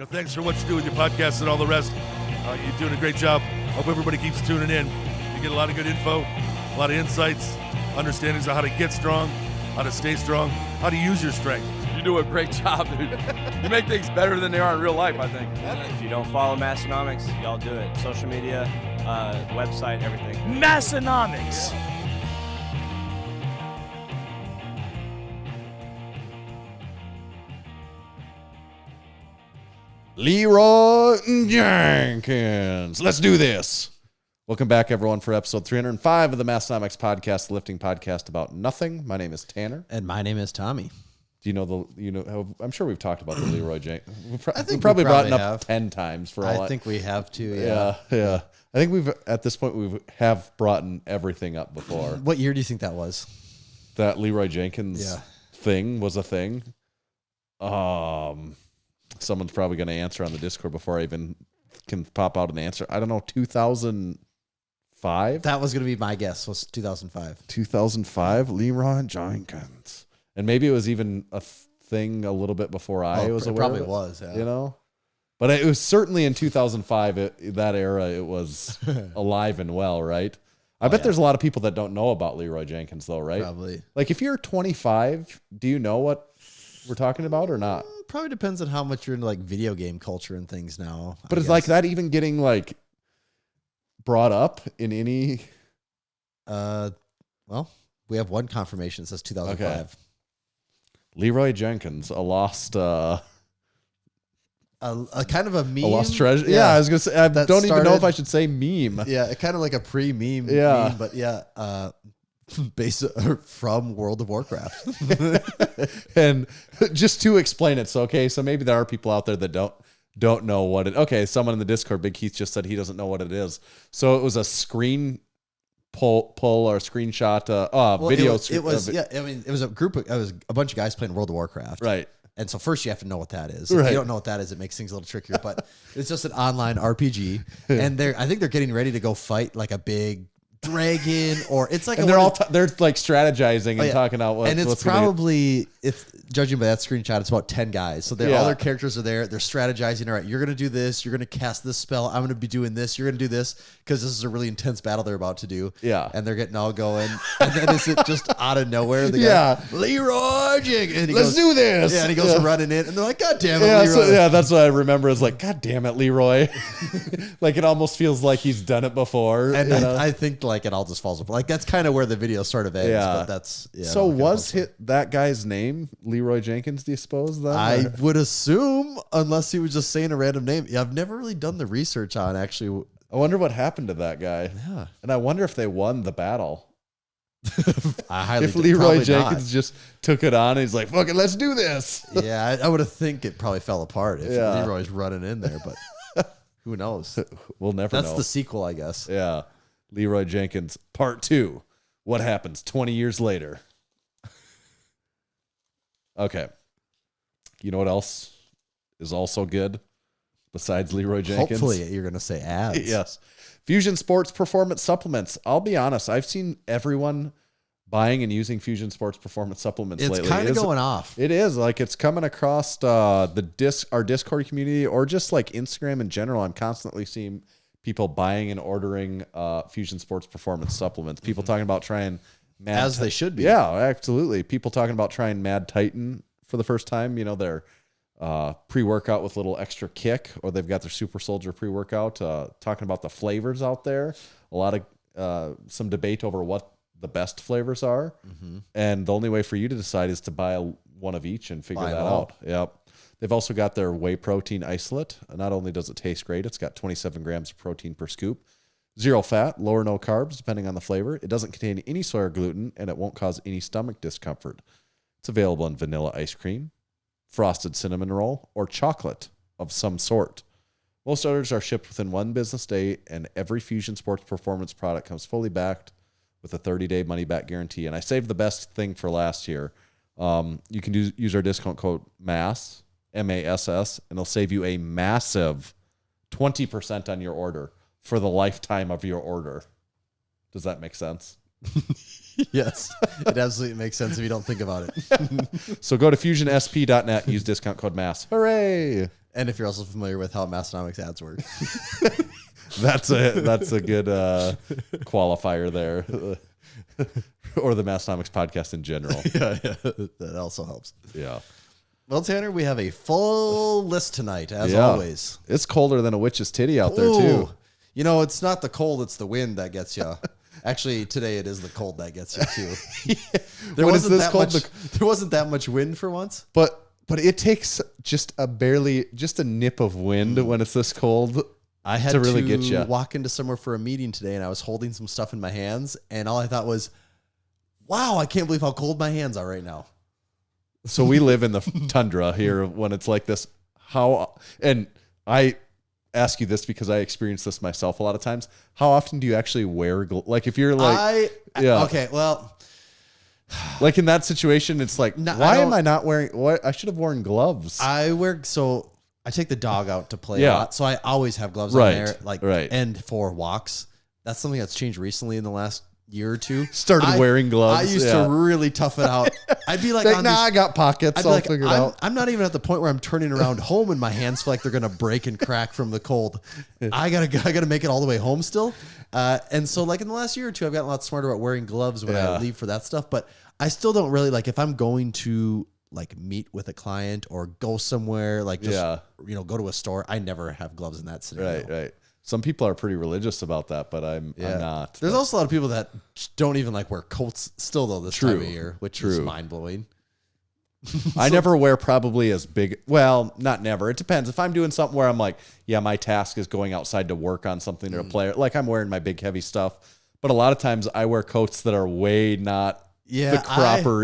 Thanks for what you do with your podcast and all the rest. You're doing a great job. Hope everybody keeps tuning in. You get a lot of good info, a lot of insights, understandings of how to get strong, how to stay strong, how to use your strength. You do a great job, dude. You make things better than they are in real life, I think. If you don't follow Massenomics, y'all do it. Social media, website, everything. Massenomics. Leroy Jenkins. Let's do this. Welcome back, everyone, for episode 305 of the Massenomics podcast, the lifting podcast about nothing. My name is Tanner. And my name is Tommy. Do you know, I'm sure we've talked about the Leroy Jenkins. I think we probably brought it have. up 10 times for all I think we have to, yeah. I think at this point, we have brought everything up before. What year do you think that was? That Leroy Jenkins thing was a thing. Someone's probably going to answer on the Discord before I even can pop out an answer. I don't know, 2005? That was going to be my guess, was 2005. 2005, Leroy Jenkins. And maybe it was even a thing a little bit before I was aware probably of it, was, yeah. You know? But it was certainly in 2005, that era, it was alive and well, right? I bet there's a lot of people that don't know about Leroy Jenkins, though, right? Probably. Like, if you're 25, do you know what we're talking about or not? Probably depends on how much you're into like video game culture and things now. But it's like that even getting like brought up in any. Well, we have one confirmation. It says 2005. Okay. Leroy Jenkins, a lost. A kind of a meme. A lost treasure. Yeah, I was gonna say. I don't even know if I should say meme. Yeah, kind of like a pre-meme. Yeah, meme, but yeah. Based from World of Warcraft. And just to explain it, so maybe there are people out there that don't know what it. Okay, someone in the Discord, Big Keith, just said he doesn't know what it is. So it was a screen pull or screenshot video. It was it was a group of, it was a bunch of guys playing World of Warcraft. Right. And so first you have to know what that is. If you don't know what that is, it makes things a little trickier, but it's just an online RPG. And I think they're getting ready to go fight like a big dragon, or it's like, and they're like strategizing and talking about what, and it's probably, it's judging by that screenshot, it's about 10 guys. So all their characters are there. They're strategizing. All right, you're going to do this. You're going to cast this spell. I'm going to be doing this. You're going to do this because this is a really intense battle they're about to do. Yeah. And they're getting all going. And then is it just out of nowhere? The guy, Leroy Jenkins. Let's do this. Yeah. And he goes running in and they're like, God damn it, Leroy. So, that's what I remember. Is like, God damn it, Leroy. Like, it almost feels like he's done it before. And I think like it all just falls apart. Like, that's kind of where the video sort of ends. Yeah. But that's, so was that guy's name Leroy Jenkins, do you suppose, then? I would assume, unless he was just saying a random name. Yeah, I've never really done the research on actually. I wonder what happened to that guy. Yeah. And I wonder if they won the battle. If Leroy Jenkins just took it on and he's like, fuck it, let's do this. Yeah, I would have think it probably fell apart if Leroy's running in there, but who knows? We'll never know. That's the sequel, I guess. Yeah. Leroy Jenkins, part 2. What happens 20 years later? Okay. You know what else is also good besides Leroy Jenkins? Hopefully you're going to say ads. Yes. Fusion Sports Performance Supplements. I'll be honest, I've seen everyone buying and using Fusion Sports Performance Supplements lately. It's kind of going off. It is. Like, it's coming across our Discord community, or just like Instagram in general. I'm constantly seeing people buying and ordering Fusion Sports Performance Supplements. People talking about trying as they should be. Yeah, absolutely. People talking about trying Mad Titan for the first time. You know, their pre-workout with little extra kick, or they've got their Super Soldier pre-workout. Talking about the flavors out there. A lot of some debate over what the best flavors are. Mm-hmm. And the only way for you to decide is to buy one of each and figure that out. Yep. They've also got their whey protein isolate. Not only does it taste great, it's got 27 grams of protein per scoop. 0 fat, low or no carbs, depending on the flavor. It doesn't contain any soy or gluten, and it won't cause any stomach discomfort. It's available in vanilla ice cream, frosted cinnamon roll, or chocolate of some sort. Most orders are shipped within 1 business day, and every Fusion Sports Performance product comes fully backed with a 30-day money-back guarantee. And I saved the best thing for last year. You can use our discount code MASS, M-A-S-S, and it'll save you a massive 20% on your order for the lifetime of your order. Does that make sense? Yes, it absolutely makes sense if you don't think about it. So go to fusionsp.net, use discount code MASS. Hooray! And if you're also familiar with how Massenomics ads work. That's a good qualifier there. Or the Massenomics podcast in general. Yeah, that also helps. Yeah. Well, Tanner, we have a full list tonight, as Yeah. always. It's colder than a witch's titty out there, Ooh. too. You know, it's not the cold, it's the wind that gets you. Actually, today it is the cold that gets you, too. There wasn't that much wind for once. But it takes just a nip of wind when it's this cold. I had to really get you. walk into somewhere for a meeting today, and I was holding some stuff in my hands, and all I thought was, wow, I can't believe how cold my hands are right now. So we live in the tundra here when it's like this. And I ask you this because I experience this myself a lot of times. How often do you actually wear like if you're like okay, well, like in that situation, it's like why am I not wearing what I should have worn gloves? I take the dog out to play a lot, so I always have gloves on there, and for walks. That's something that's changed recently in the last year or two. Started wearing gloves. I used to really tough it out. I'd be like, I got pockets. I'll figure it out. I'm not even at the point where I'm turning around home and my hands feel like they're gonna break and crack from the cold. I gotta make it all the way home still. And so like in the last year or two, I've gotten a lot smarter about wearing gloves when I leave for that stuff. But I still don't really like if I'm going to like meet with a client or go somewhere like just go to a store. I never have gloves in that scenario. Right. Some people are pretty religious about that, but I'm not. There's also a lot of people that don't even like wear coats still though this time of year, which is mind blowing. I never wear probably as big. Well, not never. It depends. If I'm doing something where I'm like, my task is going outside to work on something or to play, like I'm wearing my big heavy stuff. But a lot of times I wear coats that are way not the proper.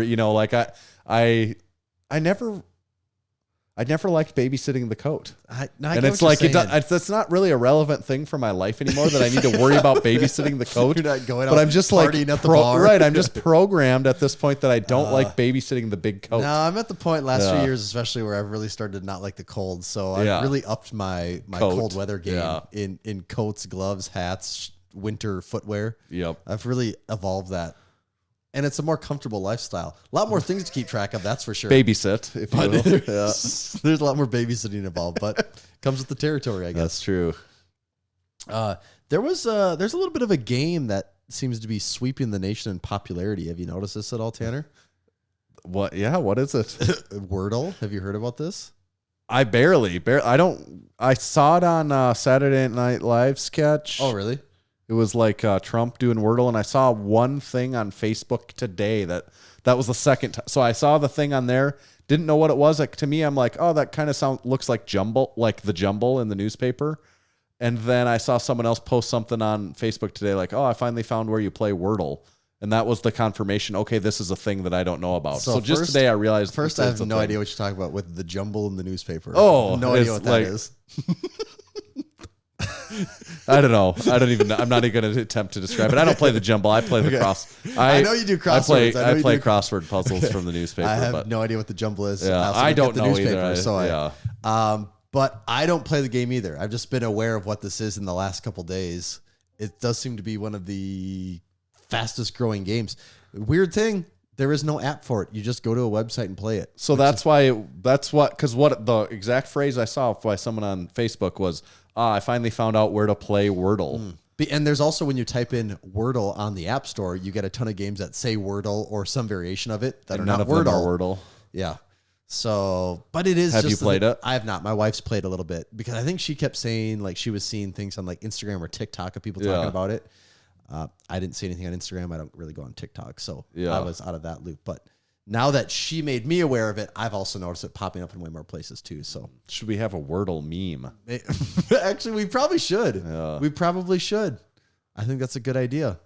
I never liked babysitting the coat. And it's like, it's not really a relevant thing for my life anymore that I need to worry about babysitting the coat. You're not going out but I'm just like, partying at the bar. Right. I'm just programmed at this point that I don't like babysitting the big coat. No, I'm at the point last few years, especially where I've really started to not like the cold. So I've really upped my cold weather game in coats, gloves, hats, winter footwear. Yep. I've really evolved that. And it's a more comfortable lifestyle. A lot more things to keep track of, that's for sure. Babysit, if you will. There's a lot more babysitting involved, but comes with the territory, I guess. That's true. There's a little bit of a game that seems to be sweeping the nation in popularity. Have you noticed this at all, Tanner? What? Yeah, what is it? Wordle. Have you heard about this? I I saw it on Saturday Night Live sketch. Oh, really? It was like Trump doing Wordle, and I saw one thing on Facebook today that was the second time. So I saw the thing on there, didn't know what it was. Like to me, I'm like, oh, that kind of looks like jumble, like the jumble in the newspaper. And then I saw someone else post something on Facebook today, like, oh, I finally found where you play Wordle. And that was the confirmation. Okay, this is a thing that I don't know about. So just today I realized. First, I have no idea what you're talking about with the jumble in the newspaper. Oh, I have no idea what that is. I don't know. I'm not even going to attempt to describe it. I don't play the jumble. I play the cross. I know you do crosswords. I play crossword puzzles from the newspaper. I have no idea what the jumble is. Yeah, I don't know either. But I don't play the game either. I've just been aware of what this is in the last couple days. It does seem to be one of the fastest growing games. Weird thing. There is no app for it. You just go to a website and play it. So because what the exact phrase I saw by someone on Facebook was, I finally found out where to play Wordle. And there's also, when you type in Wordle on the App Store, you get a ton of games that say Wordle or some variation of it that are not Wordle. None of them are Wordle. Yeah. So, but it is. Have you played it? I have not. My wife's played a little bit because I think she kept saying like she was seeing things on like Instagram or TikTok of people talking about it. I didn't see anything on Instagram. I don't really go on TikTok, so I was out of that loop. But now that she made me aware of it, I've also noticed it popping up in way more places too. So should we have a Wordle meme? Actually, we probably should. Yeah. We probably should. I think that's a good idea.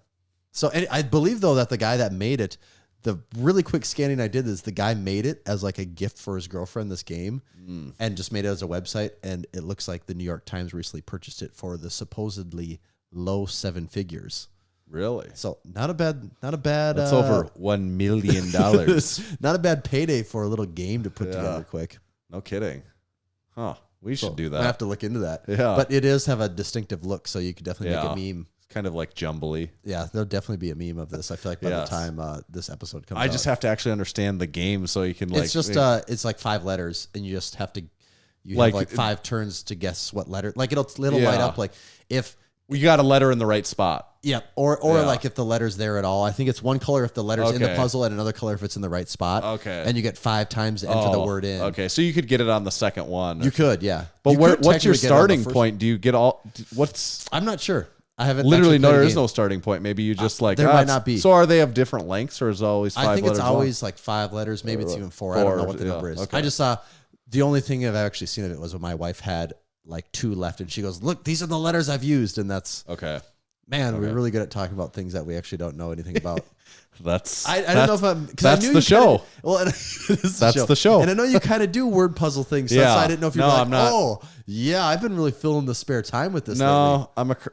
So I believe though that the guy that made it, the really quick scanning I did is the guy made it as like a gift for his girlfriend, this game, and just made it as a website. And it looks like the New York Times recently purchased it for the supposedly low 7 figures. Really? So not a bad. That's over $1 million. Not a bad payday for a little game to put together quick. No kidding. Huh. We should do that. I have to look into that. Yeah. But it does have a distinctive look, so you could definitely make a meme. It's kind of like jumbly. Yeah, there'll definitely be a meme of this. I feel like by the time this episode comes out. I just have to actually understand the game so you can like. It's just it's like 5 letters, and you just have to. You Like- have like 5 turns to guess what letter. Like it'll Yeah. light up like if You got a letter in the right spot. or Yeah. like if the letter's there at all. I think it's one color if the letter's in the Okay. puzzle and another color if it's in the right spot. Okay. And you get 5 times to enter the word in. Okay, so you could get it on the second one. You could, yeah. but You where, could what's your technically get it on the starting first- point? Do you get all? What's I'm not sure. I haven't literally actually no? played There the is game. no starting point. Maybe you just like there might not be. So are they of different lengths, or is it always 5 I think letters it's long? always like 5 letters. Maybe it's even 4. I don't know what the yeah, number is. okay. I just saw the only thing I've actually seen of it was when my wife had like 2 left, and she goes, "Look, these are the letters I've used," and that's Okay, man, we're really good at talking about things that we actually don't know anything about. that's I don't know if I'm. Cause that's I knew the you show. Kinda, well, and that's the show. and I know you kind of do word puzzle things. So that's Yeah. why I didn't know if you're No, like, I'm not. oh, yeah, I've been really filling the spare time with this. lately. No,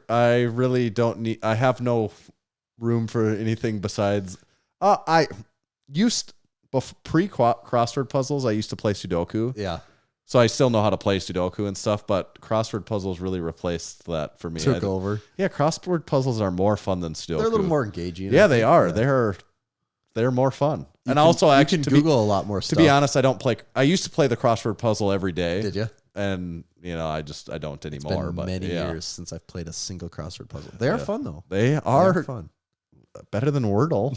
I really don't need. I have no room for anything besides. I used pre crossword puzzles. I used to play Sudoku. Yeah, So I still know how to play Sudoku and stuff, but crossword puzzles really replaced that for me. took over. Yeah, crossword puzzles are more fun than Sudoku. They're a little more engaging. Yeah, I they think. are. Yeah. They're more fun. You And can- also, you actually, can to Google a lot more to stuff. be honest, I don't play. I used to play the crossword puzzle every day. Did you? And I don't It's anymore. been but many yeah. years since I've played a single crossword puzzle. They are fun though. They are They are fun. better than Wordle.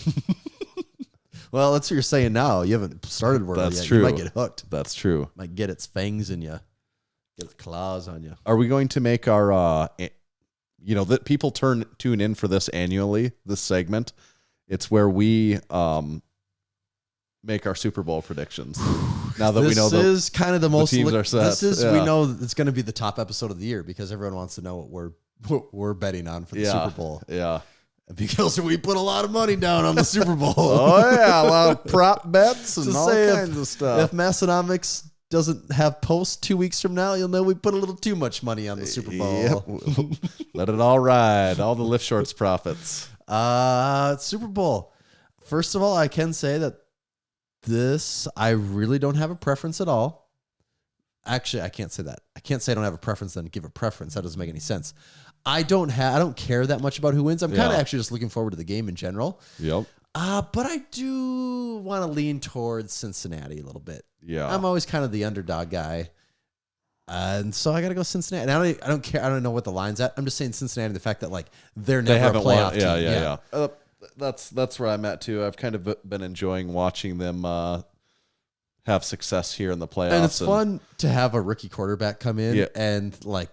Well, that's what you're saying now. You haven't started Wordle That's yet. true. You might get hooked. That's true. Might get its fangs in you. Get its claws on you. Are we going to make our that people tune in for this annually, this segment? It's where we make our Super Bowl predictions. Now that we know this is kind of the most. teams are set. This is we Yeah. know it's going to be the top episode of the year because everyone wants to know what we're betting on for the Super Bowl. Yeah. Because we put a lot of money down on the Super Bowl. Oh yeah, a lot of prop bets and Just all say kinds of stuff. If Massenomics doesn't have posts 2 weeks from now, you'll know we put a little too much money on the Super Bowl. Yep. Let it all ride. All the lift shorts profits. Super Bowl. First of all, I can say that I really don't have a preference at all. Actually, I can't say that. I can't say I don't have a preference, then give a preference. That doesn't make any sense. I don't care that much about who wins. I'm kind of actually just looking forward to the game in general. Yep. But I do want to lean towards Cincinnati a little bit. Yeah. I'm always kind of the underdog guy. And so I got to go Cincinnati. And I don't care. I don't know what the line's at. I'm just saying Cincinnati, the fact that like they're They never a haven't playoff won. team. Yeah. That's where I'm at too. I've kind of been enjoying watching them have success here in the playoffs. And it's fun to have a rookie quarterback come in and like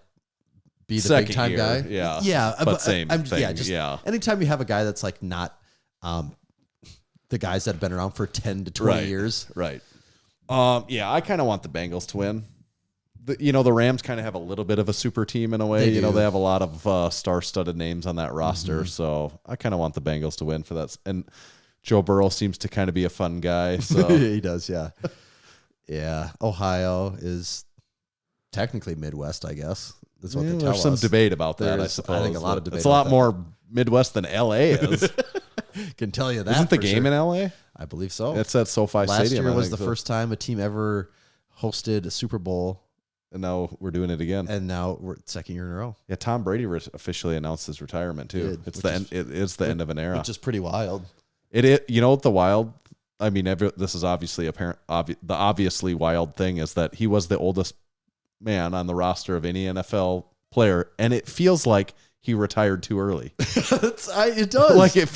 be the Second big time year, guy. yeah. Yeah. But same thing, Yeah. Anytime you have a guy that's like not the guys that have been around for 10 to 20 years. Right. I kind of want the Bengals to win. The Rams kind of have a little bit of a super team in a way. They do. They have a lot of star-studded names on that roster, so I kind of want the Bengals to win for that. And Joe Burrow seems to kind of be a fun guy. So He does, yeah. Yeah. Ohio is technically Midwest, I guess. That's what they tell there's some us. debate about that, I There's, suppose. I think a lot of debate. It's a lot about more Midwest than LA is. that. Can tell you that. Isn't the for game sure. in LA? I believe so. It's at SoFi Last Stadium. year I was think, the so. first time a team ever hosted a Super Bowl, And now we're doing it again. and now we're second year in a row, Yeah, Tom Brady officially announced his retirement too. Did, It's which the is- end. It is the end of an era. which is pretty wild. You know what the wild? I mean, this is obviously apparent. The obviously wild thing is that he was the oldest man on the roster of any NFL player, and it feels like he retired too early. It does. Like it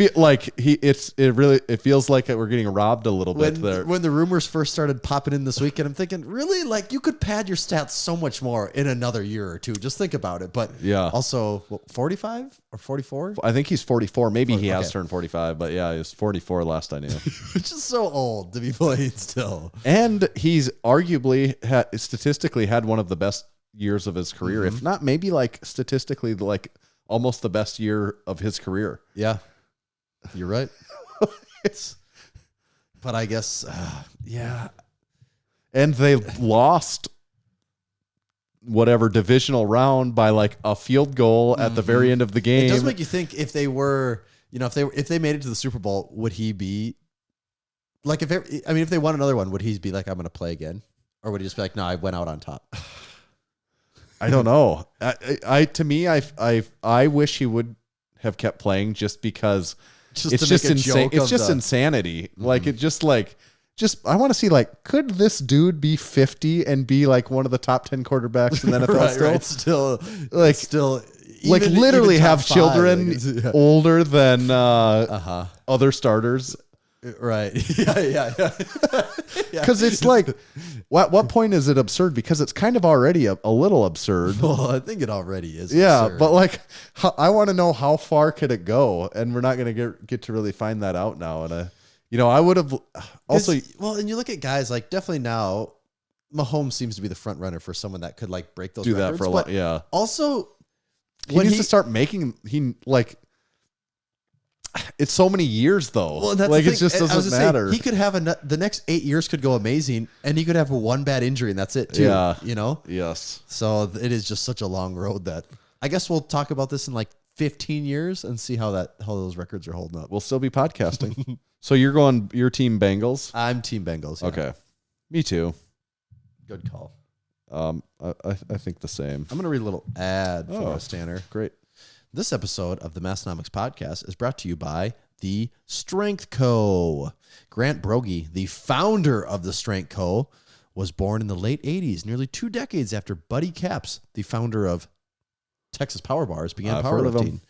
feels like we're getting robbed a little bit there. When the rumors first started popping in this weekend, I'm thinking, really? Like, you could pad your stats so much more in another year or two. Just think about it. But Yeah. also, 45 or 44? I think he's 44. Maybe he has Okay. turned 45, but yeah, he was 44 last I knew. Which is so old to be playing still. And he's arguably statistically had one of the best years of his career, if not maybe like statistically like almost the best year of his career. Yeah. You're right. But I guess, yeah. And they lost whatever divisional round by like a field goal at the very end of the game. It does make you think if they were, if they made it to the Super Bowl, would he be like, if they won another one, would he be like, I'm going to play again? Or would he just be like, no, I went out on top? I don't know. I wish he would have kept playing just because Just it's to just make a insane. joke It's of just the- insanity. Like it just like I want to see, like, could this dude be 50 and be like one of the top 10 quarterbacks in the NFL still? Still, Like even- literally even top have children five, like, yeah. older than other starters. Right. Yeah. Because it's like, what point is it absurd? Because it's kind of already a little absurd. Well, I think it already is. Yeah, absurd. but like, I want to know how far could it go, and we're not going to get to really find that out now. And I would have also. Well, and you look at guys like definitely now, Mahomes seems to be the front runner for someone that could like break those do records. that for a lot. Yeah, Also, he needs to start making it's so many years though. Well, that's like the it just thing. I was doesn't gonna say, matter. he could have the next 8 years could go amazing, and he could have one bad injury, and that's it too. Yeah. Yes. So it is just such a long road that I guess we'll talk about this in like 15 years and see how those records are holding up. We'll still be podcasting. So your team Bengals. I'm Team Bengals. Yeah. Okay. Me too. Good call. I think the same. I'm gonna read a little ad for us, Tanner. Great. This episode of the Massenomics podcast is brought to you by the Strength Co. Grant Brogy, the founder of the Strength Co., was born in the late 80s, nearly 2 decades after Buddy Capps, the founder of Texas Power Bars, began I've heard of powerlifting. him.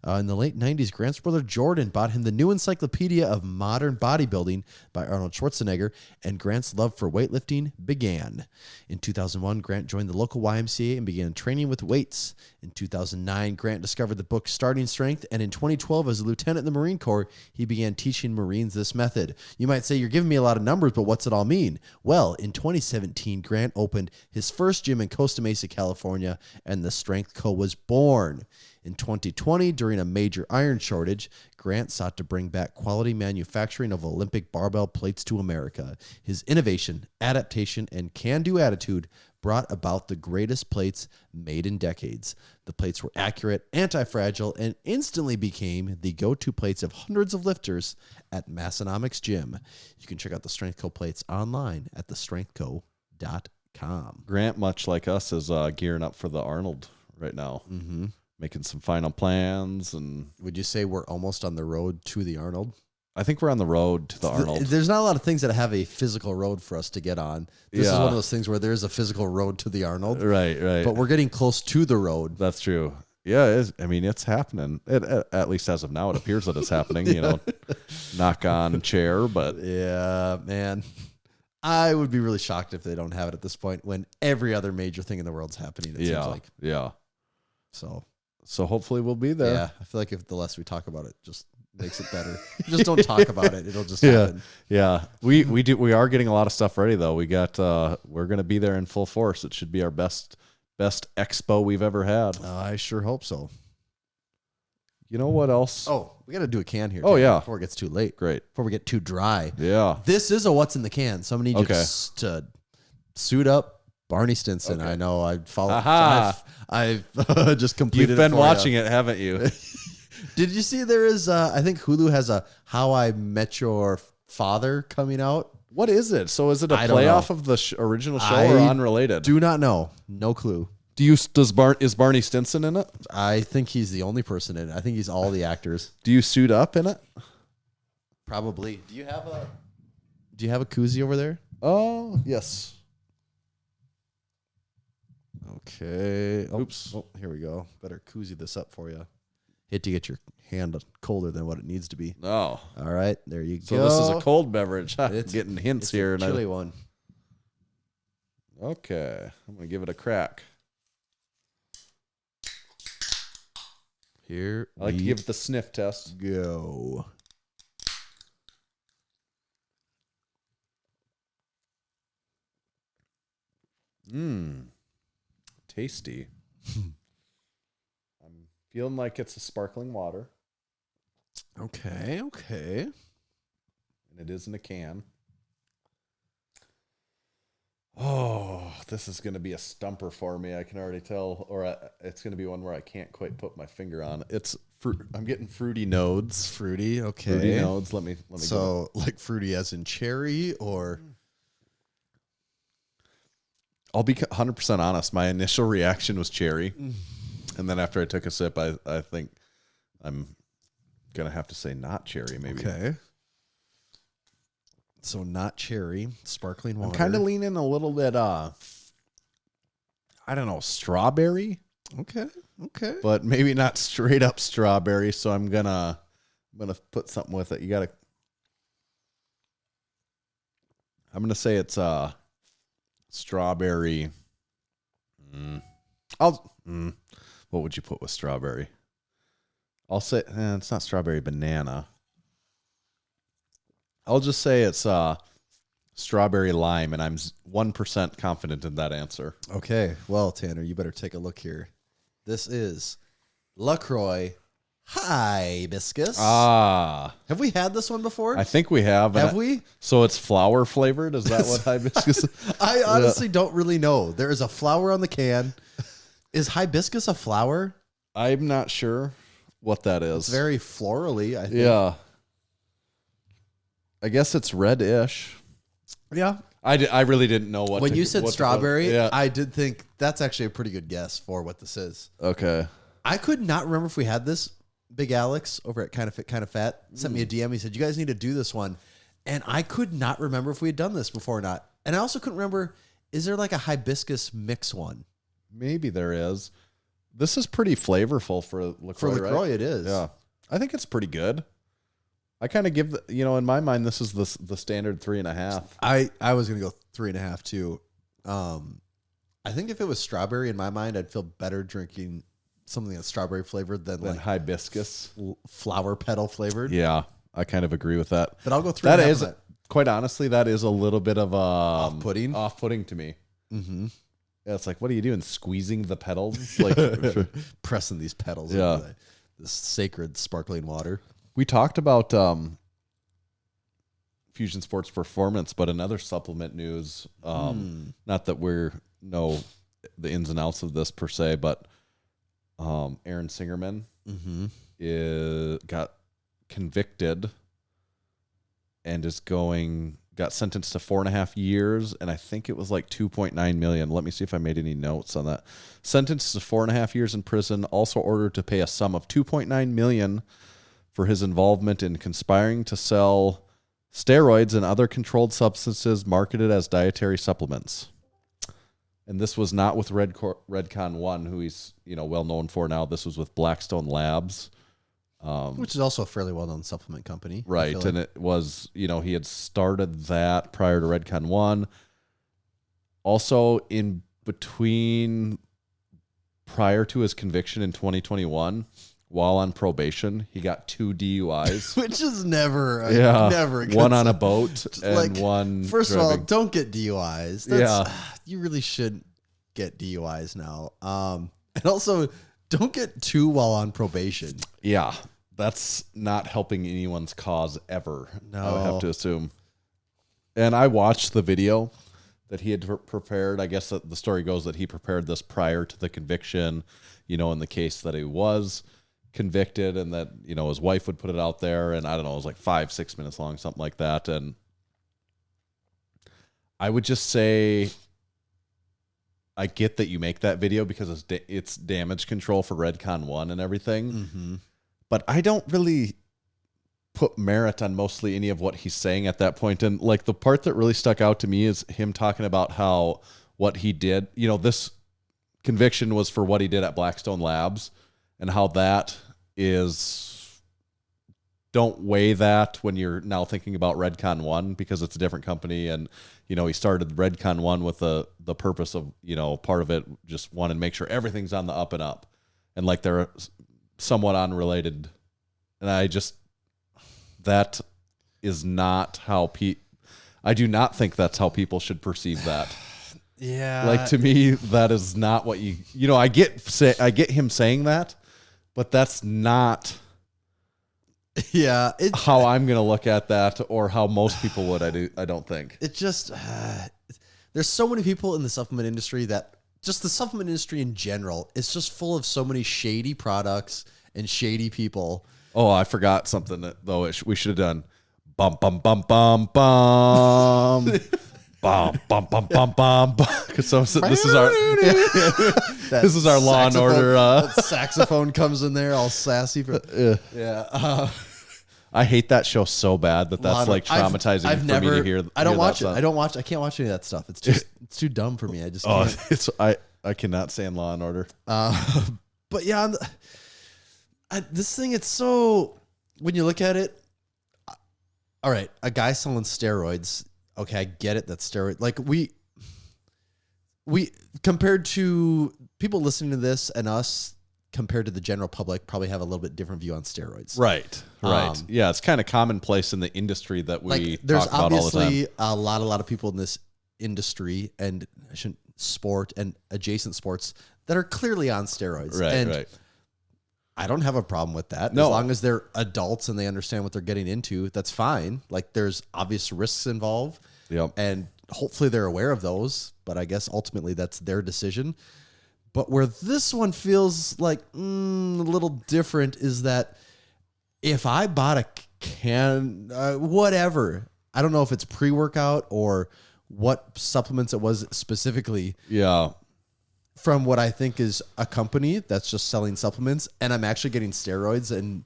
In the late 90s, Grant's brother Jordan bought him the new Encyclopedia of Modern Bodybuilding by Arnold Schwarzenegger, and Grant's love for weightlifting began. In 2001, Grant joined the local YMCA and began training with weights. In 2009, Grant discovered the book Starting Strength, and in 2012, as a lieutenant in the Marine Corps, he began teaching Marines this method. You might say, you're giving me a lot of numbers, but what's it all mean? Well, in 2017, Grant opened his first gym in Costa Mesa, California, and the Strength Co. was born. In 2020, during a major iron shortage, Grant sought to bring back quality manufacturing of Olympic barbell plates to America. His innovation, adaptation, and can-do attitude brought about the greatest plates made in decades. The plates were accurate, anti-fragile, and instantly became the go-to plates of hundreds of lifters at Massenomics Gym. You can check out the Strength Co. plates online at thestrengthco.com. Grant, much like us, is gearing up for the Arnold right now. Mm-hmm. Making some final plans, and Would you say we're almost on the road to the Arnold? I think we're on the road to the Arnold. There's not a lot of things that have a physical road for us to get on. This is one of those things where there's a physical road to the Arnold. Right. But we're getting close to the road. That's true. Yeah, it is. I mean, it's happening. At least as of now, it appears that it's happening. Knock on chair, but Yeah, man. I would be really shocked if they don't have it at this point when every other major thing in the world's happening, it seems like. Yeah. So hopefully we'll be there. yeah, I feel like if the less we talk about it, just makes it better. Just don't talk about it. It'll just happen. Yeah. We are getting a lot of stuff ready though. We're gonna be there in full force. It should be our best expo we've ever had. I sure hope so. You know what else? Oh, we got to do a can here. Oh, Tanner, yeah. Before it gets too late. Great. Before we get too dry. Yeah. This is a what's in the can. So I'm going to need you to suit up Barney Stinson. Okay. I know I followed. Aha. I've just completed. You've been it watching it, haven't you? Did you see there is? I think Hulu has a How I Met Your Father coming out. What is it? So is it a I don't playoff know. of the original show or unrelated? Do not know. No clue. Is Barney Stinson in it? I think he's the only person in it. I think he's all the actors. Do you suit up in it? Probably. Do you have a koozie over there? Oh, yes. Okay. Oops. Oh, here we go. Better koozie this up for you. Hate to get your hand colder than what it needs to be. Oh. All right. There you So go. this is a cold beverage. It's getting hints It's here. a chilly one. Okay. I'm going to give it a crack. Here I like to give it the sniff test. go. Tasty. I'm feeling like it's a sparkling water, Okay. and it is in a can. Oh, this is going to be a stumper for me. I can already tell, it's going to be one where I can't quite put my finger on. It's fruit. I'm getting fruity nodes. Fruity. Okay. Fruity nodes. Let me. So like fruity as in cherry or. I'll be 100% honest. My initial reaction was cherry, and then after I took a sip, I think I'm gonna have to say not cherry. Maybe. Okay. So not cherry, sparkling water. I'm kind of leaning a little bit, I don't know, strawberry, Okay. but maybe not straight up strawberry. So I'm gonna put something with it. I'm gonna say it's strawberry. What would you put with strawberry? I'll say it's not strawberry banana. I'll just say it's strawberry lime, and I'm 1% confident in that answer. Okay. Well, Tanner, you better take a look here. This is LaCroix Hibiscus. Have we had this one before? I think we have. Have we? So it's flower flavored. Is that what hibiscus is? I honestly don't really know. There is a flower on the can. Is hibiscus a flower? I'm not sure what that is. It's very florally, I think. Yeah. I guess it's reddish. Yeah. I really didn't know what. When you said strawberry, yeah. I did think that's actually a pretty good guess for what this is. Okay. I could not remember if we had this. Big Alex over at Kind of Fit, Kind of Fat sent me a DM. He said, "You guys need to do this one," and I could not remember if we had done this before or not. And I also couldn't remember, is there like a hibiscus mix one? Maybe there is. This is pretty flavorful for LaCroix. For LaCroix, right? it is. Yeah, I think it's pretty good. I kind of give in my mind, this is the standard 3.5. I was gonna go 3.5 too. I think if it was strawberry in my mind, I'd feel better drinking something that's strawberry flavored than like hibiscus, flower petal flavored. Yeah, I kind of agree with that. But I'll go 3.5. That is, quite honestly, that is a little bit of off-putting. Off-putting to me. Mm-hmm. Yeah, it's like, what are you doing? Squeezing the petals, like pressing these petals. Yeah, into this sacred sparkling water. We talked about Fusion Sports Performance, but another supplement news. Not that we're know the ins and outs of this per se, but Aaron Singerman got convicted and got sentenced to 4.5 years, and I think it was like 2.9 million. Let me see if I made any notes on that. Sentenced to 4.5 years in prison, also ordered to pay a sum of 2.9 million for his involvement in conspiring to sell steroids and other controlled substances marketed as dietary supplements. And this was not with Redcon One, who he's well known for now. This was with Blackstone Labs, which is also a fairly well known supplement company, right? Like. And it was he had started that prior to Redcon One. Also, in between, prior to his conviction in 2021, while on probation, he got 2 DUIs, which is never a good one on a sign. boat and one. First driving. of all, don't get DUIs. You really shouldn't get DUIs now. And also, don't get 2 while on probation. Yeah, that's not helping anyone's cause ever. No, I would have to assume. And I watched the video that he had prepared. I guess that the story goes that he prepared this prior to the conviction. In the case that he was convicted, and that his wife would put it out there, and I don't know, it was like 5-6 minutes long, something like that. And I would just say, I get that you make that video because it's damage control for Redcon One and everything, but I don't really put merit on mostly any of what he's saying at that point. And like the part that really stuck out to me is him talking about how what he did. This conviction was for what he did at Blackstone Labs, and how that is. Don't weigh that when you're now thinking about Redcon One, because it's a different company. And, he started Redcon One with the purpose of, part of it just wanted to make sure everything's on the up and up, and like they're somewhat unrelated. And that is not how I do not think that's how people should perceive that. Yeah. Like, to me, that is not what I get him saying that, but that's not how I'm going to look at that, or how most people would. I don't think. It just there's so many people in the supplement industry that just the supplement industry in general is just full of so many shady products and shady people. Oh, I forgot something though. We should have done bum bum bum bum bum bum bum bum bum bum. Because this is our this is our Law and Order. That saxophone comes in there all sassy. I hate that show so bad that's like traumatizing I've for never, me to hear. I don't hear watch that it. stuff. I don't watch. I can't watch any of that stuff. It's just it's too dumb for me. I just can't. I cannot stand Law and Order. But yeah, this thing, it's so, when you look at it, all right, a guy selling steroids. Okay, I get it. That's steroid. Like we compared to people listening to this and us, compared to the general public, probably have a little bit different view on steroids. Right. Yeah, it's kind of commonplace in the industry that we there's talk about all the time. obviously a lot of people in this industry and sport and adjacent sports that are clearly on steroids. Right. I don't have a problem with that. No. As long as they're adults and they understand what they're getting into, that's fine. Like, there's obvious risks involved. Yep. And hopefully they're aware of those, but I guess ultimately that's their decision. But where this one feels like a little different is that if I bought a can, whatever, I don't know if it's pre-workout or what supplements it was specifically. Yeah. From what I think is a company that's just selling supplements, and I'm actually getting steroids, and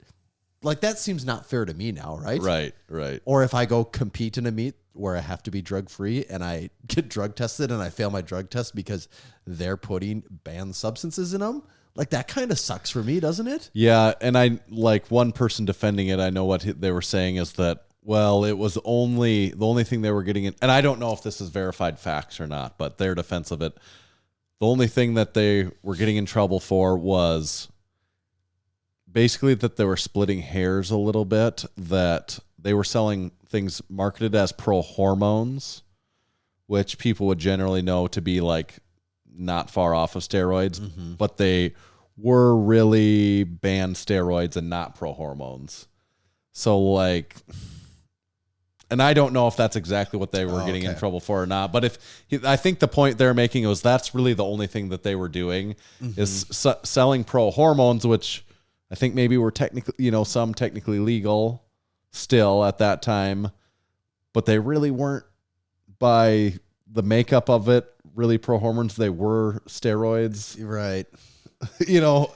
like, that seems not fair to me now, right? Right. Or if I go compete in a meet where I have to be drug free and I get drug tested and I fail my drug test because they're putting banned substances in them, like, that kind of sucks for me, doesn't it? Yeah, and I like one person defending it. I know what they were saying is that, well, it was the only thing they were getting in, and I don't know if this is verified facts or not, but their defense of it, the only thing that they were getting in trouble for was basically that they were splitting hairs a little bit, that they were selling things marketed as pro hormones, which people would generally know to be like not far off of steroids, but they were really banned steroids and not pro hormones. So like, and I don't know if that's exactly what they were getting in trouble for or not, but I think the point they're making was that's really the only thing that they were doing is selling pro hormones, which I think maybe were technically, some technically legal still at that time, but they really weren't, by the makeup of it, really pro hormones. They were steroids. Right.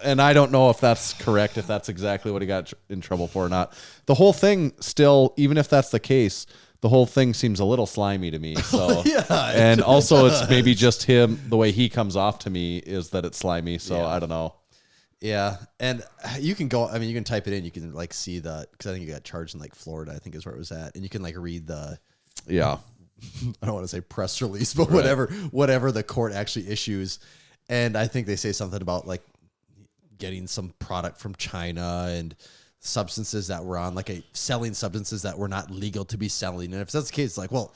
And I don't know if that's correct, if that's exactly what he got in trouble for or not. The whole thing still, even if that's the case, the whole thing seems a little slimy to me. So Yeah, and also it's maybe just him, the way he comes off to me is that it's slimy. So Yeah. I don't know. Yeah. And you can go, you can type it in. You can like see because I think you got charged in like Florida, I think is where it was at. And you can like read Yeah. I don't want to say press release, but whatever the court actually issues. And I think they say something about like getting some product from China and substances that were on selling substances that were not legal to be selling. And if that's the case, it's like, well,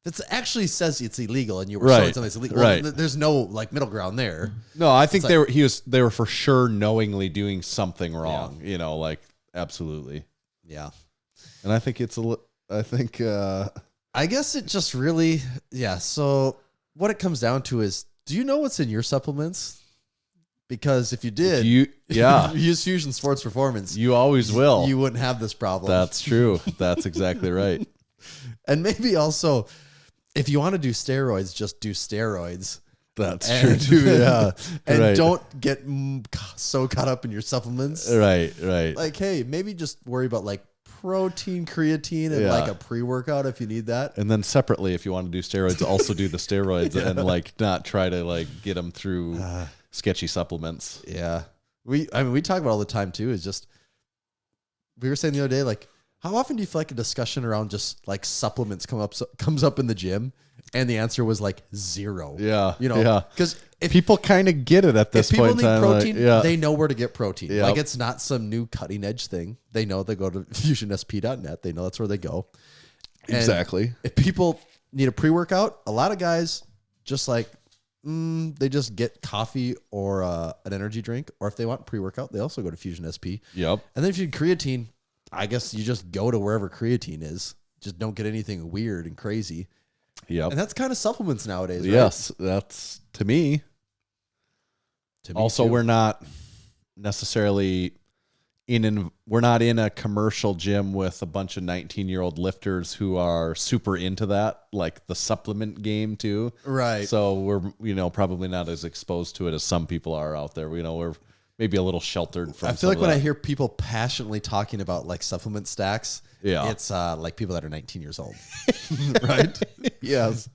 it actually says it's illegal and you were selling something that's illegal. Right. Well, there's no like middle ground there. No, I think they were for sure knowingly doing wrong, absolutely. Yeah. And I think I guess it just really, so what it comes down to is, do you know what's in your supplements? Because if you did, use Fusion Sports Performance, you always will. You wouldn't have this problem. That's true. That's exactly right. And maybe also, if you want to do steroids, just do steroids. That's true too. Yeah. And don't get so caught up in your supplements. Right. Like, hey, maybe just worry about like protein, creatine, and like a pre-workout if you need that. And then separately, if you want to do steroids, also do the steroids and like not try to like get them through sketchy supplements. Yeah. We talk about all the time too, is just, we were saying the other day, like, how often do you feel like a discussion around just like supplements comes up in the gym? And the answer was like 0. Yeah. Because if people kind of get it at this point in time. Protein, like, they know where to get protein. Yep. Like, it's not some new cutting edge thing. They know they go to fusionsp.net. They know that's where they go. And exactly. if people need a pre-workout, a lot of guys just like, they just get coffee or an energy drink. Or if they want pre-workout, they also go to Fusion SP. Yep. And then if you need creatine, I guess you just go to wherever creatine is. Just don't get anything weird and crazy. Yep. And that's kind of supplements nowadays, right? Yes, that's to me. Also, too. we're not necessarily we're not in a commercial gym with a bunch of 19-year-old lifters who are super into that, like the supplement game too. Right. So we're, probably not as exposed to it as some people are out there. We're maybe a little sheltered from. I feel like when I hear people passionately talking about like supplement stacks, it's like people that are 19 years old, right? Yes.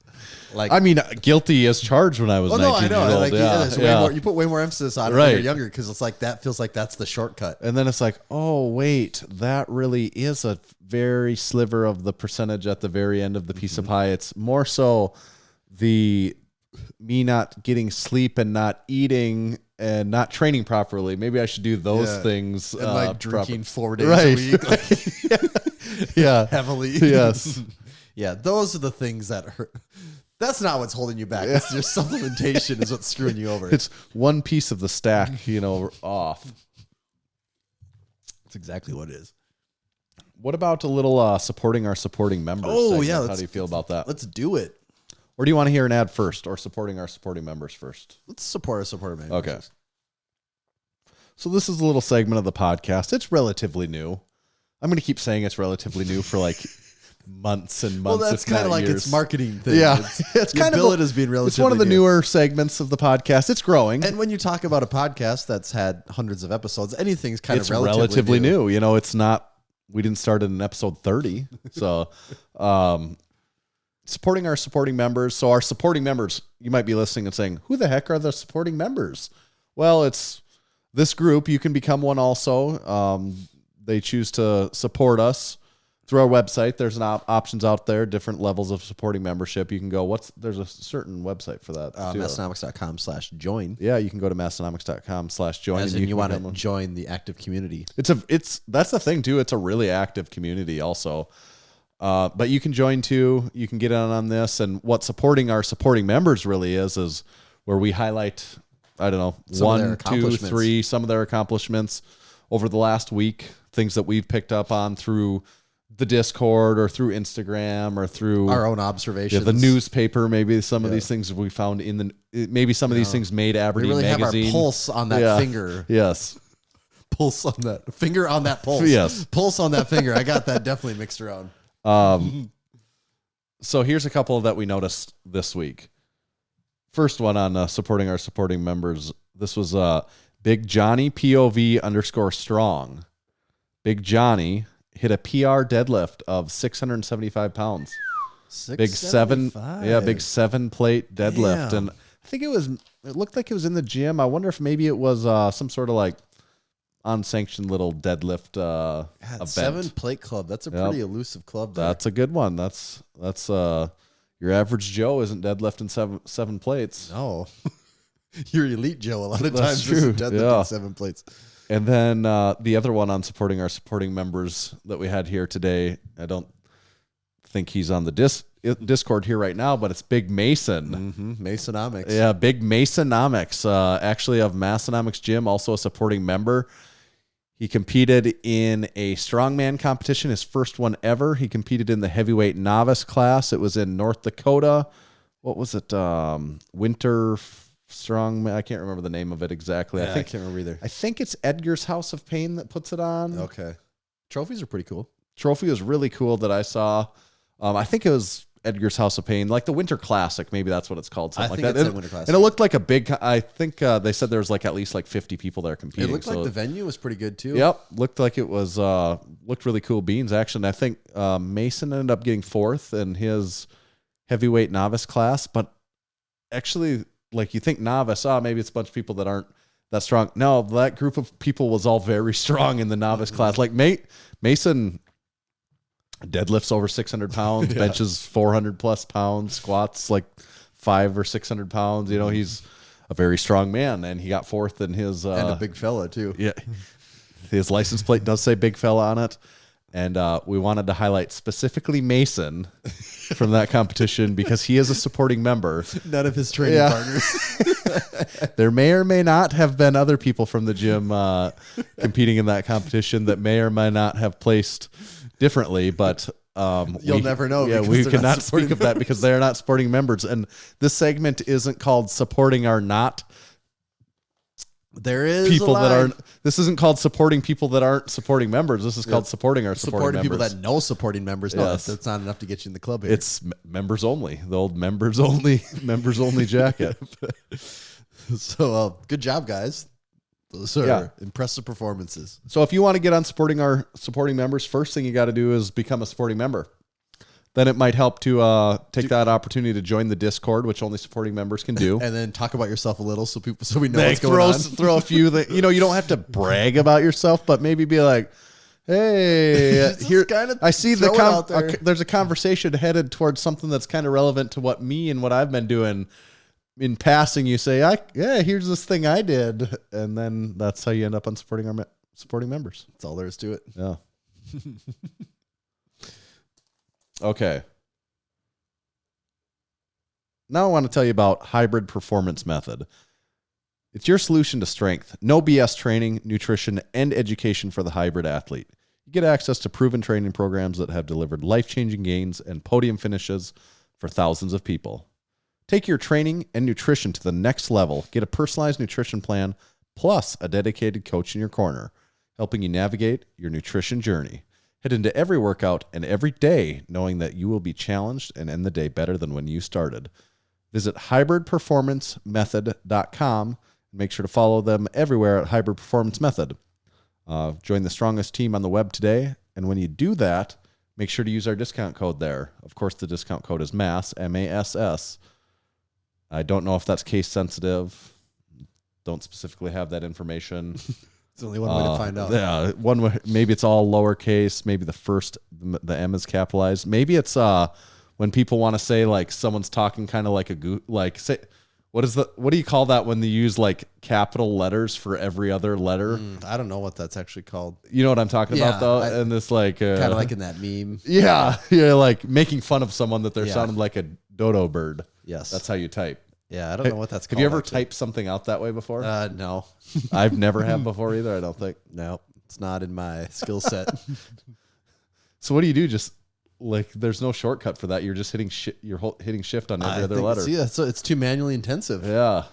Like, I mean, guilty as charged when I was 19 years old. Like, yeah, way more, you put way more emphasis on it when you're younger because it's like that feels like that's the shortcut. And then it's like, oh wait, that really is a very sliver of the percentage at the very end of the piece of pie. It's more so the me not getting sleep and not eating and not training properly. Maybe I should do those things. And like drinking 4 days right. a week. Like, yeah. Heavily. Yes. Yeah. Those are the things that hurt. That's not what's holding you back. It's your supplementation is what's screwing you over. It's one piece of the stack, off. That's exactly what it is. What about a little supporting our supporting members? Oh, segment? yeah. How do you feel about that? Let's do it. Or do you want to hear an ad first or supporting our supporting members first? Let's support our supporter members. Okay. So this is a little segment of the podcast. It's relatively new. I'm going to keep saying it's relatively new for like months and months. Well, that's kind of like years. its marketing thing. Yeah, it's kind bill of it as being relatively. It's one of the newer segments of the podcast. It's growing, and when you talk about a podcast that's had hundreds of episodes, anything's kind of relatively new. It's not. We didn't start in episode 30, so supporting our supporting members. So our supporting members, you might be listening and saying, "Who the heck are the supporting members?" Well, it's this group. You can become one also. They choose to support us through our website. There's options out there, different levels of supporting membership. You can go, there's a certain website for that. Massenomics.com/join. Yeah, you can go to massenomics.com/join. As in you want to join the active community. That's the thing too. It's a really active community also. But you can join too. You can get in on this. And what supporting our supporting members really is where we highlight, I don't know, some 1, 2, 3, some of their accomplishments over the last week, things that we've picked up on through the Discord or through Instagram or through our own observations, the newspaper. Maybe some of these things we found maybe some of these things made Aberdeen we really magazine. Have our pulse on that finger. Yes. Pulse on that finger on that pulse. Yes. Pulse on that finger. I got that definitely mixed around. So here's a couple that we noticed this week. First one on supporting our supporting members. This was Big Johnny POV_strong. Big Johnny hit a PR deadlift of 675 pounds. Big 7 plate deadlift. Damn. And I think it looked like it was in the gym. I wonder if maybe it was some sort of like unsanctioned little deadlift event. 7 plate club. That's a pretty elusive club there. That's a good one. That's your average Joe isn't deadlifting seven plates. No. Your elite Joe a lot of That's times true. isn't deadlifting 7 plates. And then the other one on supporting our supporting members that we had here today, I don't think he's on the Discord here right now, but it's Big Mason. Massenomics. Yeah, Big Massenomics, actually of Massenomics Gym, also a supporting member. He competed in a strongman competition, his first one ever. He competed in the heavyweight novice class. It was in North Dakota. What was it? Winter Strongman. I can't remember the name of it exactly. I can't remember either. I think it's Edgar's House of Pain that puts it on. Okay. Trophies are pretty cool. Trophy was really cool that I saw. I think it was Edgar's House of Pain, like the Winter Classic. Maybe that's what it's called. Something like that. Winter Classic. And it looked like a big. I think they said there was like at least like 50 people there competing. It looked like the venue was pretty good too. Yep, looked like it was. Looked really cool beans. Actually, and I think Mason ended up getting 4th in his heavyweight novice class. But actually, like you think novice, maybe it's a bunch of people that aren't that strong. No, that group of people was all very strong in the novice class. Like Mason deadlifts over 600 pounds, benches 400 plus pounds, squats like 500 or 600 pounds. You know, he's a very strong man, and he got 4th in his and a big fella too. Yeah, his license plate does say big fella on it, and we wanted to highlight specifically Mason from that competition because he is a supporting member. None of his training partners. There may or may not have been other people from the gym competing in that competition that may or may not have placed differently, but you'll never know. Yeah, we cannot speak of that because they are not supporting members. And this segment isn't called supporting our not. There is people that aren't. This isn't called supporting people that aren't supporting members. This is called supporting our supporting members. People that know supporting members. No, that's not enough to get you in the club here. It's members only. The old members only jacket. So good job, guys. Those are impressive performances. So if you want to get on supporting members, first thing you got to do is become a supporting member. Then it might help to take that opportunity to join the Discord, which only supporting members can do. And then talk about yourself a little so we know what's going on. Throw a few that, you don't have to brag about yourself, but maybe be like, hey, here I see there's a conversation headed towards something that's kind of relevant to what me and what I've been doing. In passing, you say, here's this thing I did. And then that's how you end up on supporting members. That's all there is to it. Yeah. Okay. Now I want to tell you about Hybrid Performance Method. It's your solution to strength. No BS training, nutrition, and education for the hybrid athlete. You get access to proven training programs that have delivered life-changing gains and podium finishes for thousands of people. Take your training and nutrition to the next level. Get a personalized nutrition plan plus a dedicated coach in your corner, helping you navigate your nutrition journey. Head into every workout and every day knowing that you will be challenged and end the day better than when you started. Visit hybridperformancemethod.com and make sure to follow them everywhere at Hybrid Performance Method. Join the strongest team on the web today, and when you do that, make sure to use our discount code there. Of course, the discount code is MASS, M-A-S-S. I don't know if that's case sensitive. Don't specifically have that information. It's only one way to find out. Yeah, one way. Maybe it's all lowercase. Maybe the M is capitalized. Maybe it's when people want to say like someone's talking kind of like say what do you call that when they use like capital letters for every other letter? I don't know what that's actually called. You know what I'm talking about though, and it's like kind of like in that meme. Yeah, like making fun of someone that they're sounding like a dodo bird. Yes, that's how you type. Yeah, I don't know what that's called. Have you ever typed something out that way before? No. I've never have before either, I don't think. No, it's not in my skill set. So what do you do? Just like there's no shortcut for that. You're just hitting hitting shift on every other letter. See, it's too manually intensive. Yeah.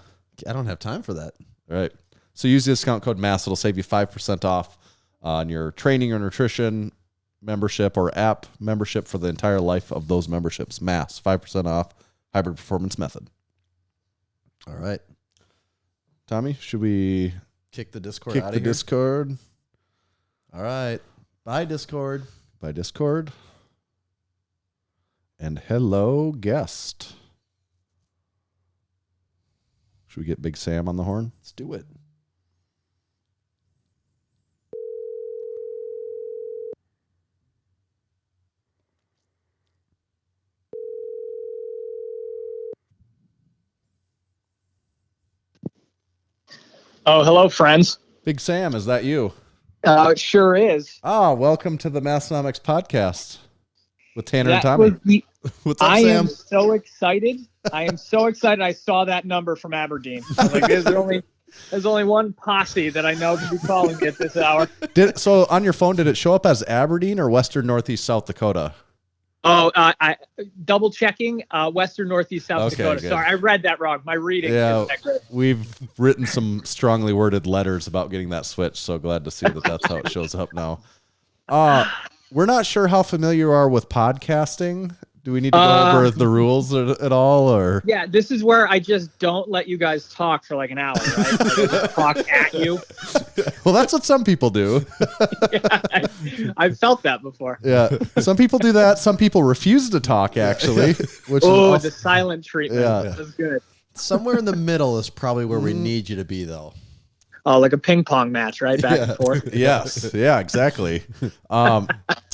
I don't have time for that. Right. So use the discount code MASS. It'll save you 5% off on your training or nutrition membership or app membership for the entire life of those memberships. MASS, 5% off, Hybrid Performance Method. All right. Tommy, should we kick the Discord kick out of the here? Discord? All right. Bye, Discord. Bye, Discord. And hello, guest. Should we get Big Sam on the horn? Let's do it. Oh, hello, friends. Big Sam, is that you? It sure is. Welcome to the Massenomics podcast with Tanner and Tommy. What's up, I Sam? am so excited. I am so excited. I saw that number from Aberdeen. I was like, there's only one posse that I know can be calling me at this hour. So on your phone, did it show up as Aberdeen or Western Northeast South Dakota? Oh, I double checking. Western Northeast South Dakota. Good. Sorry, I read that wrong. My reading isn't that good. We've written some strongly worded letters about getting that switched, so glad to see that that's how it shows up now. We're not sure how familiar you are with podcasting. Do we need to go over the rules at all, or? Yeah, this is where I just don't let you guys talk for like an hour, right? I just talk at you. Well, that's what some people do. Yeah, I've felt that before. Yeah, some people do that. Some people refuse to talk, actually. Which is the silent treatment. Yeah. That's good. Somewhere in the middle is probably where we need you to be, though. Oh, like a ping pong match, right? Back and forth. Yes. Yeah, exactly.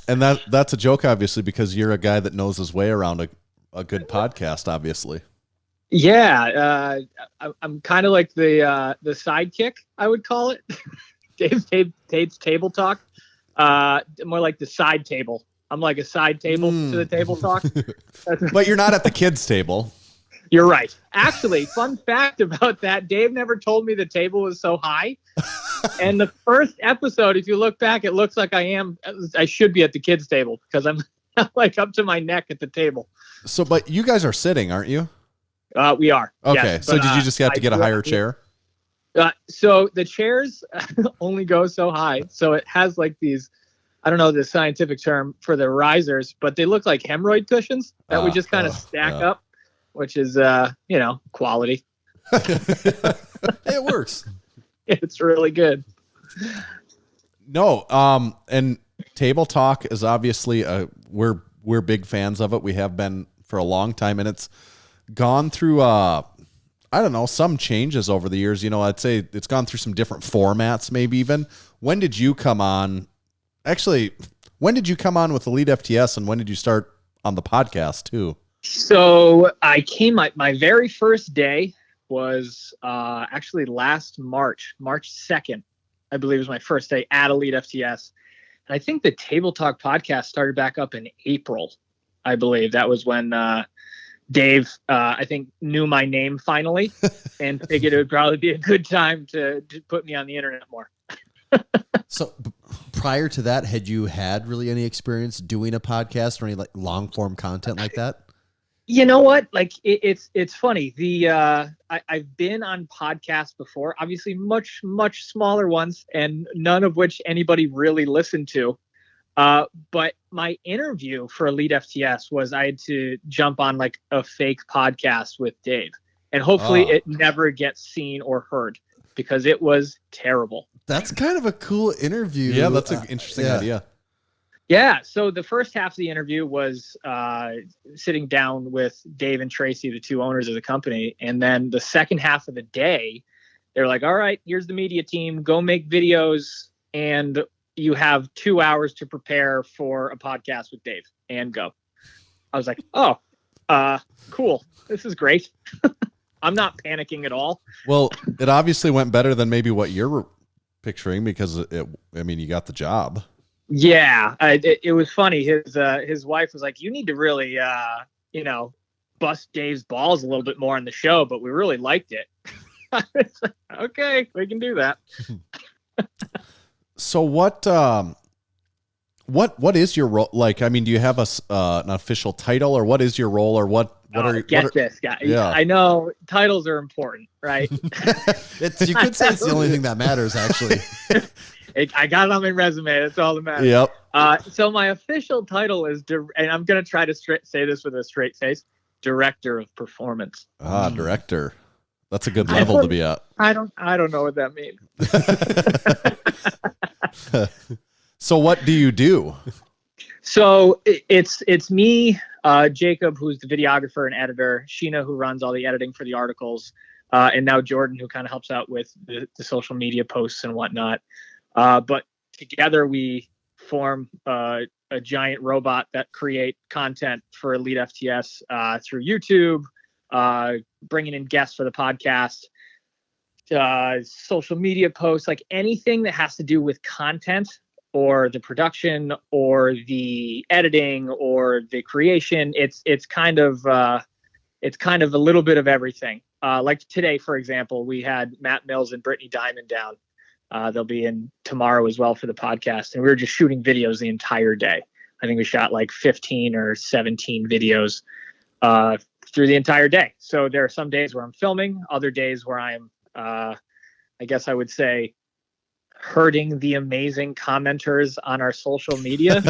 And that's a joke, obviously, because you're a guy that knows his way around a good podcast, obviously. Yeah. I'm kind of like the sidekick, I would call it. Tate's table talk. More like the side table. I'm like a side table to the table talk. But you're not at the kids' table. You're right. Actually, fun fact about that, Dave never told me the table was so high. And the first episode, if you look back, it looks like I should be at the kids' table because I'm like up to my neck at the table. So, but you guys are sitting, aren't you? We are. Okay. Yes, so did you just have to get a higher chair? So the chairs only go so high. So it has like these, I don't know the scientific term for the risers, but they look like hemorrhoid cushions that we just kind of stack up, which is, quality. It works. It's really good. No, and Table Talk is obviously we're big fans of it. We have been for a long time, and it's gone through I don't know, some changes over the years. I'd say it's gone through some different formats, maybe even. When did you come on? Actually, when did you come on with EliteFTS, and when did you start on the podcast too? So I came, my very first day was actually last March 2nd, I believe was my first day at EliteFTS. And I think the Table Talk podcast started back up in April, I believe. That was when Dave, I think, knew my name finally and figured it would probably be a good time to put me on the internet more. So prior to that, had you had really any experience doing a podcast or any like long form content like that? You know what? Like it's funny. I've been on podcasts before, obviously much smaller ones, and none of which anybody really listened to. But my interview for EliteFTS was I had to jump on like a fake podcast with Dave, and hopefully it never gets seen or heard because it was terrible. That's kind of a cool interview. Yeah, that's an interesting idea. Yeah. So the first half of the interview was sitting down with Dave and Tracy, the two owners of the company. And then the second half of the day, they're like, all right, here's the media team. Go make videos. And you have 2 hours to prepare for a podcast with Dave, and go. I was like, oh, cool. This is great. I'm not panicking at all. Well, it obviously went better than maybe what you're picturing because you got the job. Yeah, it was funny. His wife was like, "You need to really, bust Dave's balls a little bit more on the show," but we really liked it. Okay, we can do that. So what is your role? Like, I mean, do you have an official title, or what is your role, or what are this guy? Yeah. I know titles are important, right? You could say it's the only thing that matters, actually. I got it on my resume. That's all that matters. Yep. So my official title is, and I'm going to try to say this with a straight face, Director of Performance. Director. That's a good level to be at. I don't know what that means. So what do you do? So it's me, Jacob, who's the videographer and editor, Sheena, who runs all the editing for the articles, and now Jordan, who kind of helps out with the social media posts and whatnot. But together we form a giant robot that create content for EliteFTS through YouTube, bringing in guests for the podcast, social media posts, like anything that has to do with content or the production or the editing or the creation. It's kind of a little bit of everything. Like today, for example, we had Matt Mills and Brittany Diamond down. They'll be in tomorrow as well for the podcast. And we were just shooting videos the entire day. I think we shot like 15 or 17 videos through the entire day. So there are some days where I'm filming, other days where I'm, I guess I would say, hurting the amazing commenters on our social media.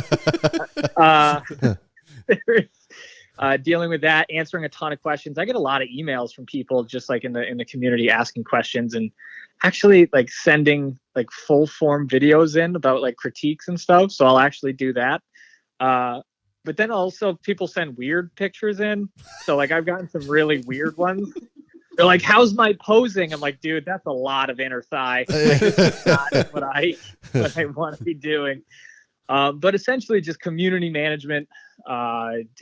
Dealing with that, answering a ton of questions. I get a lot of emails from people just like in the community asking questions, and actually like sending like full form videos in about like critiques and stuff. So I'll actually do that. But then also people send weird pictures in. So like I've gotten some really weird ones. They're like, "How's my posing?" I'm like, "Dude, that's a lot of inner thigh. Like, it's not what I want to be doing." But essentially just community management. It's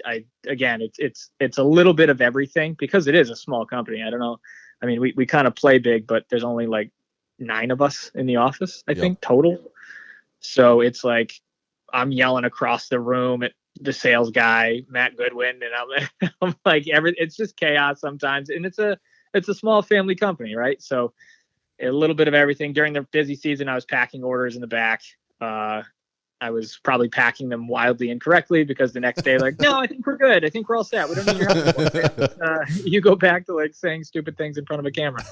a little bit of everything because it is a small company. I don't know. I mean, we kind of play big, but there's only like 9 of us in the office, I think, total. So it's like I'm yelling across the room at the sales guy, Matt Goodwin, and I'm like, it's just chaos sometimes. And it's a small family company, right? So a little bit of everything. During the busy season, I was packing orders in the back. I was probably packing them wildly incorrectly because the next day, like, "No, I think we're good. I think we're all set. We don't need your help." You go back to like saying stupid things in front of a camera.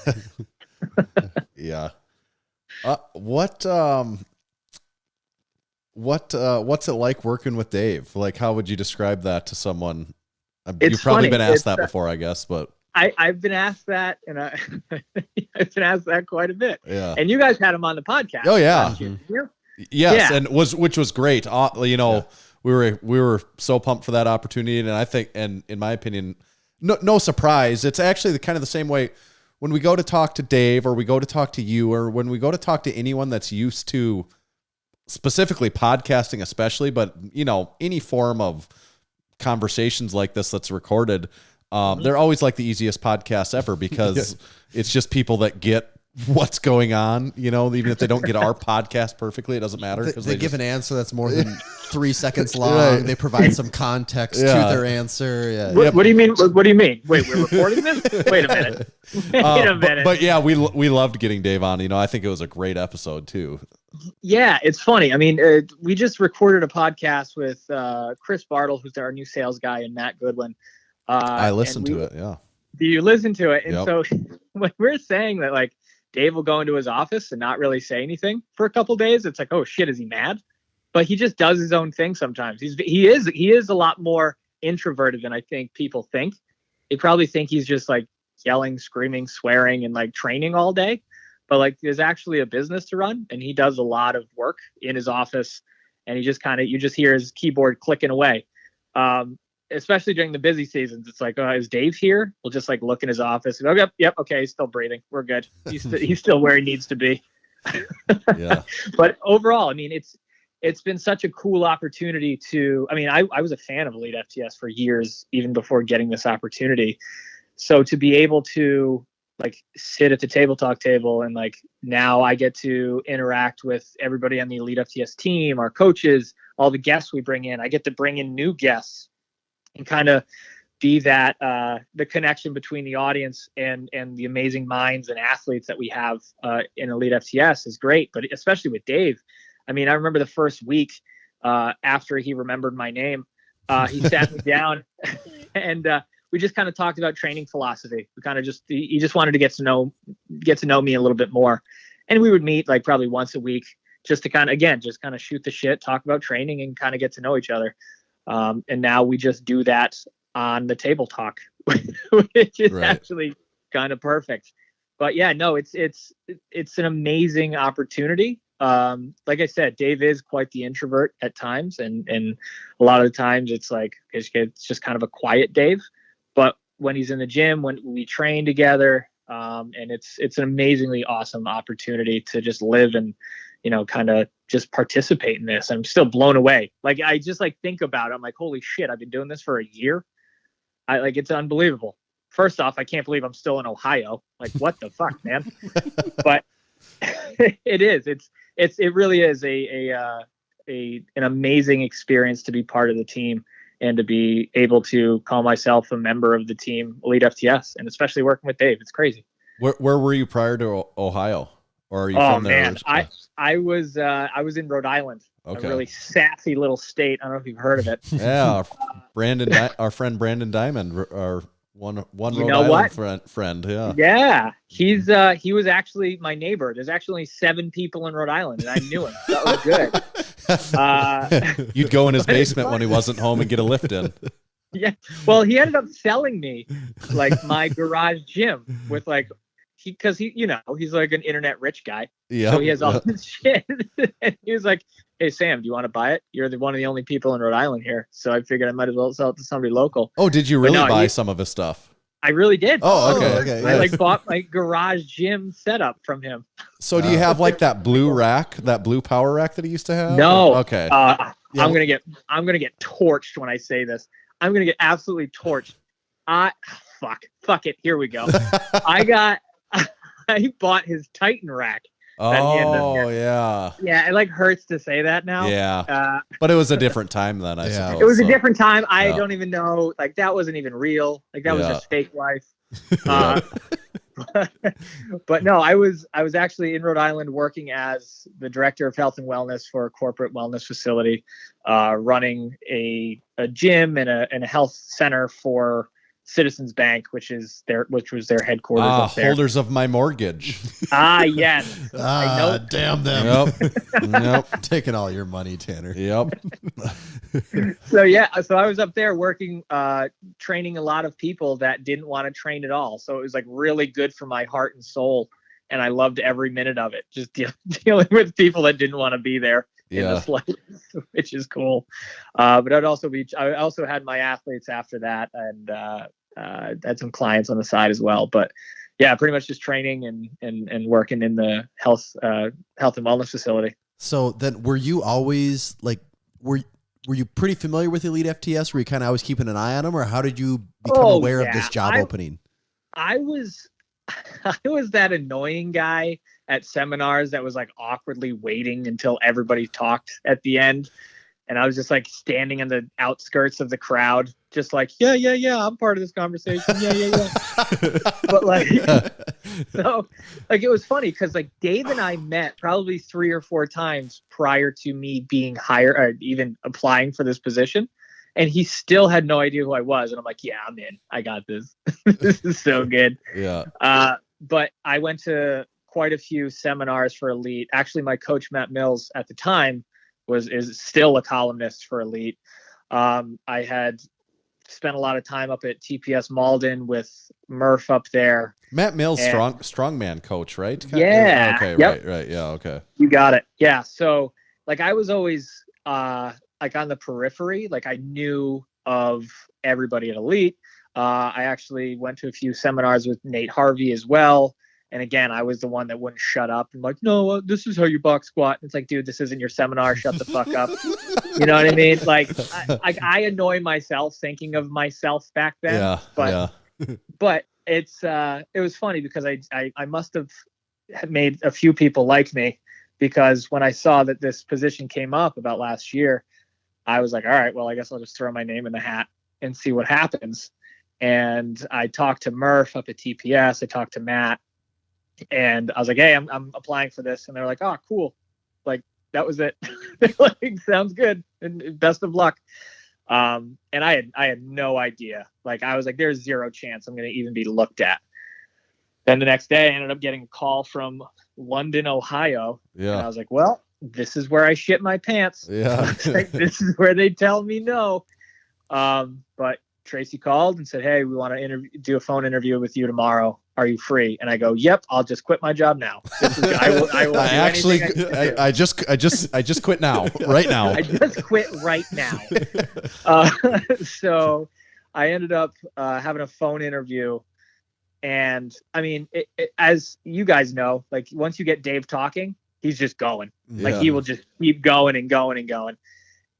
Yeah. What's it like working with Dave? Like, how would you describe that to someone? You've probably been asked that before, I guess, but I've been asked that, and I've been asked that quite a bit. Yeah. And you guys had him on the podcast. Oh, yeah. last year, didn't you? Yes, Yeah. and which was great. We were so pumped for that opportunity, and I think, and in my opinion, no surprise. It's actually kind of the same way when we go to talk to Dave, or we go to talk to you, or when we go to talk to anyone that's used to specifically podcasting, especially, but any form of conversations like this that's recorded. They're always like the easiest podcasts ever because it's just people that get what's going on, even if they don't get our podcast perfectly, it doesn't matter. They give an answer that's more than 3 seconds long. Right. They provide some context to their answer. Yeah. What do you mean? What do you mean? Wait, we're recording this? Wait a minute. Wait a minute. But yeah, we loved getting Dave on. I think it was a great episode too. Yeah, it's funny. I mean, we just recorded a podcast with Chris Bartle, who's our new sales guy, and Matt Goodwin. I listened to it. Yeah. Do you listen to it? And Yep. so when we're saying that, like, Dave will go into his office and not really say anything for a couple days, it's like, oh shit, is he mad? But he just does his own thing sometimes. He is a lot more introverted than I think people think. They probably think he's just like yelling, screaming, swearing, and like training all day. But like, there's actually a business to run, and he does a lot of work in his office, and he just you just hear his keyboard clicking away. Especially during the busy seasons, it's like, is Dave here? We'll just like look in his office and go, yep, okay, he's still breathing. We're good. He's still where he needs to be. Yeah. But overall, I mean, it's been such a cool opportunity to. I mean, I was a fan of EliteFTS for years, even before getting this opportunity. So to be able to like sit at the table talk table, and like now I get to interact with everybody on the EliteFTS team, our coaches, all the guests we bring in. I get to bring in new guests and kind of be that the connection between the audience and the amazing minds and athletes that we have in EliteFTS is great. But especially with Dave, I mean, I remember the first week after he remembered my name, he sat me down and we just kind of talked about training philosophy. We kind of he just wanted to get to know me a little bit more, and we would meet like probably once a week just to kind of shoot the shit, talk about training, and kind of get to know each other. And now we just do that on the table talk, which is actually kind of perfect. But yeah, no, it's an amazing opportunity. Like I said, Dave is quite the introvert at times, and a lot of the times it's like it's just kind of a quiet Dave. But when he's in the gym, when we train together, and it's an amazingly awesome opportunity to just live and kind of just participate in this. I'm still blown away. Like, I just like think about it. I'm like, holy shit, I've been doing this for a year. It's unbelievable. First off, I can't believe I'm still in Ohio. Like, what the fuck, man? But it really is an amazing experience to be part of the team and to be able to call myself a member of the team EliteFTS, and especially working with Dave. It's crazy. Where were you prior to Ohio? Or are you from there? Man, I was in Rhode Island, a really sassy little state. I don't know if you've heard of it. Yeah, our friend Brandon Diamond, our one Rhode Island friend. Yeah. Yeah, he was actually my neighbor. There's actually 7 people in Rhode Island, and I knew him. That was good. You'd go in his basement when he wasn't home and get a lift in. Yeah. Well, he ended up selling me like my garage gym with like. Because he's like an internet rich guy. Yeah. So he has all this shit. And he was like, hey, Sam, do you want to buy it? You're one of the only people in Rhode Island here. So I figured I might as well sell it to somebody local. Oh, did you really buy some of his stuff? I really did. Oh, okay. I like bought my garage gym setup from him. So do you have like that blue rack, that blue power rack that he used to have? No. Okay. I'm gonna get torched when I say this. I'm gonna get absolutely torched. Fuck it. Here we go. I bought his Titan rack. Oh, yeah. Yeah, it like hurts to say that now. Yeah. But it was a different time then, I suppose. It was a different time. I don't even know. Like, that wasn't even real. Like, that was just fake life. But no, I was actually in Rhode Island working as the director of health and wellness for a corporate wellness facility, running a gym and a health center for Citizens Bank, which was their headquarters up there. Holders of my mortgage. Yes. I know. Damn them. Yep. Taking all your money, Tanner. Yep. So I was up there working, training a lot of people that didn't want to train at all. So it was like really good for my heart and soul. And I loved every minute of it, just dealing with people that didn't want to be there in the slightest, which is cool. But I also had my athletes after that, and had some clients on the side as well. But yeah, pretty much just training and working in the health and wellness facility. So then, were you always like, were you pretty familiar with EliteFTS? Were you kind of always keeping an eye on them, or how did you become aware of this job opening? I was that annoying guy at seminars that was like awkwardly waiting until everybody talked at the end. And I was just like standing in the outskirts of the crowd, just like, yeah, I'm part of this conversation. Yeah. But like, so like, it was funny because like Dave and I met probably 3 or 4 times prior to me being hired or even applying for this position. And he still had no idea who I was. And I'm like, yeah, I'm in. I got this. This is so good. Yeah. But I went to quite a few seminars for Elite. Actually, my coach, Matt Mills, at the time is still a columnist for Elite. I had spent a lot of time up at TPS Malden with Murph up there. Matt Mills, strongman coach, right? Yeah. Okay. Yep. Right. Yeah. Okay. You got it. Yeah. So like I was always like on the periphery, like I knew of everybody at Elite. I actually went to a few seminars with Nate Harvey as well. And again, I was the one that wouldn't shut up. I'm like, no, this is how you box squat. And it's like, dude, this isn't your seminar. Shut the fuck up. You know what I mean? Like, I annoy myself thinking of myself back then. Yeah. But it was funny because I must have made a few people like me, because when I saw that this position came up about last year, I was like, all right, well, I guess I'll just throw my name in the hat and see what happens. And I talked to Murph up at TPS. I talked to Matt. And I was like, hey, I'm applying for this. And they're like, oh, cool. Like, that was it. They're like, sounds good. And best of luck. And I had no idea. Like, I was like, there's zero chance I'm going to even be looked at. Then the next day I ended up getting a call from London, Ohio. Yeah. And I was like, well, this is where I shit my pants. Yeah. Like, this is where they tell me no. But Tracy called and said, hey, we want to do a phone interview with you tomorrow. Are you free? And I go, yep, I'll just quit my job now. I will I just quit now, right now. I just quit right now. So I ended up having a phone interview. And I mean, as you guys know, like once you get Dave talking, he's just going. Yeah. Like he will just keep going and going and going.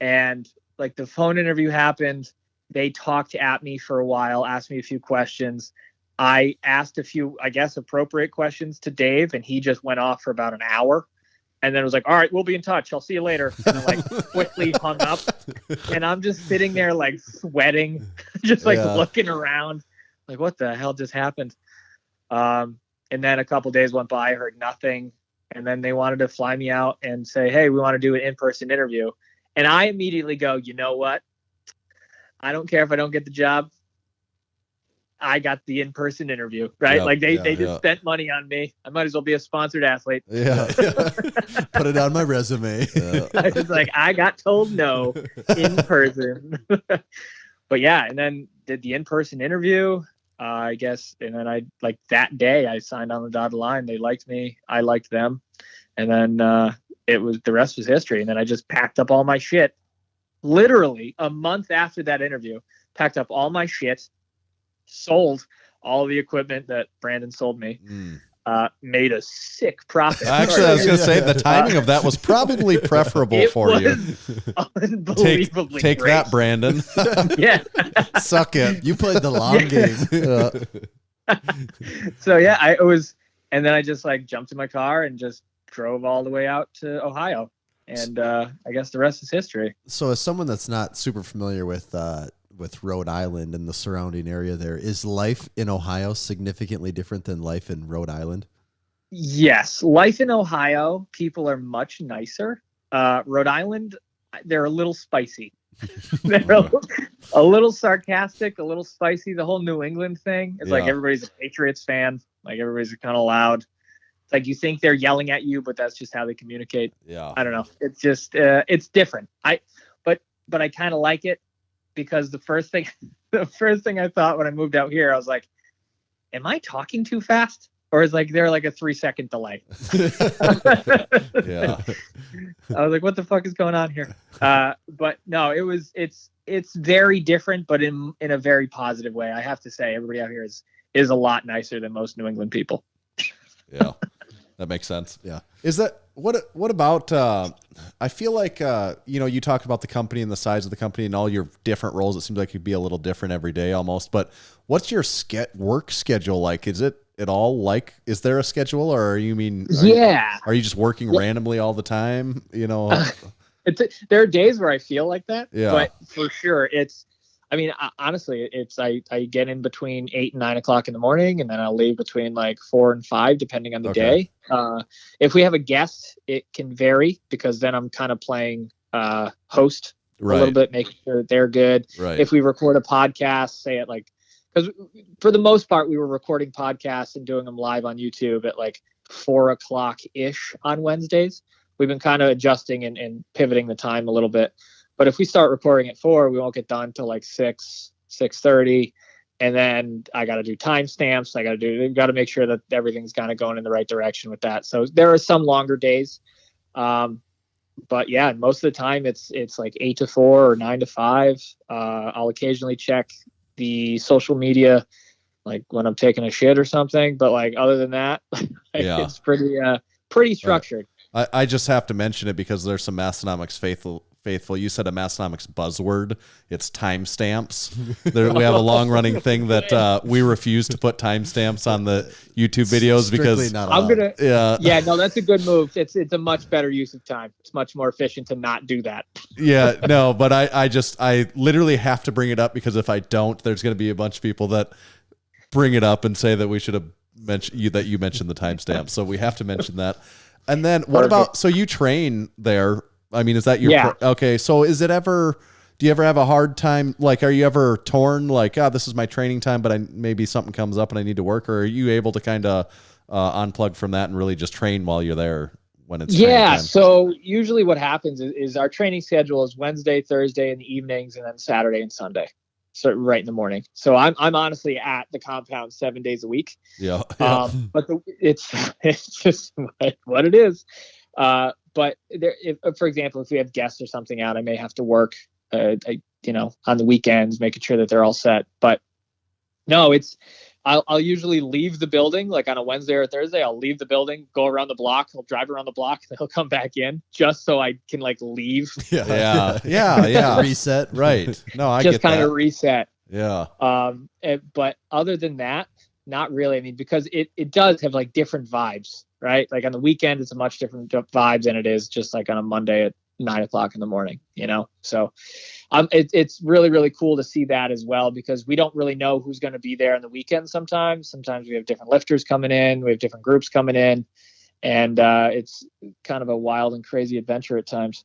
And like the phone interview happened. They talked at me for a while, asked me a few questions. I asked a few, I guess, appropriate questions to Dave, and he just went off for about an hour. And then was like, all right, we'll be in touch. I'll see you later. And then like quickly hung up. And I'm just sitting there like sweating, just like looking around. Like, what the hell just happened? And then a couple days went by, I heard nothing. And then they wanted to fly me out and say, hey, we want to do an in-person interview. And I immediately go, you know what? I don't care if I don't get the job. I got the in-person interview, right? Yep, like they just spent money on me. I might as well be a sponsored athlete. Yeah. Put it on my resume. Yeah. I was like, I got told no in person. But yeah, and then did the in-person interview, I guess. And then I like that day I signed on the dotted line. They liked me. I liked them. And then the rest was history. And then I just packed up all my shit. Literally a month after that interview, packed up all my shit, sold all the equipment that Brandon sold me, made a sick profit. Actually, I was going to say the timing of that was probably preferable for you. Unbelievably Take great. that, Brandon. Yeah. Suck it. You played the long game. So yeah, and then I just like jumped in my car and just drove all the way out to Ohio. And I guess the rest is history. So as someone that's not super familiar with Rhode Island and the surrounding area there, is life in Ohio significantly different than life in Rhode Island? Yes. Life in Ohio, people are much nicer. Rhode Island, they're a little spicy. They're a little sarcastic, a little spicy. The whole New England thing. It's like Yeah. everybody's a Patriots fan. Like everybody's kind of loud. It's like you think they're yelling at you, but that's just how they communicate. Yeah. I don't know. It's just it's different. But I kind of like it because the first thing I thought when I moved out here, I was like, am I talking too fast? Or is like there like a 3-second delay? Yeah. I was like, what the fuck is going on here? But no, it's very different, but in a very positive way. I have to say, everybody out here is a lot nicer than most New England people. Yeah. That makes sense. Yeah. Is that what about I feel like you talk about the company and the size of the company and all your different roles. It seems like it'd be a little different every day almost. But what's your work schedule like? Is it at all like, is there a schedule, or are you just working randomly all the time? There are days where I feel like that, Yeah. but for sure honestly, I get in between 8 and 9 o'clock in the morning, and then I'll leave between like 4 and 5, depending on the day. If we have a guest, it can vary because then I'm kind of playing host a little bit, making sure that they're good. Right. If we record a podcast, say at like, because for the most part, we were recording podcasts and doing them live on YouTube at like 4 o'clock ish on Wednesdays. We've been kind of adjusting and pivoting the time a little bit. But if we start recording at 4, we won't get done till like 6:30. And then I got to do timestamps. Got to make sure that everything's kind of going in the right direction with that. So there are some longer days. But yeah, most of the time it's like 8 to 4 or 9 to 5. I'll occasionally check the social media, like when I'm taking a shit or something. But like, other than that, it's pretty structured. Right. I just have to mention it because there's some Massenomics faithful. You said a Massenomics buzzword. It's timestamps. We have a long running thing that we refuse to put timestamps on the YouTube videos because no, that's a good move. It's a much better use of time. It's much more efficient to not do that. Yeah, no, but I literally have to bring it up because if I don't, there's going to be a bunch of people that bring it up and say that we should have mentioned you mentioned the timestamp. So we have to mention that. And then what about, so you train there? I mean, is that your, okay. So do you ever have a hard time? Like, are you ever torn? Like, this is my training time, but maybe something comes up and I need to work, or are you able to kind of unplug from that and really just train while you're there when it's training time? So usually what happens is our training schedule is Wednesday, Thursday in the evenings, and then Saturday and Sunday. So right in the morning. So I'm honestly at the compound 7 days a week. Yeah. But it's just what it is. But for example, if we have guests or something out, I may have to work, on the weekends, making sure that they're all set. But no, I'll usually leave the building, like on a Wednesday or Thursday. I'll leave the building, go around the block. I'll drive around the block, and he'll come back in just so I can like leave. Yeah. Reset. Right. No, I just get that. kind of reset. Yeah. But other than that, not really. I mean, because it does have like different vibes, right? Like on the weekend, it's a much different vibes than it is just like on a Monday at 9 o'clock in the morning, So it's really, really cool to see that as well, because we don't really know who's going to be there on the weekend. Sometimes we have different lifters coming in, we have different groups coming in, and it's kind of a wild and crazy adventure at times.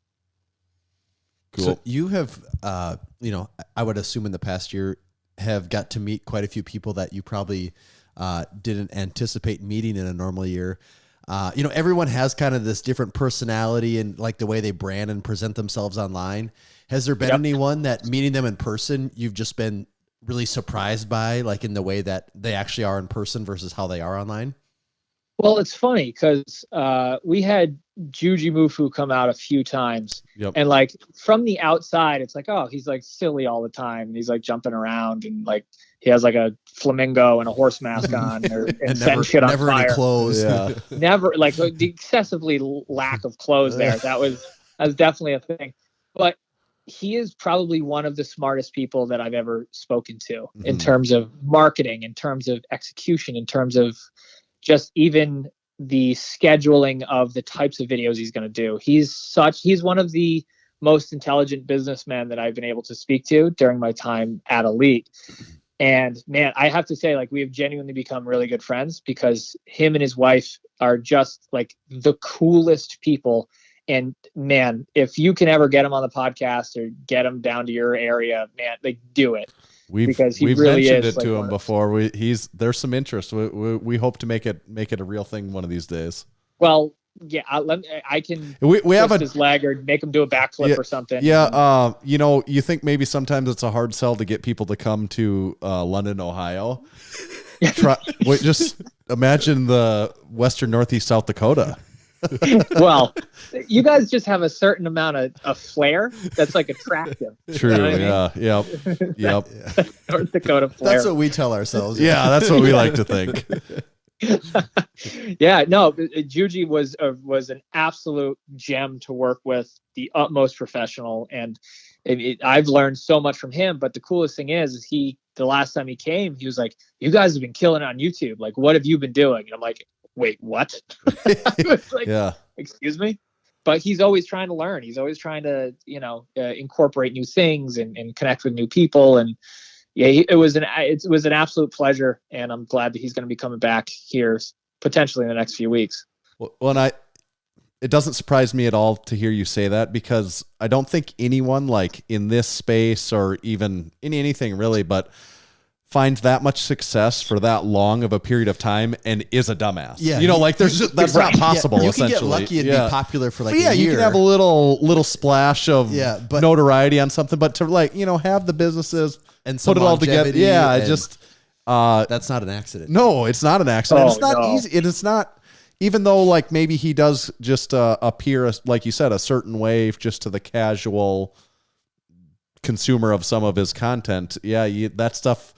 Cool. So you have, I would assume in the past year have got to meet quite a few people that you probably didn't anticipate meeting in a normal year. Everyone has kind of this different personality and like the way they brand and present themselves online. Has there been anyone that meeting them in person, you've just been really surprised by, like in the way that they actually are in person versus how they are online? Well, it's funny because we had Juji Mufu come out a few times, and like from the outside, it's like, oh, he's like silly all the time, and he's like jumping around, and like he has like a flamingo and a horse mask on, and setting shit on never fire. any clothes. Yeah. Never, like the excessively lack of clothes there. That was definitely a thing. But he is probably one of the smartest people that I've ever spoken to in terms of marketing, in terms of execution, in terms of just even the scheduling of the types of videos he's going to do. He's one of the most intelligent businessmen that I've been able to speak to during my time at Elite. And man, I have to say, like, we have genuinely become really good friends because him and his wife are just like the coolest people. And man, if you can ever get him on the podcast or get him down to your area, man, like do it. Because he we've really mentioned is it like to one him of those- before. There's some interest. We hope to make it a real thing one of these days. Well, yeah, I can We have twist his leg or make him do a backflip or something. Yeah, you think maybe sometimes it's a hard sell to get people to come to London, Ohio. Just imagine the Western Northeast South Dakota. Well, you guys just have a certain amount of flair that's like attractive. True. You know what I mean? Yeah. Yep. North Dakota flair. That's what we tell ourselves. Yeah, that's what we like to think. Yeah, no, Juji was an absolute gem to work with, the utmost professional, and I've learned so much from him. But the coolest thing is the last time he came, he was like, "You guys have been killing it on YouTube. Like, what have you been doing?" And I'm like, "Wait, what?" I was like, Yeah. Excuse me. But he's always trying to learn. He's always trying to, incorporate new things and connect with new people. And yeah, it was an absolute pleasure. And I'm glad that he's going to be coming back here potentially in the next few weeks. Well, it doesn't surprise me at all to hear you say that, because I don't think anyone like in this space or even in anything really, but finds that much success for that long of a period of time and is a dumbass. Yeah. That's not possible. You can get essentially. lucky and be popular for like a yeah, year. you can have a little splash of but notoriety on something, but to have the businesses and some put it all together. longevity Yeah, and that's not an accident. no, it's not an accident. Oh, It's not no. easy. It is not, even though like maybe he does just appear, like you said, a certain way just to the casual consumer of some of his content. Yeah, that stuff,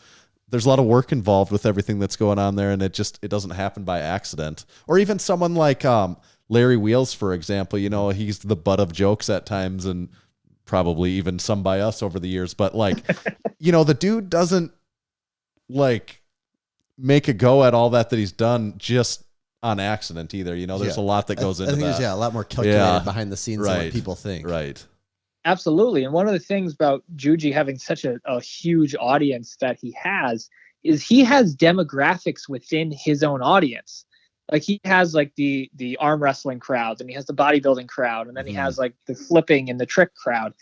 there's a lot of work involved with everything that's going on there, and it doesn't happen by accident. Or even someone like Larry Wheels, for example, he's the butt of jokes at times, and probably even some by us over the years. But like, the dude doesn't like make a go at all that he's done just on accident either. There's a lot that goes into I think that. there's a lot more calculated Yeah. behind the scenes than what people think. Right. Absolutely. And one of the things about Juji having such a huge audience that he has is he has demographics within his own audience. Like he has like the arm wrestling crowd, and he has the bodybuilding crowd, and then he has like the flipping and the trick crowd.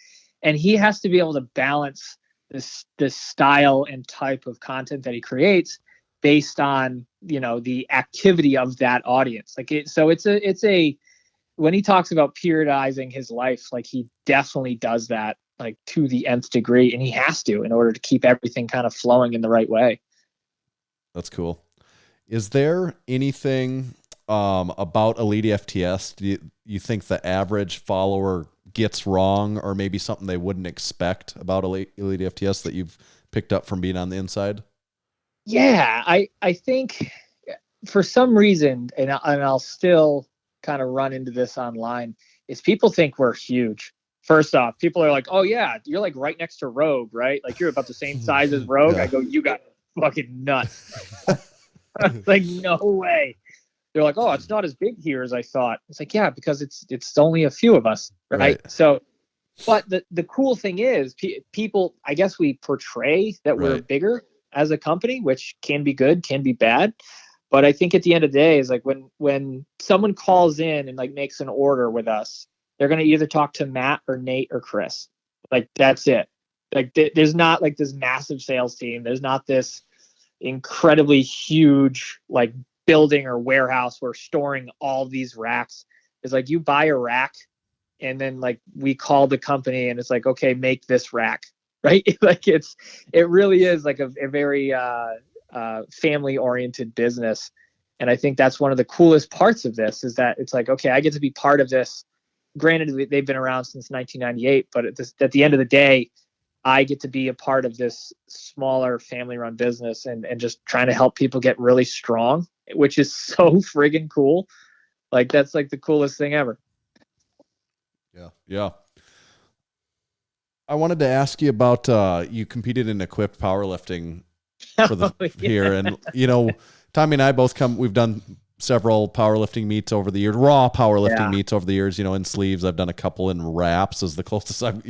And he has to be able to balance this style and type of content that he creates based on, the activity of that audience. When he talks about periodizing his life, like he definitely does that like to the nth degree, and he has to in order to keep everything kind of flowing in the right way. That's cool. Is there anything about EliteFTS do you think the average follower gets wrong, or maybe something they wouldn't expect about EliteFTS that you've picked up from being on the inside? Yeah, I think for some reason, and I'll still kind of run into this online, is people think we're huge. First off, people are like, "Oh yeah, you're like right next to Rogue, right? Like you're about the same size as Rogue." Yeah. I go, "You got fucking nuts." Like, no way. They're like, "Oh, it's not as big here as I thought." It's like, yeah, because it's only a few of us, right? So, but the cool thing is, people, I guess we portray that we're bigger as a company, which can be good, can be bad. But I think at the end of the day is like when someone calls in and like makes an order with us, they're going to either talk to Matt or Nate or Chris. Like, that's it. Like there's not like this massive sales team. There's not this incredibly huge like building or warehouse where storing all these racks. It's like you buy a rack and then like we call the company and it's like, okay, make this rack, right? Like it really is like a very family oriented business. And I think that's one of the coolest parts of this is that it's like, okay, I get to be part of this. Granted, they've been around since 1998, but at the end of the day, I get to be a part of this smaller family run business and just trying to help people get really strong, which is so friggin' cool. Like that's like the coolest thing ever. Yeah. I wanted to ask you about, you competed in equipped powerlifting for the here. And, Tommy and I both we've done several powerlifting meets over the years, raw powerlifting meets over the years, in sleeves. I've done a couple in wraps as the closest I've,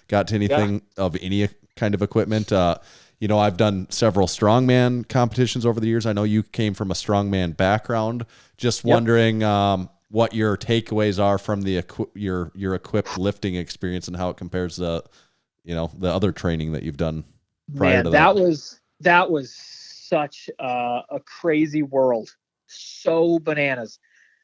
got to anything of any kind of equipment. I've done several strongman competitions over the years. I know you came from a strongman background. Just wondering, what your takeaways are from the your equipped lifting experience and how it compares to, the other training that you've done prior to that. That was such a crazy world. So bananas.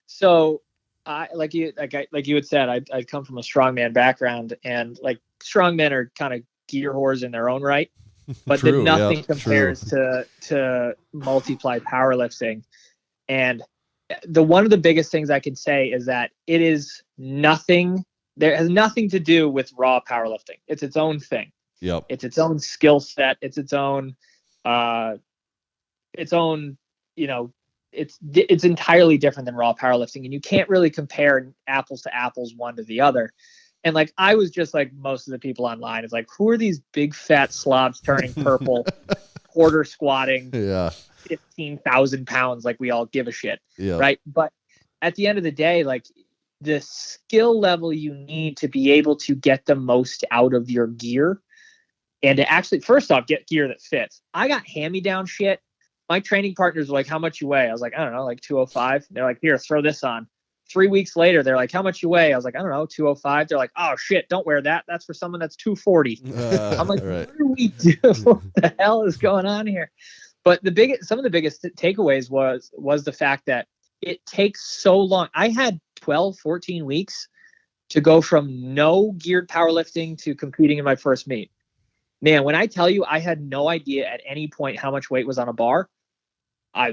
So like you had said, I come from a strongman background, and like strongmen are kind of gear whores in their own right, but True, nothing yeah, compares to multiply powerlifting. And one of the biggest things I can say is that it is nothing. There has nothing to do with raw powerlifting. It's its own thing. Yep. It's its own skill set. It's its own, it's entirely different than raw powerlifting, and you can't really compare apples to apples, one to the other. And like, I was just like most of the people online, is like, who are these big fat slobs turning purple, quarter squatting, 15,000 pounds, like we all give a shit, right? But at the end of the day, like, the skill level you need to be able to get the most out of your gear, and to actually, first off, get gear that fits. I got hand-me-down shit. My training partners were like, how much you weigh? I was like, I don't know, like 205. They're like, here, throw this on. 3 weeks later, they're like, how much you weigh? I was like, I don't know, 205. They're like, oh shit, don't wear that. That's for someone that's 240. I'm like, right. What do we do? What the hell is going on here? But some of the biggest takeaways was the fact that it takes so long. I had 12, 14 weeks to go from no geared powerlifting to competing in my first meet. Man, when I tell you, I had no idea at any point how much weight was on a bar,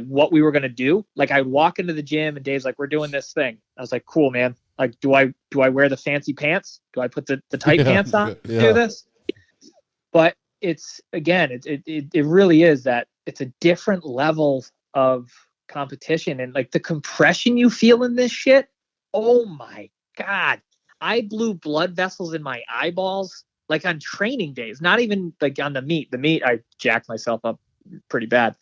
what we were going to do. Like, I'd walk into the gym and Dave's like, we're doing this thing. I was like, cool, man. Like, do I wear the fancy pants? Do I put the tight pants on to do this? But it's, again, it really is that it's a different level of competition, and like the compression you feel in this shit. Oh my God. I blew blood vessels in my eyeballs, like on training days, not even like on the meet. I jacked myself up pretty bad,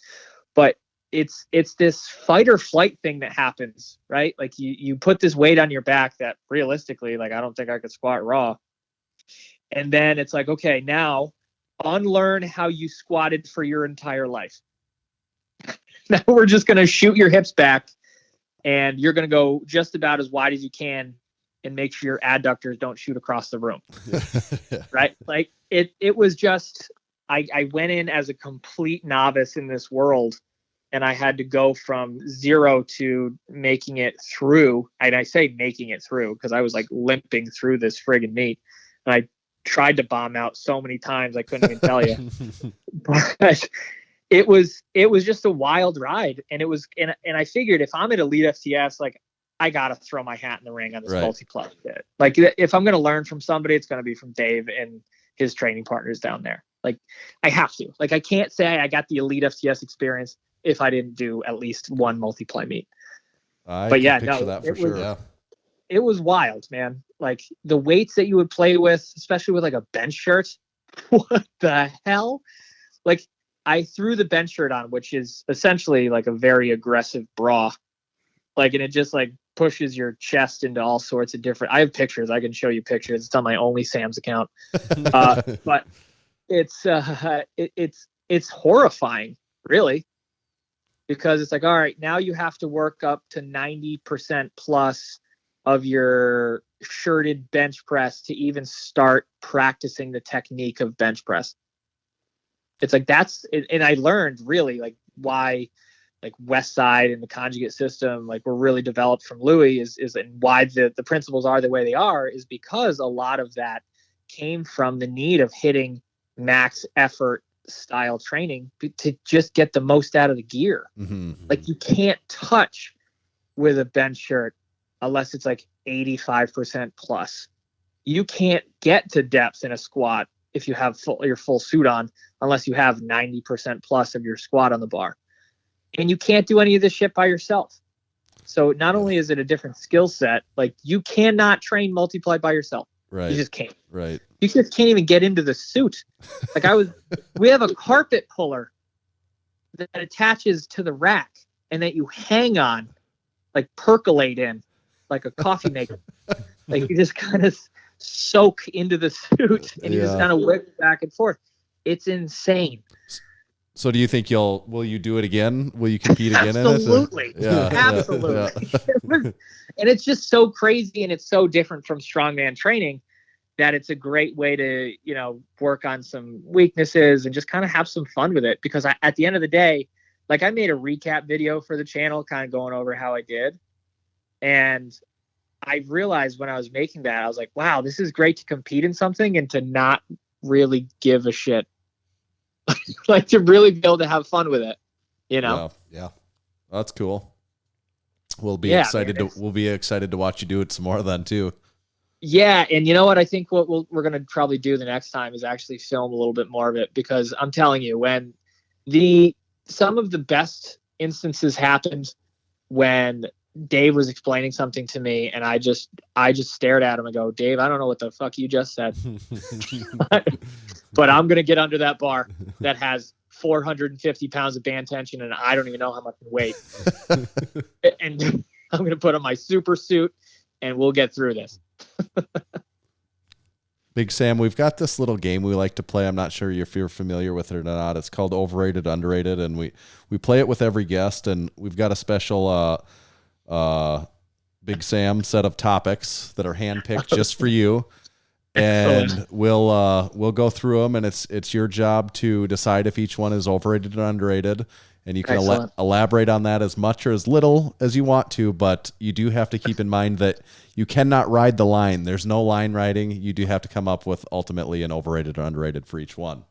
but it's this fight or flight thing that happens, right? Like you put this weight on your back that realistically, like, I don't think I could squat raw. And then it's like, okay, now unlearn how you squatted for your entire life. Now we're just going to shoot your hips back, and you're going to go just about as wide as you can, and make sure your adductors don't shoot across the room. Right? Like it was just, I went in as a complete novice in this world, and I had to go from zero to making it through. And I say making it through because I was like limping through this friggin' meet. And I tried to bomb out so many times I couldn't even tell you. But it was just a wild ride. And it was, and I figured if I'm at EliteFTS, like, I got to throw my hat in the ring on this multiply shit. Like, if I'm going to learn from somebody, it's going to be from Dave and his training partners down there. Like, I have to. Like, I can't say I got the EliteFTS experience if I didn't do at least one multiply meet. But yeah, no, that for sure. It was wild, man. Like, the weights that you would play with, especially with like a bench shirt. What the hell? Like, I threw the bench shirt on, which is essentially like a very aggressive bra. Like, and it just like pushes your chest into all sorts of different. I have pictures. I can show you pictures. It's on my Only Sam's account. But it's horrifying, really, because it's like, all right, now you have to work up to 90% plus of your shirted bench press to even start practicing the technique of bench press. It's like, and I learned really like why like West Side and the conjugate system like were really developed from Louis is and why the principles are the way they are is because a lot of that came from the need of hitting max effort style training to just get the most out of the gear. Mm-hmm. Like, you can't touch with a bench shirt unless it's like 85% plus. You can't get to depth in a squat if you have your full suit on unless you have 90% plus of your squat on the bar. And you can't do any of this shit by yourself. So not only is it a different skill set, like, you cannot train multiply by yourself. Right. You just can't. Right. You just can't even get into the suit. Like, we have a carpet puller that attaches to the rack and that you hang on, like percolate in, like a coffee maker. Like, you just kind of soak into the suit and you just kind of whip back and forth. It's insane. So do you think will you do it again? Will you compete again Absolutely. in it? Yeah, Absolutely. And it's just so crazy, and it's so different from strongman training that it's a great way to, work on some weaknesses and just kind of have some fun with it. Because at the end of the day, like, I made a recap video for the channel, kind of going over how I did. And I realized when I was making that, I was like, wow, this is great to compete in something and to not really give a shit. Like, to really be able to have fun with it, Yeah. That's cool. We'll be excited to watch you do it some more then too. Yeah, and you know what? I think what we're going to probably do the next time is actually film a little bit more of it, because I'm telling you, when some of the best instances happened when Dave was explaining something to me, and I just stared at him and go, Dave, I don't know what the fuck you just said, but I'm going to get under that bar that has 450 pounds of band tension, and I don't even know how much weight. And I'm going to put on my super suit, and we'll get through this. Big Sam, we've got this little game we like to play. I'm not sure if you're familiar with it or not. It's called Overrated, Underrated, and we play it with every guest, and we've got a special Big Sam set of topics that are handpicked just for you. And we'll go through them, and it's your job to decide if each one is overrated or underrated, and you can elaborate on that as much or as little as you want to, but you do have to keep in mind that you cannot ride the line. There's no line riding. You do have to come up with ultimately an overrated or underrated for each one.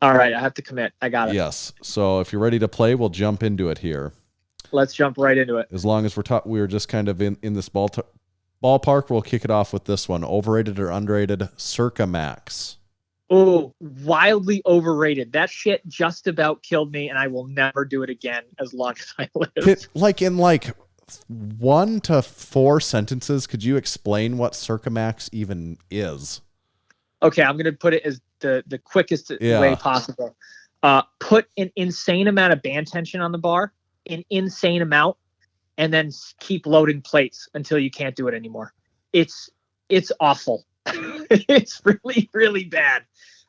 All right, I have to commit. I got it. Yes. So if you're ready to play, we'll jump into it here. Let's jump right into it. As long as we're just kind of in this ballpark, we'll kick it off with this one. Overrated or underrated, Circa Max. Oh, wildly overrated. That shit just about killed me, and I will never do it again as long as I live. In 1 to 4 sentences, could you explain what Circa Max even is? Okay, I'm going to put it as the quickest way possible. Put an insane amount of band tension on the bar, an insane amount, and then keep loading plates until you can't do it anymore. It's awful. It's really, really bad.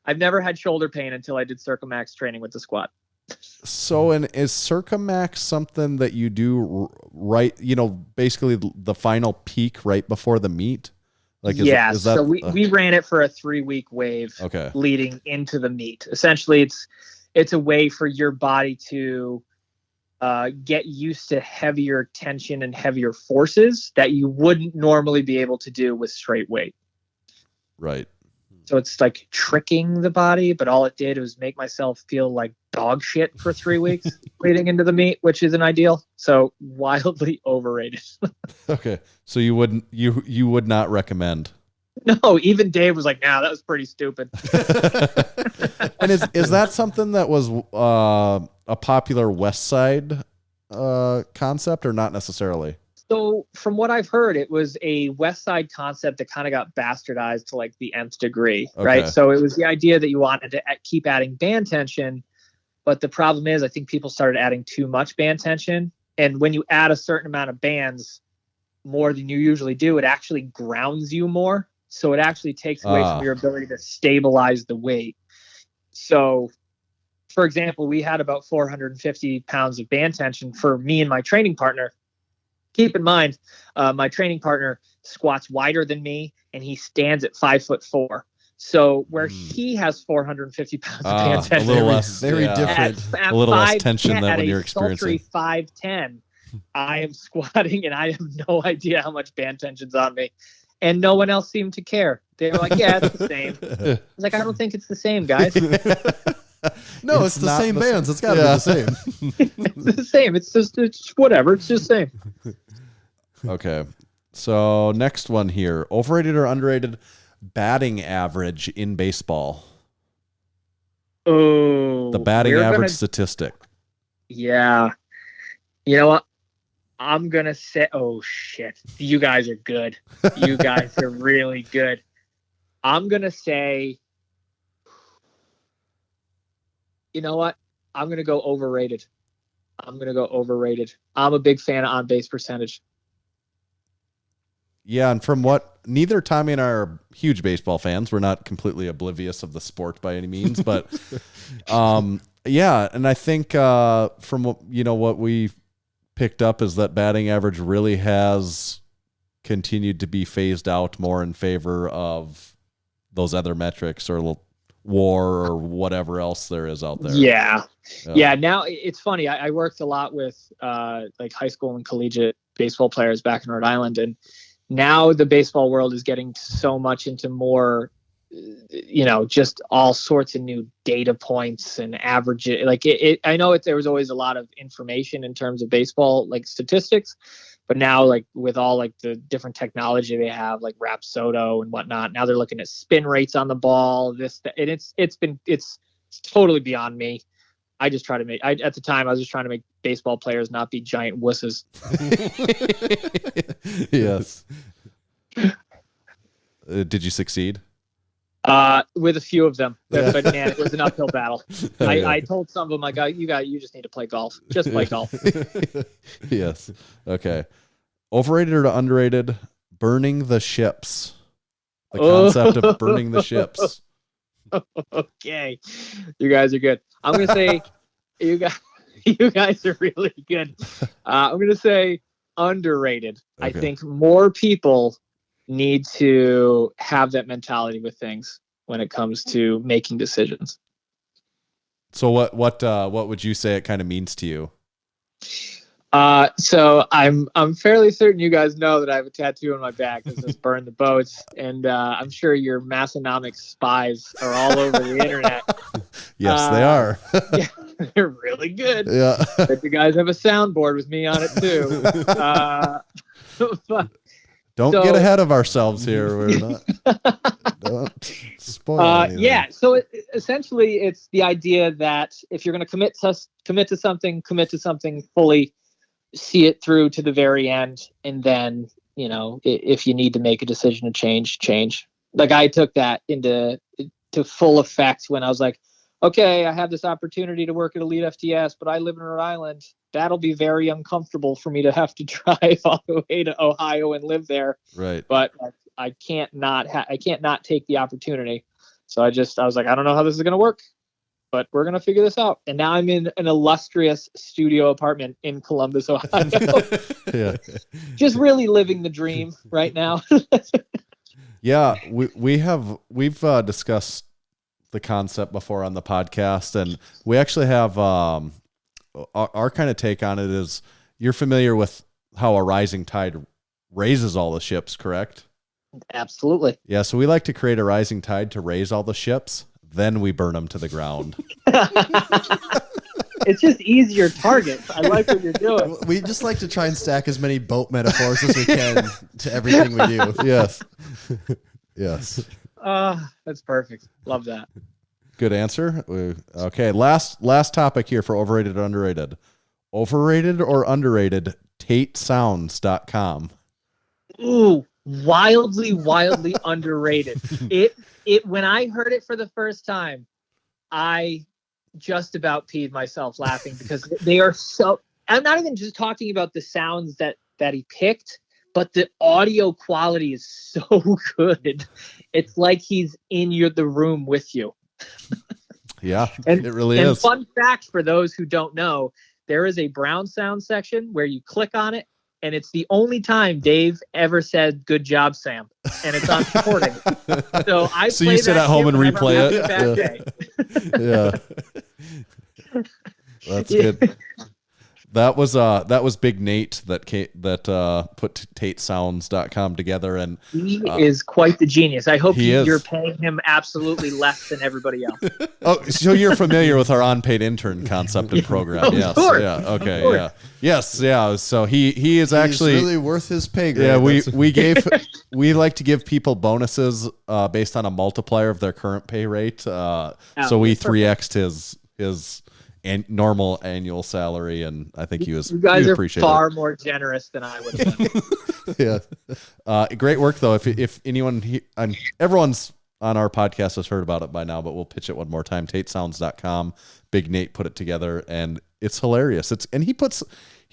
I've never had shoulder pain until I did Circa Max training with the squat. So, and is Circa Max something that you do right, basically the final peak right before the meet? Is that, so we ran it for a 3-week wave leading into the meet. Essentially, it's a way for your body to get used to heavier tension and heavier forces that you wouldn't normally be able to do with straight weight. Right. So it's like tricking the body, but all it did was make myself feel like dog shit for 3 weeks leading into the meet, which isn't ideal. So wildly overrated. Okay. So you would not recommend? No, even Dave was like, nah, that was pretty stupid. And is that something that was a popular West Side concept or not necessarily? So from what I've heard, it was a West Side concept that kind of got bastardized to like the nth degree, right? So it was the idea that you wanted to keep adding band tension, but the problem is I think people started adding too much band tension. And when you add a certain amount of bands, more than you usually do, it actually grounds you more. So it actually takes away from your ability to stabilize the weight. So, for example, we had about 450 pounds of band tension for me and my training partner. Keep in mind, my training partner squats wider than me, and he stands at 5'4". So where he has 450 pounds of band tension, a little less, very different, at a little less 5'10", tension than when you're at a sultry experiencing 5'10", I am squatting, and I have no idea how much band tension's on me, and no one else seemed to care. They were like, "Yeah, it's the same." I was like, "I don't think it's the same, guys." No, it's the same bands. It's got to be the same. It's the same. It's whatever. It's just the same. Okay. So next one here. Overrated or underrated batting average in baseball? Oh. The batting average statistic. Yeah. You know what? I'm going to say, oh, shit. You guys are good. You guys are really good. I'm going to say, you know what? I'm going to go overrated. I'm a big fan of on-base percentage. Yeah, and from what neither Tommy and I are huge baseball fans. We're not completely oblivious of the sport by any means, but Yeah, and I think from what we picked up is that batting average really has continued to be phased out more in favor of those other metrics or WAR or whatever else there is out there. Yeah. Now it's funny. I worked a lot with like high school and collegiate baseball players back in Rhode Island, and now the baseball world is getting so much into more, just all sorts of new data points and average. Like I know there was always a lot of information in terms of baseball, like statistics, but now like with all like the different technology they have, like Rapsodo and whatnot, now they're looking at spin rates on the ball. And it's totally beyond me. I just try to at the time I was just trying to make baseball players not be giant wusses. Yes. Did you succeed? With a few of them, Yeah. but man, it was an uphill battle. I told some of them, like, you just need to play golf. Just play golf. Yes. Okay. Overrated or underrated? Burning the ships. The concept of burning the ships. Okay, you guys are good. I'm gonna say you guys are really good. I'm gonna say underrated. Okay. I think more people need to have that mentality with things when it comes to making decisions. So what would you say it kind of means to you? So I'm fairly certain you guys know that I have a tattoo on my back that says "Burn the Boats," and I'm sure your Massenomics spies are all over the internet. Yes, they are. Yeah, they're really good. Yeah. But you guys have a soundboard with me on it too. Don't get ahead of ourselves here. We're not. Don't spoil anything. Yeah. So essentially, it's the idea that if you're going to commit to something fully, see it through to the very end, and then if you need to make a decision to change. Like I took that to full effect when I was like, okay, I have this opportunity to work at EliteFTS, but I live in Rhode Island. That'll be very uncomfortable for me to have to drive all the way to Ohio and live there. Right. But I can't not take the opportunity. So I was like, I don't know how this is going to work, but we're going to figure this out. And now I'm in an illustrious studio apartment in Columbus, Ohio. Yeah. Just really living the dream right now. Yeah. We've discussed the concept before on the podcast, and we actually have our kind of take on it is, you're familiar with how a rising tide raises all the ships, correct? Absolutely. Yeah, so we like to create a rising tide to raise all the ships, then we burn them to the ground. It's just easier targets. I like what you're doing. We just like to try and stack as many boat metaphors as we can to everything we do. Yes. Yes. That's perfect. Love that. Good answer. Okay, last topic here for overrated or underrated. Overrated or underrated, TateSounds.com. Ooh, wildly underrated. It when I heard it for the first time, I just about peed myself laughing because they are so. I'm not even just talking about the sounds that he picked, but the audio quality is so good. It's like he's in the room with you. Yeah, and, it really and is. Fun fact for those who don't know, there is a Brown sound section where you click on it, and it's the only time Dave ever said "Good job, Sam," and it's on recording. So you sit at home and replay it. Yeah. That's good. That was Big Nate that put TateSounds.com together, and he is quite the genius. I hope you're paying him absolutely less than everybody else. Oh, so you're familiar with our unpaid intern concept and program? Yes. Course. Yeah. Okay. Yeah. Yes. Yeah. So he is actually really worth his pay grade. Yeah. We like to give people bonuses based on a multiplier of their current pay rate. So we 3x'd his normal annual salary, and I think you guys are far more generous than I would have been. Yeah. Great work though. If anyone everyone's on our podcast has heard about it by now, but we'll pitch it one more time. TateSounds.com. Big Nate put it together, and it's hilarious.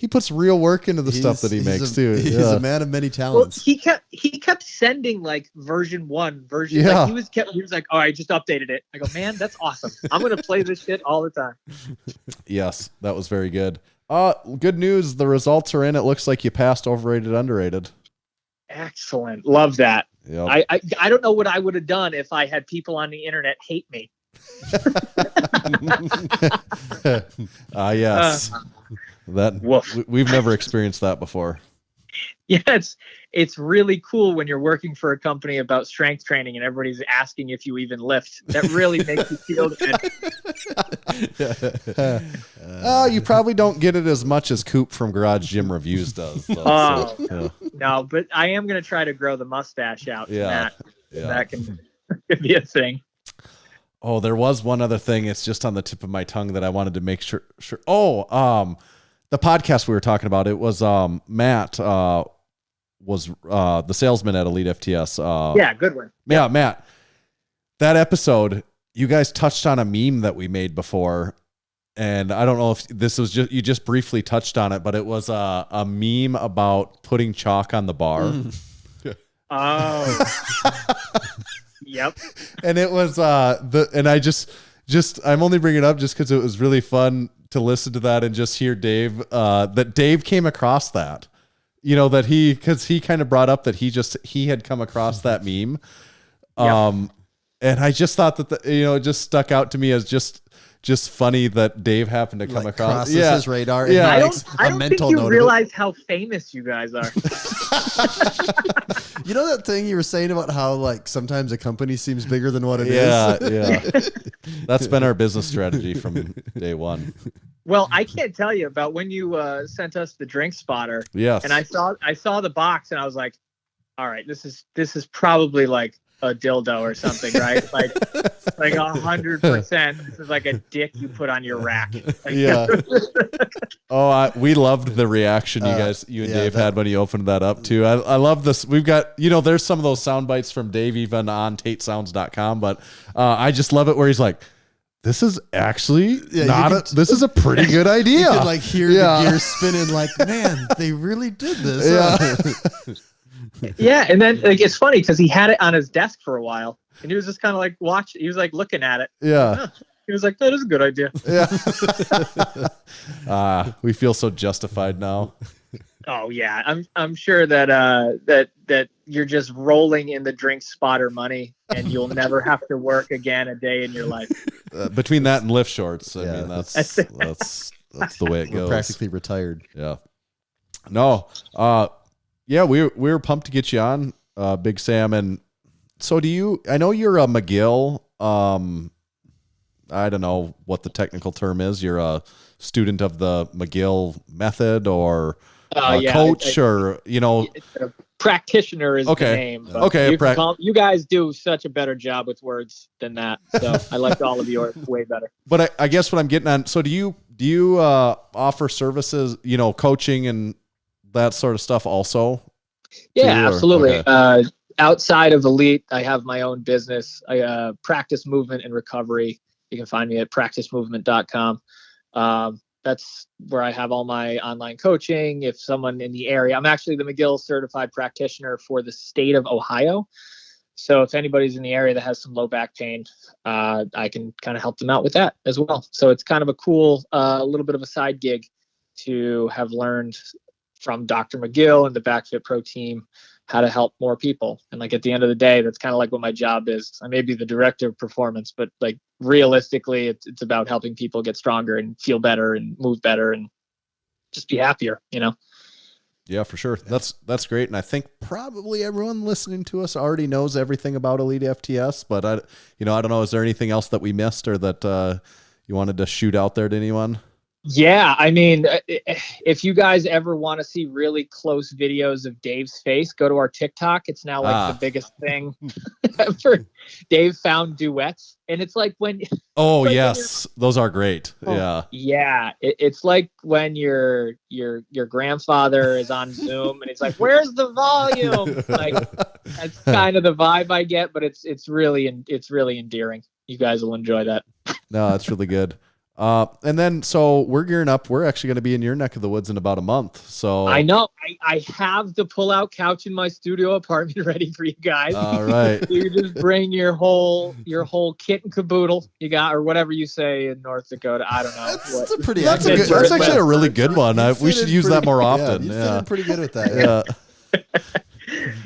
he puts real work into the stuff that he makes too. He's Yeah. a man of many Well, talents. he kept sending like version 1, version. Yeah. Like, he was like, "Oh, I just updated it." I go, "Man, that's awesome. I'm gonna play this shit all the time." Yes, that was very good. Good news. The results are in. It looks like you passed overrated, underrated. Excellent. Love that. Yep. I don't know what I would have done if I had people on the internet hate me. Yes. Woof. We've never experienced that before. Yeah, it's really cool when you're working for a company about strength training and everybody's asking if you even lift. That really makes you feel good. You probably don't get it as much as Coop from Garage Gym Reviews does. Though, yeah. No, but I am going to try to grow the mustache out. Yeah. That can be a thing. Oh, there was one other thing. It's just on the tip of my tongue that I wanted to make sure. Oh, the podcast we were talking about, it was Matt was the salesman at EliteFTS. Yeah, good one. Yeah, Matt. That episode, you guys touched on a meme that we made before, and I don't know if this was just you just briefly touched on it, but it was a meme about putting chalk on the bar. Oh. Yep. And it was and I just I'm only bringing it up just because it was really fun to listen to that and just hear Dave that Dave came across that, that because he kind of brought up that he had come across that meme. And I just thought that it just stuck out to me as just funny that Dave happened to come across his radar. Yeah. I makes don't a mental think you note of it. realize how famous you guys are. You know that thing you were saying about how like sometimes a company seems bigger than what it is? Yeah. That's been our business strategy from day one. Well, I can't tell you about when you sent us the drink spotter. Yes. And I saw the box and I was like, all right, this is probably like a dildo or something, right? like 100%. This is like a dick you put on your rack. Yeah. We loved the reaction you and Dave had when you opened that up too. I love this. We've got, there's some of those sound bites from Dave even on tatesounds.com, but I just love it where he's like, this is actually this is a pretty good idea. You could like hear the gears spinning like, man, they really did this. Yeah. Yeah, and then it's funny because he had it on his desk for a while, and he was just kind of like he was like looking at it. Yeah, he was like, "That is a good idea." Yeah, we feel so justified now. Oh yeah, I'm sure that that you're just rolling in the drink spotter money, and you'll never have to work again a day in your life. Between that and lift shorts, I mean that's the way it goes. We're practically retired. Yeah. No. Yeah, we were pumped to get you on, Big Sam. And so I know you're a McGill. I don't know what the technical term is. You're a student of the McGill method or coach or. Practitioner is the name. Okay. You guys do such a better job with words than that. So I liked all of yours way better. But I guess what I'm getting on, so do you offer services, coaching and that sort of stuff also? Yeah, absolutely. Okay. Outside of Elite, I have my own business. I practice movement and recovery. You can find me at practicemovement.com. That's where I have all my online coaching. If someone in the area, I'm actually the McGill certified practitioner for the state of Ohio. So if anybody's in the area that has some low back pain, I can kind of help them out with that as well. So it's kind of a cool, little bit of a side gig to have learned from Dr. McGill and the BackFit Pro team how to help more people. And like at the end of the day, that's kind of like what my job is. I may be the director of performance, but like realistically, it's about helping people get stronger and feel better and move better and just be happier, Yeah, for sure. That's great. And I think probably everyone listening to us already knows everything about EliteFTS, but I don't know, is there anything else that we missed or that you wanted to shoot out there to anyone? Yeah, I mean, if you guys ever want to see really close videos of Dave's face, go to our TikTok. It's now like the biggest thing for Dave found duets. And it's like when... Oh, yes. Those are great. Yeah. Yeah. It's like when your grandfather is on Zoom and he's like, where's the volume? Like, that's kind of the vibe I get, but it's really endearing. You guys will enjoy that. No, that's really good. And then, so we're gearing up. We're actually going to be in your neck of the woods in about a month. So I know. I have the pull-out couch in my studio apartment ready for you guys. All right. You just bring your whole kit and caboodle you got, or whatever you say in North Dakota. I don't know. That's a pretty That's, accurate. that's actually a really good one. We should use that more often. You fit in pretty good with that.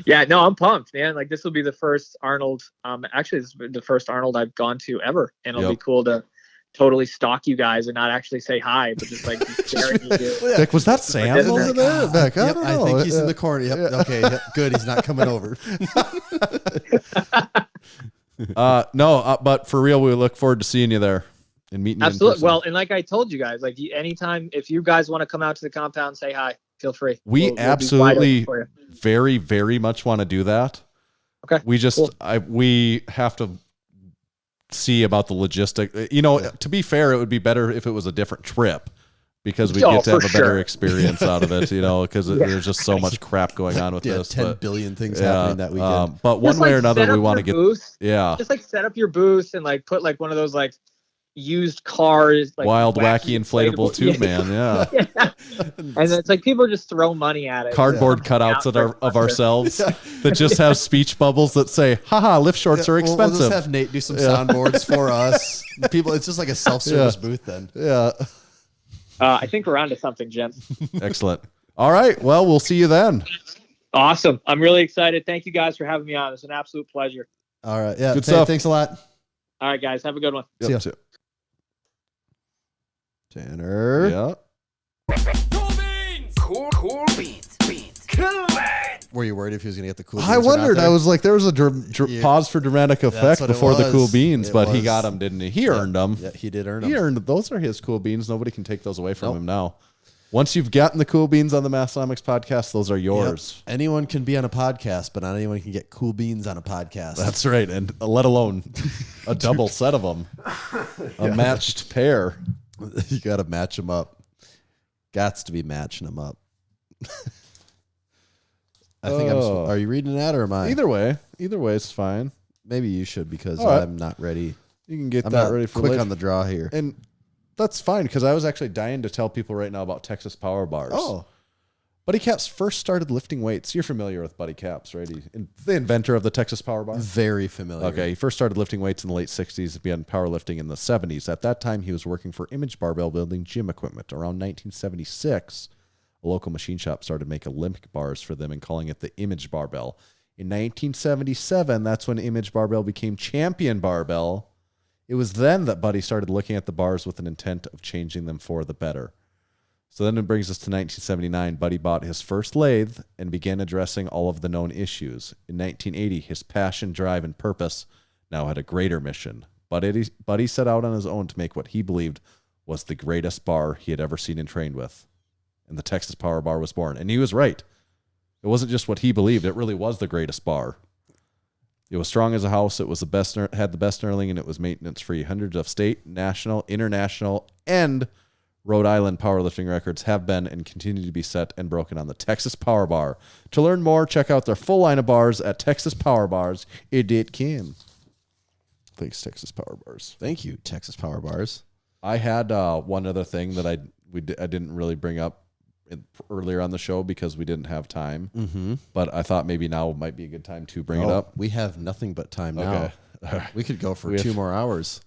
Yeah, no, I'm pumped, man. Like, this will be the first Arnold. Actually, this is the first Arnold I've gone to ever, and it'll be cool to totally stalk you guys and not actually say hi, but just like staring at you. Dick, was that Sam over there? Beck, I Yep, don't know. I think he's in the corner. Yep. Okay. Yep, good. He's not coming over. But for real, we look forward to seeing you there and meeting you. Absolutely. Well, and like I told you guys, like anytime if you guys want to come out to the compound, say hi. Feel free. We absolutely very, very much want to do that. Okay. We just we have to see about the logistic. You know, to be fair, it would be better if it was a different trip because we get to have a better experience out of it, you know, because there's just so much crap going on with this. 10 billion things happening that weekend. But one way or another, we want to get booth. Yeah. Just like set up your booth and like put like one of those like used cars, like wild, wacky inflatable tube man. Yeah. And it's like people just throw money at it. Cardboard cutouts of ourselves that just have speech bubbles that say, haha, lift shorts are expensive. We'll just have Nate do some soundboards for us. People, it's just like a self-service booth then. Yeah. I think we're on to something, Jim. Excellent. All right. Well, we'll see you then. Awesome. I'm really excited. Thank you guys for having me on. It's an absolute pleasure. All right. Yeah. Good stuff. Thanks a lot. All right, guys. Have a good one. Yep. See ya. Tanner. Yeah. Cool beans. Were you worried if he was going to get the cool? I wondered. I was like, there was a pause for dramatic effect what it before the cool was. beans, It but he was. got them, didn't he? He earned them. Yeah, he did earn them. He earned those. Are his cool beans. Nobody can take those away from him now. Once you've gotten the cool beans on the Massenomics podcast, those are yours. Yep. Anyone can be on a podcast, but not anyone can get cool beans on a podcast. That's right, and let alone a double set of them, a matched pair. You got to match them up. Gots to be matching them up. I think are you reading that or am I? Either way is fine. Maybe you should because All right. I'm not ready. You can get I'm that not ready for quick later. on the draw here. And that's fine because I was actually dying to tell people right now about Texas Power Bars. Oh. Buddy Caps first started lifting weights. You're familiar with Buddy Caps, right? The inventor of the Texas Power Bar. Very familiar. Okay, he first started lifting weights in the late 60s, began powerlifting in the 70s. At that time, he was working for Image Barbell building gym equipment. Around 1976, a local machine shop started making Olympic bars for them and calling it the Image Barbell. In 1977, that's when Image Barbell became Champion Barbell. It was then that Buddy started looking at the bars with an intent of changing them for the better. So then it brings us to 1979. Buddy bought his first lathe and began addressing all of the known issues. In 1980, his passion, drive, and purpose now had a greater mission. Buddy set out on his own to make what he believed was the greatest bar he had ever seen and trained with. And the Texas Power Bar was born. And he was right. It wasn't just what he believed. It really was the greatest bar. It was strong as a house. It was the best, had the best knurling, and it was maintenance-free. Hundreds of state, national, international, and Rhode Island powerlifting records have been and continue to be set and broken on the Texas Power Bar. To learn more, check out their full line of bars at TexasPowerbars.com. Thanks, Texas Power Bars. Thank you, Texas Power Bars. I had one other thing that I didn't really bring up earlier on the show because we didn't have time. Mm-hmm. But I thought maybe now might be a good time to bring it up. We have nothing but time now. Okay. We could go for 2 more hours.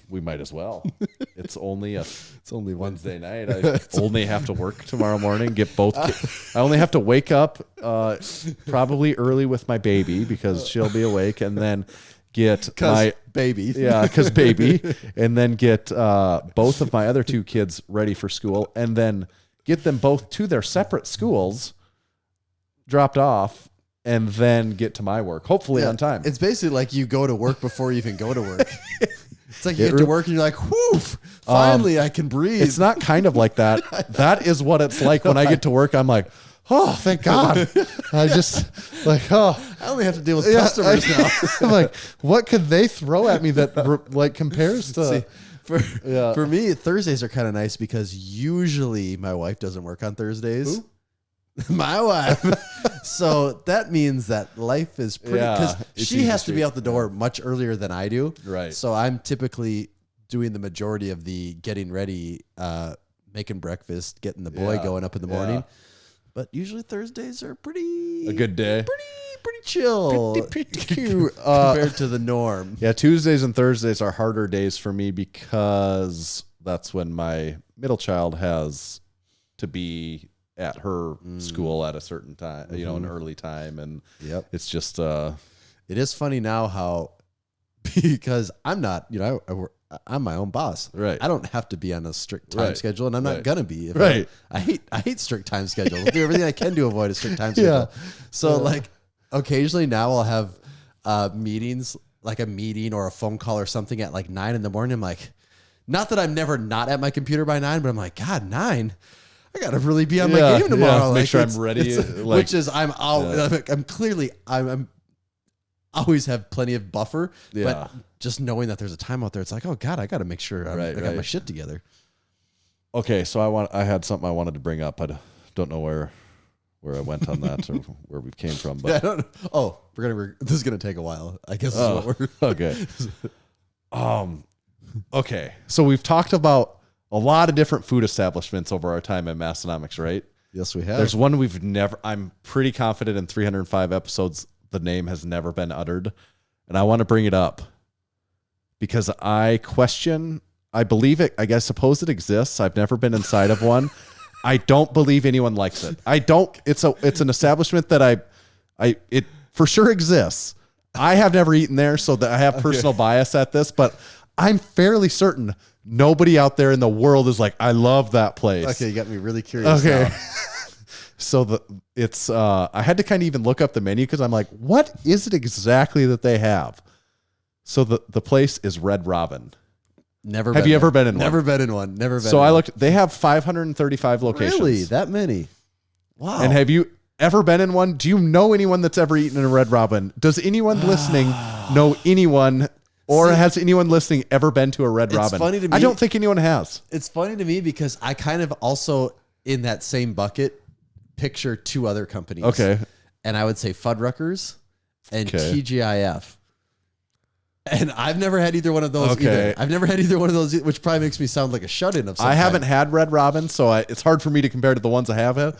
We might as well. It's only Wednesday night. I only have to work tomorrow morning. Get both. I only have to wake up probably early with my baby because she'll be awake, and then get my baby. Yeah, because baby, and then get both of my other 2 kids ready for school, and then get them both to their separate schools, dropped off, and then get to my work, hopefully on time. It's basically like you go to work before you even go to work. It's like you get to work and you're like, whoo, finally I can breathe. It's not kind of like that. That is what it's like when I get to work. I'm like, oh, thank God. I just like, I only have to deal with customers now. I'm like, what could they throw at me that like compares to... See, for me, Thursdays are kind of nice because usually my wife doesn't work on Thursdays. Who? My wife. So that means that life is pretty, because she has to be out the door much earlier than I do. Right. So I'm typically doing the majority of the getting ready, making breakfast, getting the boy going up in the morning. But usually Thursdays are pretty A good day. pretty chill, Pretty cute. compared to the norm. Yeah, Tuesdays and Thursdays are harder days for me because that's when my middle child has to be at her school at a certain time, an early time. And it's just, it is funny now how, because I'm not, I'm my own boss. Right. I don't have to be on a strict time Right. schedule, and I'm not gonna be. Right. I hate strict time schedules. I'll do everything I can to avoid a strict time schedule. So like occasionally now I'll have meetings, like a meeting or a phone call or something at like 9 in the morning. I'm like, not that I'm never not at my computer by 9, but I'm like, God, 9. I gotta really be on my game tomorrow. Make Like, sure I'm ready. Which is I'm always have plenty of buffer. Yeah. But just knowing that there's a time out there, it's like, oh God, I got to make sure I got my shit together. Okay, so I had something I wanted to bring up. I don't know where I went on that or where we came from, but I don't know. Oh, this is gonna take a while. I guess. This is what we're okay. Okay, so we've talked about a lot of different food establishments over our time at Massenomics, right? Yes, we have. There's one I'm pretty confident in 305 episodes, the name has never been uttered. And I want to bring it up because I believe it, I suppose it exists. I've never been inside of one. I don't believe anyone likes it. It's an establishment that it for sure exists. I have never eaten there, so that I have personal bias at this, but I'm fairly certain nobody out there in the world is like, I love that place. Okay, you got me really curious. Okay. Now. So I had to kind of even look up the menu because I'm like, what is it exactly that they have? So the place is Red Robin. Never. Have you ever been in one? Never been in one. Never been. So I looked. They have 535 locations. Really, that many? Wow. And have you ever been in one? Do you know anyone that's ever eaten in a Red Robin? Does anyone listening know anyone? Or has anyone listening ever been to a Red Robin? Funny to me. I don't think anyone has. It's funny to me because I kind of also in that same bucket picture two other companies. Okay. And I would say Fuddruckers and Okay. TGIF. And I've never had either one of those Okay. either. I've never had either one of those, which probably makes me sound like a shut-in of some I haven't kind. had Red Robin, so it's hard for me to compare to the ones I have had.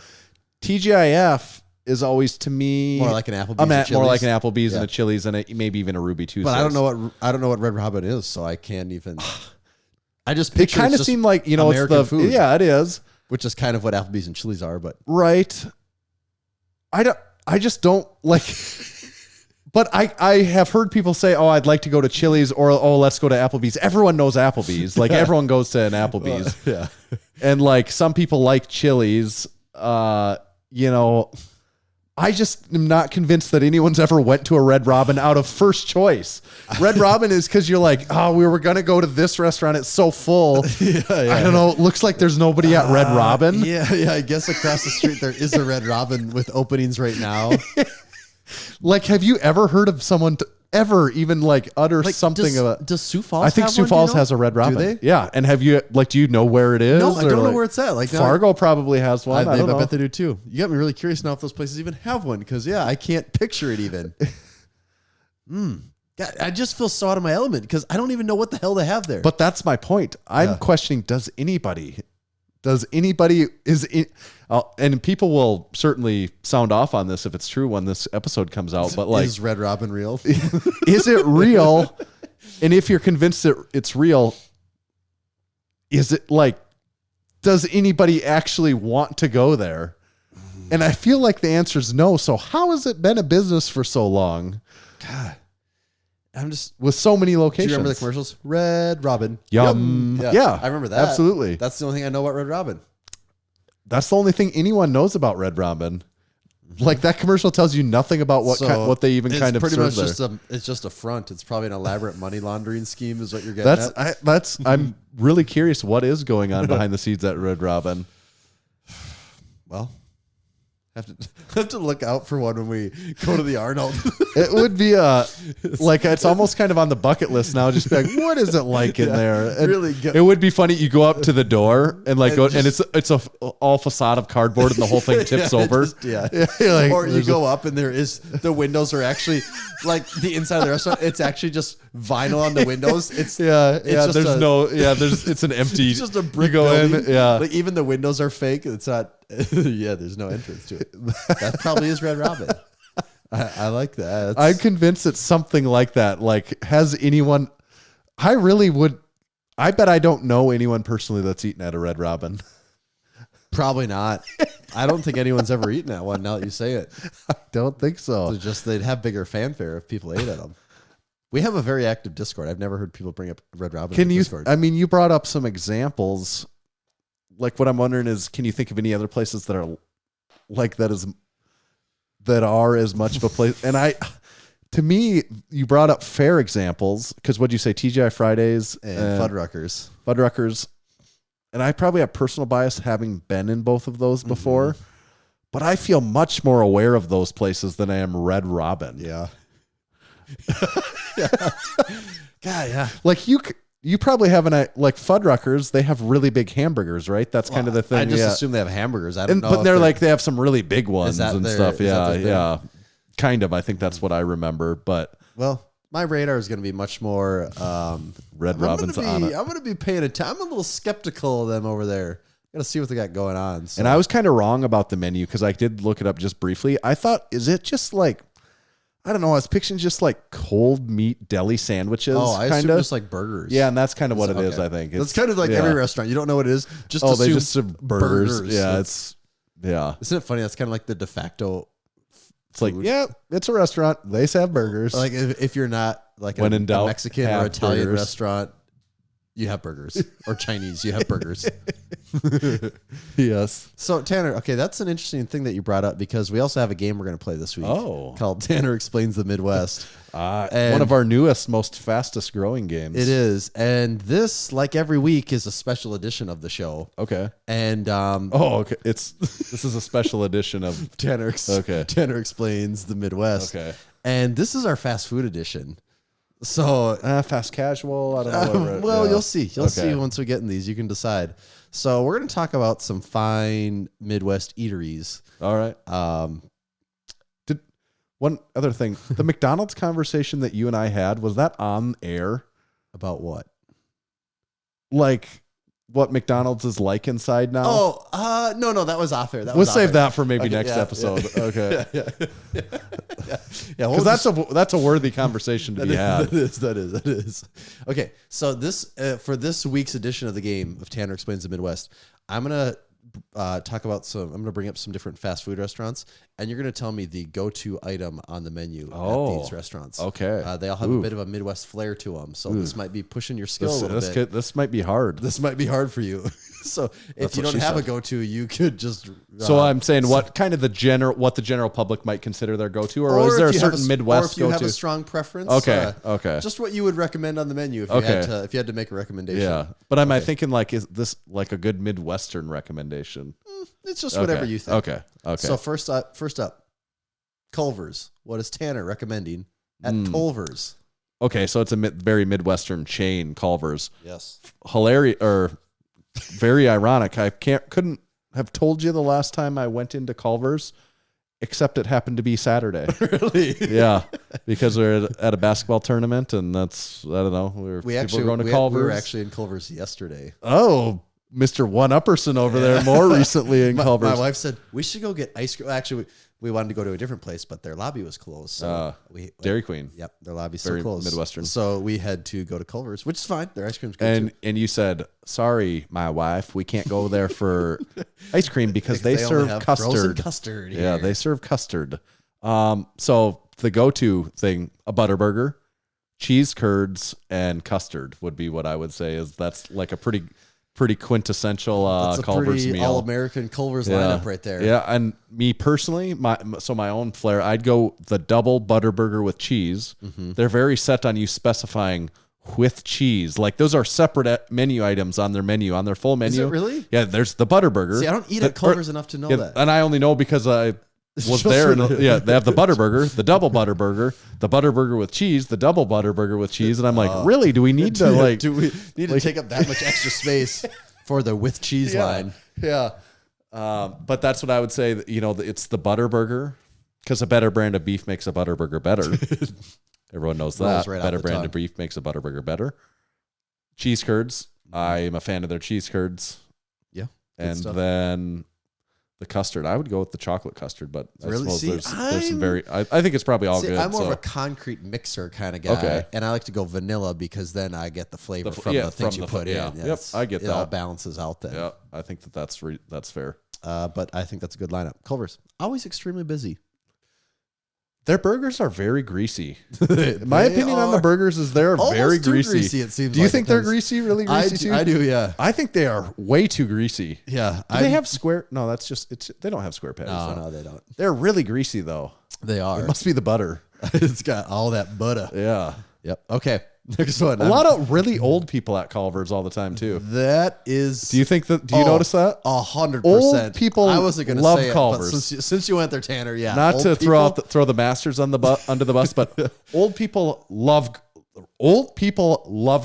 TGIF is always to me More like an Applebee's. more like an Applebee's Yeah. and a Chili's and maybe even a Ruby Tuesday. But I don't know what Red Robin is, so I can't even. I just It picture kind it's of just seemed like American it's the food. Yeah, it is which is kind of what Applebee's and Chili's are, but right. I just don't like. But I have heard people say, "Oh, I'd like to go to Chili's," or "Oh, let's go to Applebee's." Everyone knows Applebee's. Like everyone goes to an Applebee's. yeah. And like some people like Chili's. I just am not convinced that anyone's ever went to a Red Robin out of first choice. Red Robin is because you're like, oh, we were going to go to this restaurant. It's so full. I don't know. It looks like there's nobody at Red Robin. Yeah. I guess across the street there is a Red Robin with openings right now. Like, have you ever heard of someone ever even like utter something about? Does Sioux Falls? I think have Sioux one, Falls do you know? has a Red Robin. Do they? Yeah. And have you do you know where it is? No, I Or, don't know like, where it's at. Like Fargo probably has one. I don't know. bet they do too. You got me really curious now if those places even have one because I can't picture it even. God, I just feel so out of my element because I don't even know what the hell they have there. But that's my point. I'm questioning, does anybody, and people will certainly sound off on this if it's true when this episode comes out, but like, is Red Robin real? is it real? And if you're convinced that it's real, is it like, does anybody actually want to go there? And I feel like the answer is no. So how has it been a business for so long? God. I'm just With so many Do locations. you remember the commercials? Red Robin. Yum. Yeah, I remember that. Absolutely. That's the only thing I know about Red Robin. That's the only thing anyone knows about Red Robin. Like that commercial tells you nothing about what they even kind of pretty serve much there. it's just a front. It's probably an elaborate money laundering scheme, is what you're getting at. I'm really curious what is going on behind the scenes at Red Robin. Well, Have to look out for one when we go to the Arnold. It would be like it's almost kind of on the bucket list now. Just be like, what is it like in there? And really good. It would be funny. You go up to the door and like and it's a all facade of cardboard and the whole thing tips over. Like, or you go up and the windows are actually like the inside of the restaurant. It's actually just vinyl on the windows. It's It's an empty. It's just a brick you go building. in. Yeah. Like even the windows are fake. It's not. There's no entrance to it. That probably is Red Robin. I like that. I'm convinced it's something like that. Like, has anyone? I really would. I bet I don't know anyone personally that's eaten at a Red Robin. Probably not. I don't think anyone's ever eaten at one. Now that you say it, I don't think so. it's just they'd have bigger fanfare if people ate at them. We have a very active Discord. I've never heard people bring up Red Robin. Can you? Discord. I mean, you brought up some examples. Like, what I'm wondering is, can you think of any other places that are like that are as much of a place? And to me, you brought up fair examples because what'd you say? TGI Fridays and Fuddruckers. Fuddruckers. And I probably have personal bias having been in both of those before, but I feel much more aware of those places than I am Red Robin. Yeah. God, yeah. Like you probably have like Fuddruckers. They have really big hamburgers, right? That's kind of the thing. I just assume they have hamburgers. I don't know. But they're like they have some really big ones and stuff. Yeah, yeah. Kind of. I think that's what I remember. But well, my radar is going to be much more Red Robin's on it. I'm going to be paying attention. I'm a little skeptical of them over there. Got to see what they got going on. So. And I was kind of wrong about the menu because I did look it up just briefly. I thought, is it just like, I don't know, I was picturing just like cold meat deli sandwiches. Oh, I assume just like burgers. Yeah, and that's kind of what it is, I think. It's kind of like every restaurant. You don't know what it is. Just they just serve burgers. Yeah, Isn't it funny? That's kind of like the de facto. It's like, yeah, it's a restaurant. They have burgers. Like if you're not like when in doubt, a Mexican or Italian burgers. restaurant, you have burgers. Or Chinese, you have burgers. Yes. So Tanner, okay, that's an interesting thing that you brought up because we also have a game we're going to play this week called Tanner Explains the Midwest. One of our newest, most fastest growing games. It is. And this, like every week, is a special edition of the show. Okay. And okay. This is a special edition of Tanner Explains the Midwest. Okay. And this is our fast food edition. So fast casual. I don't know. You'll see. You'll see once we get in these. You can decide. So we're going to talk about some fine Midwest eateries. All right. One other thing, the McDonald's conversation that you and I had, was that on air? About what? Like what McDonald's is like inside now? Oh, no, that was off air. We'll save that for maybe next episode. Yeah. Okay. Because that's a worthy conversation to be had. That is. Okay, so this for this week's edition of the game of Tanner Explains the Midwest, I'm gonna talk about I'm gonna bring up some different fast food restaurants, and you're gonna tell me the go-to item on the menu at these restaurants. Okay. They all have a bit of a Midwest flair to them, so this might be pushing your skill a little bit. This might be hard. This might be hard for you. So if you don't have a go-to, you could just. So I'm saying what the general public might consider their go-to, or is there a certain Midwest go-to? Or if you have a strong preference. Okay. Just what you would recommend on the menu if you had to make a recommendation. Yeah, but am I thinking like, is this like a good Midwestern recommendation? It's just whatever you think. Okay. So first up, Culver's. What is Tanner recommending at Culver's? Okay, so it's a very Midwestern chain, Culver's. Yes. Hilarious or very ironic. I couldn't have told you the last time I went into Culver's, except it happened to be Saturday. Really? Yeah, because we're at a basketball tournament, and that's, I don't know. People were going to Culver's. We were actually in Culver's yesterday. Oh, Mr. One-Upperson over there more recently in Culver's. My wife said, we should go get ice cream. Actually, we wanted to go to a different place, but their lobby was closed. So Dairy Queen. Yep, their lobby's very still closed. Midwestern. So we had to go to Culver's, which is fine. Their ice cream's good too. And you said, sorry, my wife, we can't go there for ice cream because they serve custard. Frozen custard. Yeah, they serve custard. So the go-to thing, a Butterburger, cheese curds, and custard would be what I would say is that's like a pretty quintessential Culver's meal. All-American Culver's lineup right there. Yeah, and me personally, my own flair, I'd go the double Butterburger with cheese. Mm-hmm. They're very set on you specifying with cheese. Like those are separate menu items on their menu, on their full menu. Is it really? Yeah, there's the Butterburger. See, I don't eat at Culver's enough to know that. And I only know because I was there. And, yeah, they have the Butterburger, the double Butterburger, the Butterburger with cheese, the double Butterburger with cheese. And I'm like, really? Do we need to like? Do we need to take up that much extra space for the with cheese line? Yeah. But that's what I would say. That, it's the Butterburger because a better brand of beef makes a Butterburger better. Everyone knows that. Right Better brand of beef makes a Butterburger better. Cheese curds. I am a fan of their cheese curds. Yeah. And then the custard. I would go with the chocolate custard, but I suppose there's some very. I think it's probably all good. I'm more of a concrete mixer kind of guy, and I like to go vanilla because then I get the flavor from the things you put in. Yep, I get that. It all balances out then. Yeah, I think that's fair. But I think that's a good lineup. Culver's always extremely busy. Their burgers are very greasy. My opinion on the burgers is they're very greasy. It seems. Do you think they're greasy? Really greasy too? I do. Yeah. I think they are way too greasy. Yeah. Do they have square? No, that's just they don't have square patties. No, they don't. They're really greasy though. They are. It must be the butter. It's got all that butter. Yeah. Yep. Okay. Next one. A lot of really old people at Culver's all the time too. That is. Do you think that? Do you notice that? 100%. Old people. I wasn't going to love say Culver's. it, but since you went there, Tanner, yeah. Not to throw the masters on the under the bus, but old people love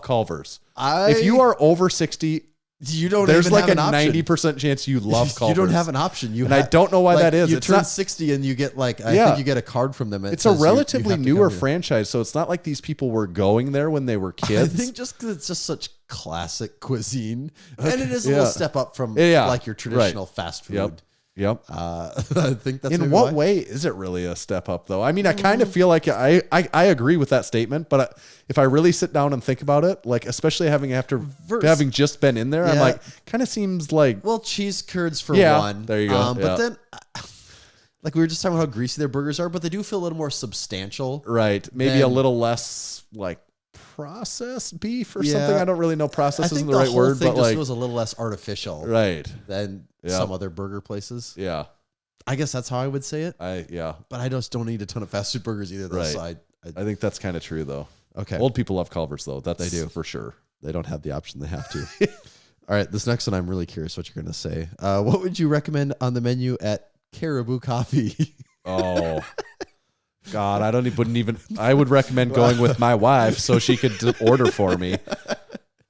Culver's. If you are over 60. You don't. There's even like have a an 90% chance you love Culver's. You don't have an option. I don't know why that is. You turn 60 and you get I think you get a card from them. It's a relatively newer franchise, so it's not like these people were going there when they were kids. I think just because it's just such classic cuisine, and it is a little step up from like your traditional fast food. Yep. I think that's in what way is it really a step up though? I mean, I kind of feel like I agree with that statement, but if I really sit down and think about it, like especially having just been in there, I'm like, kind of seems like cheese curds for one. There you go. But then, like we were just talking about how greasy their burgers are, but they do feel a little more substantial. Right. Maybe a little less like processed beef or something. I don't really know. Process isn't the right word, but like feels a little less artificial, right? Than some other burger places. Yeah, I guess that's how I would say it. But I just don't eat a ton of fast food burgers either. Though, so I think that's kind of true though. Okay, old people love Culver's though. They do for sure. They don't have the option; they have to. All right, this next one I'm really curious what you're going to say. What would you recommend on the menu at Caribou Coffee? Oh. God, I would recommend going with my wife so she could order for me.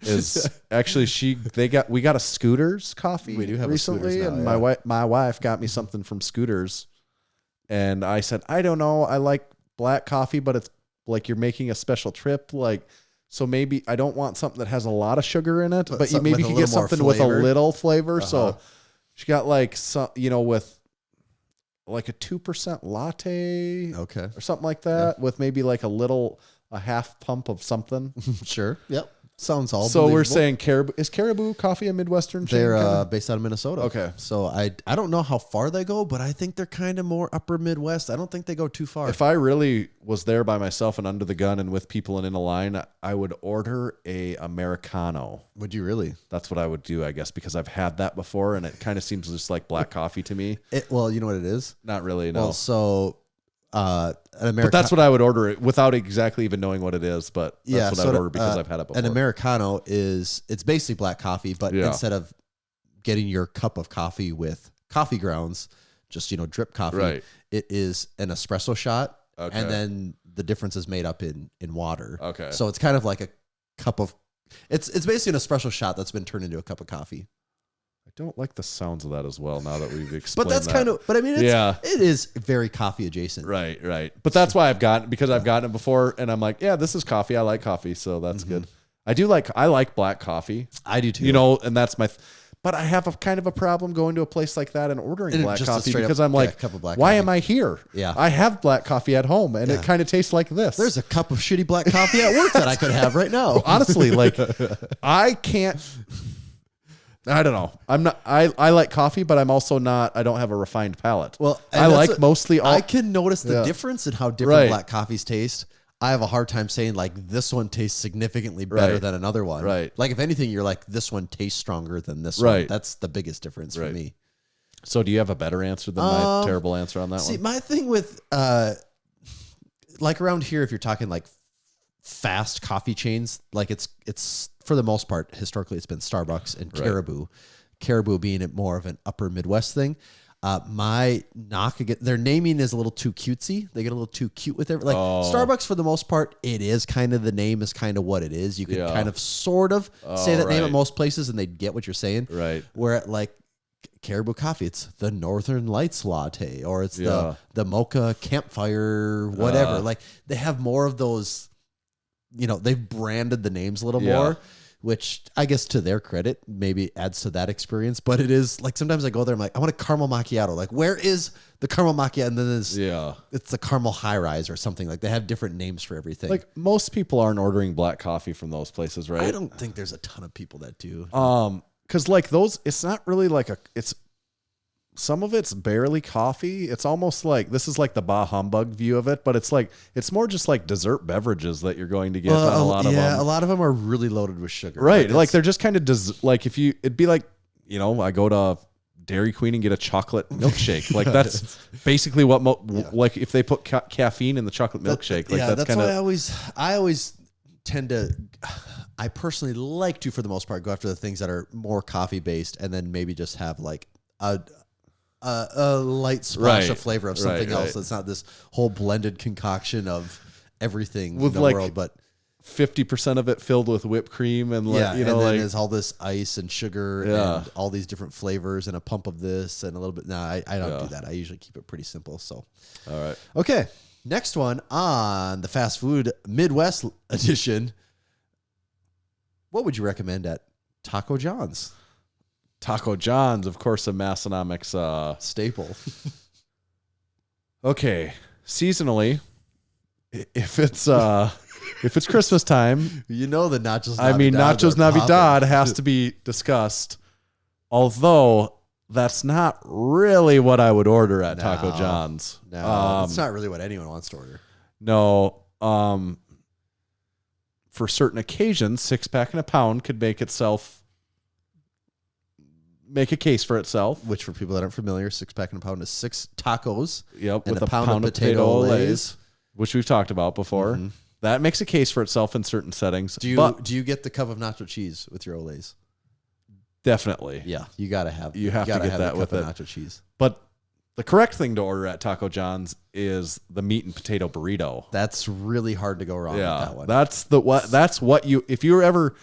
We got a Scooters coffee. We do have recently, a Scooters now, and my wife got me something from Scooters, and I said, I don't know, I like black coffee, but it's like you're making a special trip, like so maybe I don't want something that has a lot of sugar in it, but you maybe could get something with a little flavor. So she got like some, with like a 2% latte, or something like that, with maybe like a half pump of something. Sure. Yep. Sounds all. So we're saying Caribou Coffee a Midwestern chain? They're based out of Minnesota. Okay. So I don't know how far they go, but I think they're kind of more upper Midwest. I don't think they go too far. If I really was there by myself and under the gun and with people and in a line, I would order a Americano. Would you really? That's what I would do, I guess, because I've had that before and it kind of seems just like black coffee to me. Well, you know what it is? Not really, no. Well, so an Americano. But that's what I would order it without exactly even knowing what it is. But that's what I would order because I've had it before. An Americano it's basically black coffee, but instead of getting your cup of coffee with coffee grounds, just drip coffee, it is an espresso shot, and then the difference is made up in water. Okay, so it's kind of like a cup of. It's basically an espresso shot that's been turned into a cup of coffee. I don't like the sounds of that as well. Now that we've explained, but that's kind of. But I mean, it is very coffee adjacent. Right. But that's why I've gotten it before, and I'm like, yeah, this is coffee. I like coffee, so that's good. I like black coffee. I do too. And that's my. But I have a kind of a problem going to a place like that and ordering black coffee because I'm like, why am I here? Yeah, I have black coffee at home, and it kind of tastes like this. There's a cup of shitty black coffee at work that I could have right now. Honestly, like I can't. I don't know. I'm not. I like coffee, but I'm also not. I don't have a refined palate. Well, I like mostly. I can notice the difference in how different black coffees taste. I have a hard time saying like this one tastes significantly better than another one. Right. Like if anything, you're like this one tastes stronger than this one. That's the biggest difference for me. So do you have a better answer than my terrible answer on that one? See, my thing with like around here, if you're talking like fast coffee chains, like it's for the most part, historically, it's been Starbucks and Caribou. Caribou being it more of an upper Midwest thing. My knock again, their naming is a little too cutesy. They get a little too cute with it. Like Starbucks, for the most part, it is kind of the name is kind of what it is. You can kind of sort of say that name at most places, and they get what you're saying. Right. Where at like Caribou Coffee, it's the Northern Lights latte, or it's the mocha campfire, whatever. Like they have more of those. They've branded the names a little more. Which I guess to their credit maybe adds to that experience. But it is like sometimes I go there, I'm like, I want a caramel macchiato. Like, where is the caramel macchiato? And then it's the caramel high rise or something. Like they have different names for everything. Like most people aren't ordering black coffee from those places, right? I don't think there's a ton of people that do. Because like those, it's not really like some of it's barely coffee. It's almost like this is like the bah humbug view of it, but it's more just like dessert beverages that you're going to get on a lot of them. Yeah, a lot of them are really loaded with sugar. Right. Like they're just kind of like it'd be like, I go to Dairy Queen and get a chocolate milkshake. Like that's basically what, like if they put caffeine in the chocolate milkshake. Like that's kind of. I always tend to, I personally like to, for the most part, go after the things that are more coffee based and then maybe just have like a light splash of flavor of something else. That's not this whole blended concoction of everything with in the world, but 50% of it filled with whipped cream and then there's all this ice and sugar and all these different flavors and a pump of this and a little bit. No, I don't do that. I usually keep it pretty simple. So, all right. Okay. Next one on the fast food Midwest edition. What would you recommend at Taco John's? Taco John's, of course, a Massenomics staple. Okay, seasonally, if it's Christmas time, the nachos. Nachos Navidad has to be discussed. Although that's not really what I would order at Taco John's. No, it's not really what anyone wants to order. No, for certain occasions, 6-pack and a pound could make a case for itself. Which, for people that aren't familiar, 6-pack and a pound is 6 tacos. Yep, and with a pound of potato Olays, which we've talked about before. Mm-hmm. That makes a case for itself in certain settings. Do you get the cup of nacho cheese with your Olays? Definitely. Yeah, you got to have. You have to get that with it. Nacho cheese. But the correct thing to order at Taco John's is the meat and potato burrito. That's really hard to go wrong with that one. That's what you, if you ever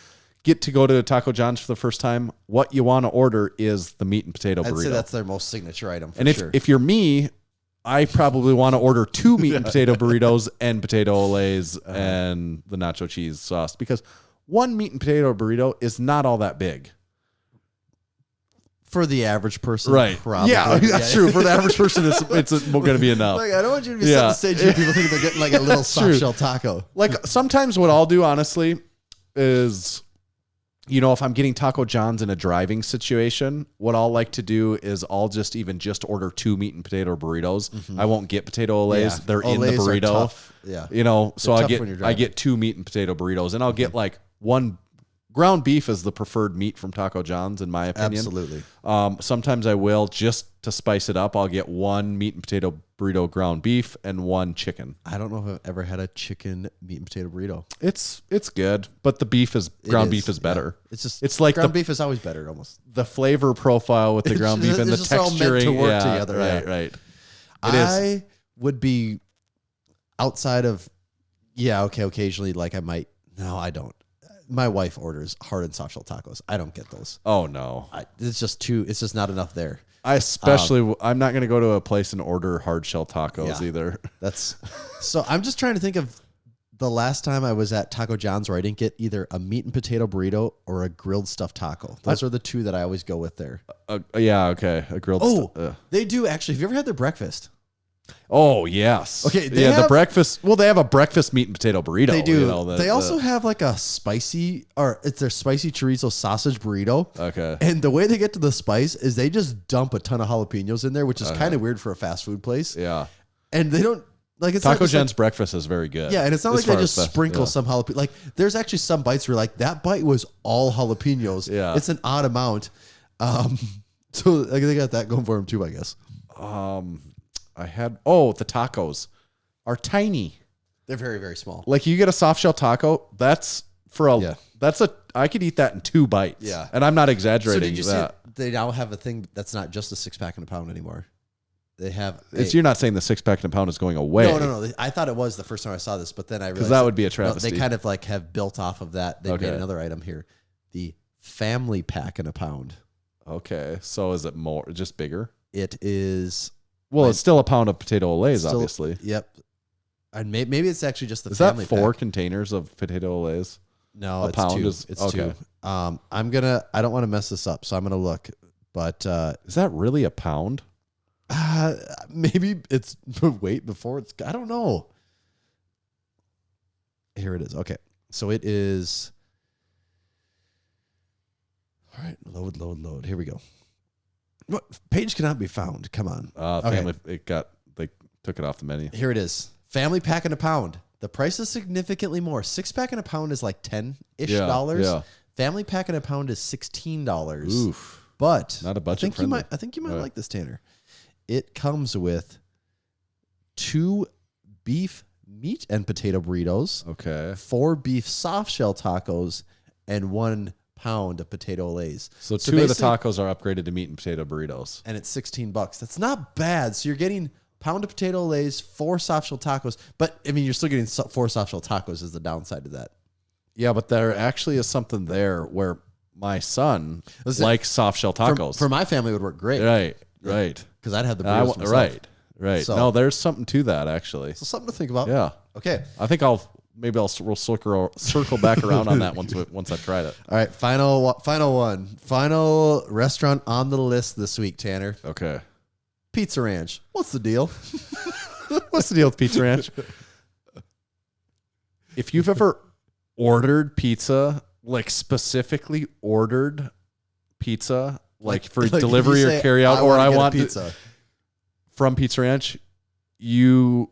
get to go to Taco John's for the first time, what you want to order is the meat and potato burrito. I'd say that's their most signature item. And if you're me, I probably want to order 2 meat and potato burritos and potato Olays and the nacho cheese sauce, because one meat and potato burrito is not all that big. For the average person, right? Probably. Yeah, that's true. For the average person, it's going to be enough. Like, I don't want you to be setting the stage where people think they're getting like a little soft shell taco. Like sometimes what I'll do, honestly, is, if I'm getting Taco John's in a driving situation, what I'll like to do is I'll just order 2 meat and potato burritos. Mm-hmm. I won't get potato Olays. Yeah. They're Olays in the burrito. Tough. Yeah. So I get 2 meat and potato burritos, and I'll get like one. Ground beef is the preferred meat from Taco John's, in my opinion. Absolutely. Sometimes I will, just to spice it up, I'll get 1 meat and potato burrito ground beef and 1 chicken. I don't know if I've ever had a chicken meat and potato burrito. It's good, but the beef beef is better. Yeah. It's like ground beef is always better, almost. The flavor profile with the ground beef and the texturing. All meant to work together. Right. I would be outside of, occasionally, like I might. No, I don't. My wife orders hard and soft shell tacos. I don't get those. Oh no, it's just not enough there. I'm not going to go to a place and order hard shell tacos either. So I'm just trying to think of the last time I was at Taco John's where I didn't get either a meat and potato burrito or a grilled stuffed taco. Those are the 2 that I always go with there. Okay, a grilled. They do actually. Have you ever had their breakfast? Oh yes. Okay. The breakfast. Well, they have a breakfast meat and potato burrito. They do. They also have like a spicy, or it's their spicy chorizo sausage burrito. Okay. And the way they get to the spice is they just dump a ton of jalapenos in there, which is kind of weird for a fast food place. Yeah. And they don't like it's Taco John's breakfast is very good. Yeah, and it's not like they just sprinkle some jalapeno. Like there's actually some bites where like that bite was all jalapenos. Yeah. It's an odd amount. So they got that going for them too, I guess. I had the tacos are tiny. They're very, very small. Like you get a soft shell taco, that's I could eat that in 2 bites. Yeah. And I'm not exaggerating So did you that. see they now have a thing that's not just a 6-pack and a pound anymore. They have You're not saying the 6-pack and a pound is going away. No. I thought it was the first time I saw this, but then I realized Because that would be a travesty. they kind of like have built off of that. They Okay. made another item here. The family pack and a pound. Okay. So is it more just bigger? It is Well, it's still a pound of potato Olays, still- obviously. Yep. And maybe it's actually just the Is that family 4 pack. containers of potato Olays? No, a it's pound 2. is- It's okay. 2. I don't want to mess this up, so I'm gonna look. But Is that really a pound? maybe it's weight before it's. I don't know. Here it is. Okay, so it is. All right, load. Here we go. What page cannot be found? Come on. Okay. Family, they took it off the menu. Here it is. Family pack and a pound. The price is significantly more. 6-pack and a pound is like $10-ish. Yeah. Family pack and a pound is $16. Oof. But Not a budget I think you might like this, Tanner. It comes with 2 beef meat and potato burritos, Okay. 4 beef soft shell tacos, and 1 pound of potato Olays. So 2 of the basically- tacos are upgraded to meat and potato burritos. And it's $16. That's not bad. So you're getting pound of potato Olays, 4 soft shell tacos. But I mean, you're still getting 4 soft shell tacos is the downside to that. Yeah, but there actually is something there where my son likes soft shell tacos. For my family, it would work great. Right. Because I'd have the burritos myself. Right. So- No, there's something to that actually. So something to think about. Yeah. Okay. I think we'll circle back around on that once I've tried it. All right. Final one. Final restaurant on the list this week, Tanner. Okay. Pizza Ranch. What's the deal? What's the deal with Pizza Ranch? If you've ever ordered pizza, like specifically ordered pizza, like for Like, delivery you or say, carry out, or wanna I get a want pizza. from Pizza Ranch, you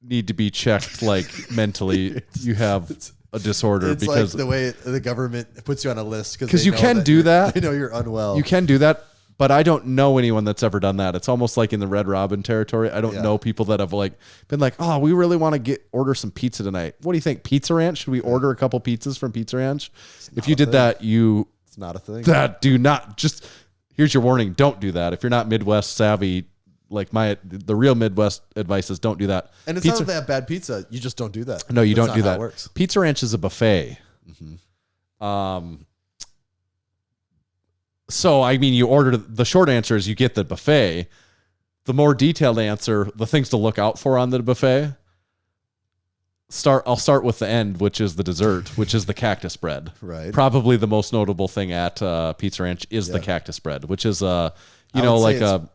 need to be checked like mentally. You have a disorder It's because like the way the government puts you on a list because they you know can do that. They know you're unwell. You can do that, but I don't know anyone that's ever done that. It's almost like in the Red Robin territory. I don't Yeah. know people that have like been like, oh, we really want to order some pizza tonight. What do you think? Pizza Ranch? Should we order a couple pizzas from Pizza Ranch? If you did that, It's not a thing. do not just. Here's your warning: don't do that. If you're not Midwest savvy, like the real Midwest advice is don't do that. And it's not that bad pizza. You just don't do that. No, you That's don't not do how that. It works. Pizza Ranch is a buffet. Mm-hmm. So I mean, you order. The short answer is you get the buffet. The more detailed answer, the things to look out for on the buffet. I'll start with the end, which is the dessert, which is the cactus bread. Right. Probably the most notable thing at Pizza Ranch is the cactus bread, which is like a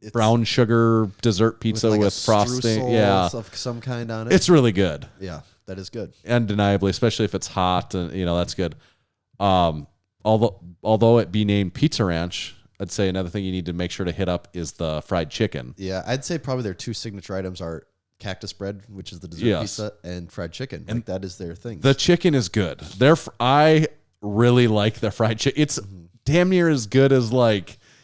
it's brown sugar dessert pizza like a with frosting. streusel Yeah, of some kind on it. it's really good. Yeah, that is good. Undeniably, especially if it's hot, and that's good. Although it be named Pizza Ranch, I'd say another thing you need to make sure to hit up is the fried chicken. Yeah, I'd say probably their 2 signature items are cactus bread, which is the dessert pizza, and fried chicken. And that is their thing. The chicken is good. I really like their fried chicken. It's damn near as good as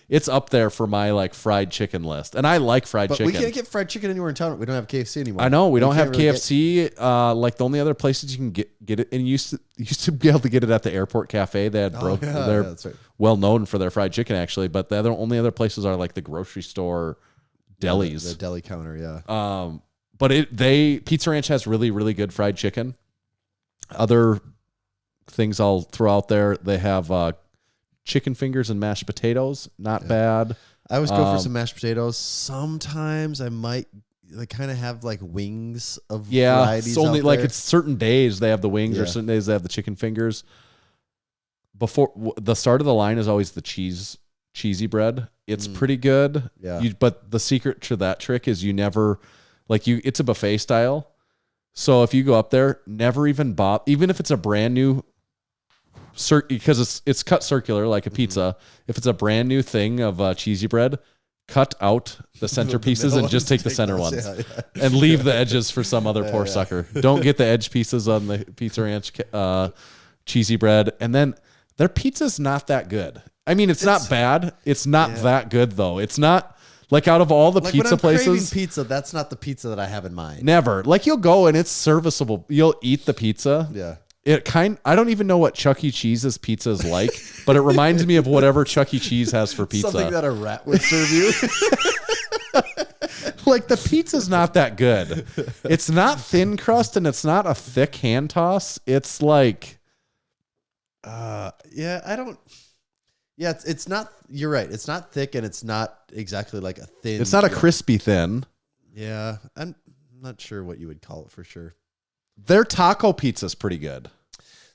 it's up there for my fried chicken list. And I like fried chicken. We can't get fried chicken anywhere in town. We don't have KFC anymore. I know we don't have can't really KFC. The only other places you can get it, and you used to be able to get it at the airport cafe. They had they're that's right. well known for their fried chicken actually, but the only other places are like the grocery store, delis. The deli counter, yeah. But Pizza Ranch has really, really good fried chicken. Other things I'll throw out there, they have chicken fingers and mashed potatoes. Not bad. I always go for some mashed potatoes. Sometimes I might kind of have wings of varieties. It's only out there. it's certain days they have the wings, or Yeah. certain days they have the chicken fingers. Before the start of the line is always the cheesy bread. It's pretty good. Yeah. But the secret to that trick is you never it's a buffet style. So if you go up there, never even bother, even if it's a brand new because it's cut circular like a pizza. If it's a brand new thing of cheesy bread, cut out the centerpieces and just take the center ones and leave the edges for some other poor sucker. Don't get the edge pieces on the Pizza Ranch cheesy bread. And then their pizza's not that good. I mean, it's not bad. It's not that good though. It's not Like out of all the Like pizza when I'm craving places, pizza, that's not the pizza that I have in mind. never. Like you'll go and it's serviceable. You'll eat the pizza. Yeah. I don't even know what Chuck E. Cheese's pizza is like, but it reminds me of whatever Chuck E. Cheese has for pizza. Something that a rat would serve you. Like the pizza's not that good. It's not thin crust and it's not a thick hand toss. It's like, Yeah, I don't. Yeah, it's not. You're right. It's not thick, and it's not exactly like a thin. it's not a crispy thin. Yeah, I'm not sure what you would call it for sure. Their taco pizza's pretty good.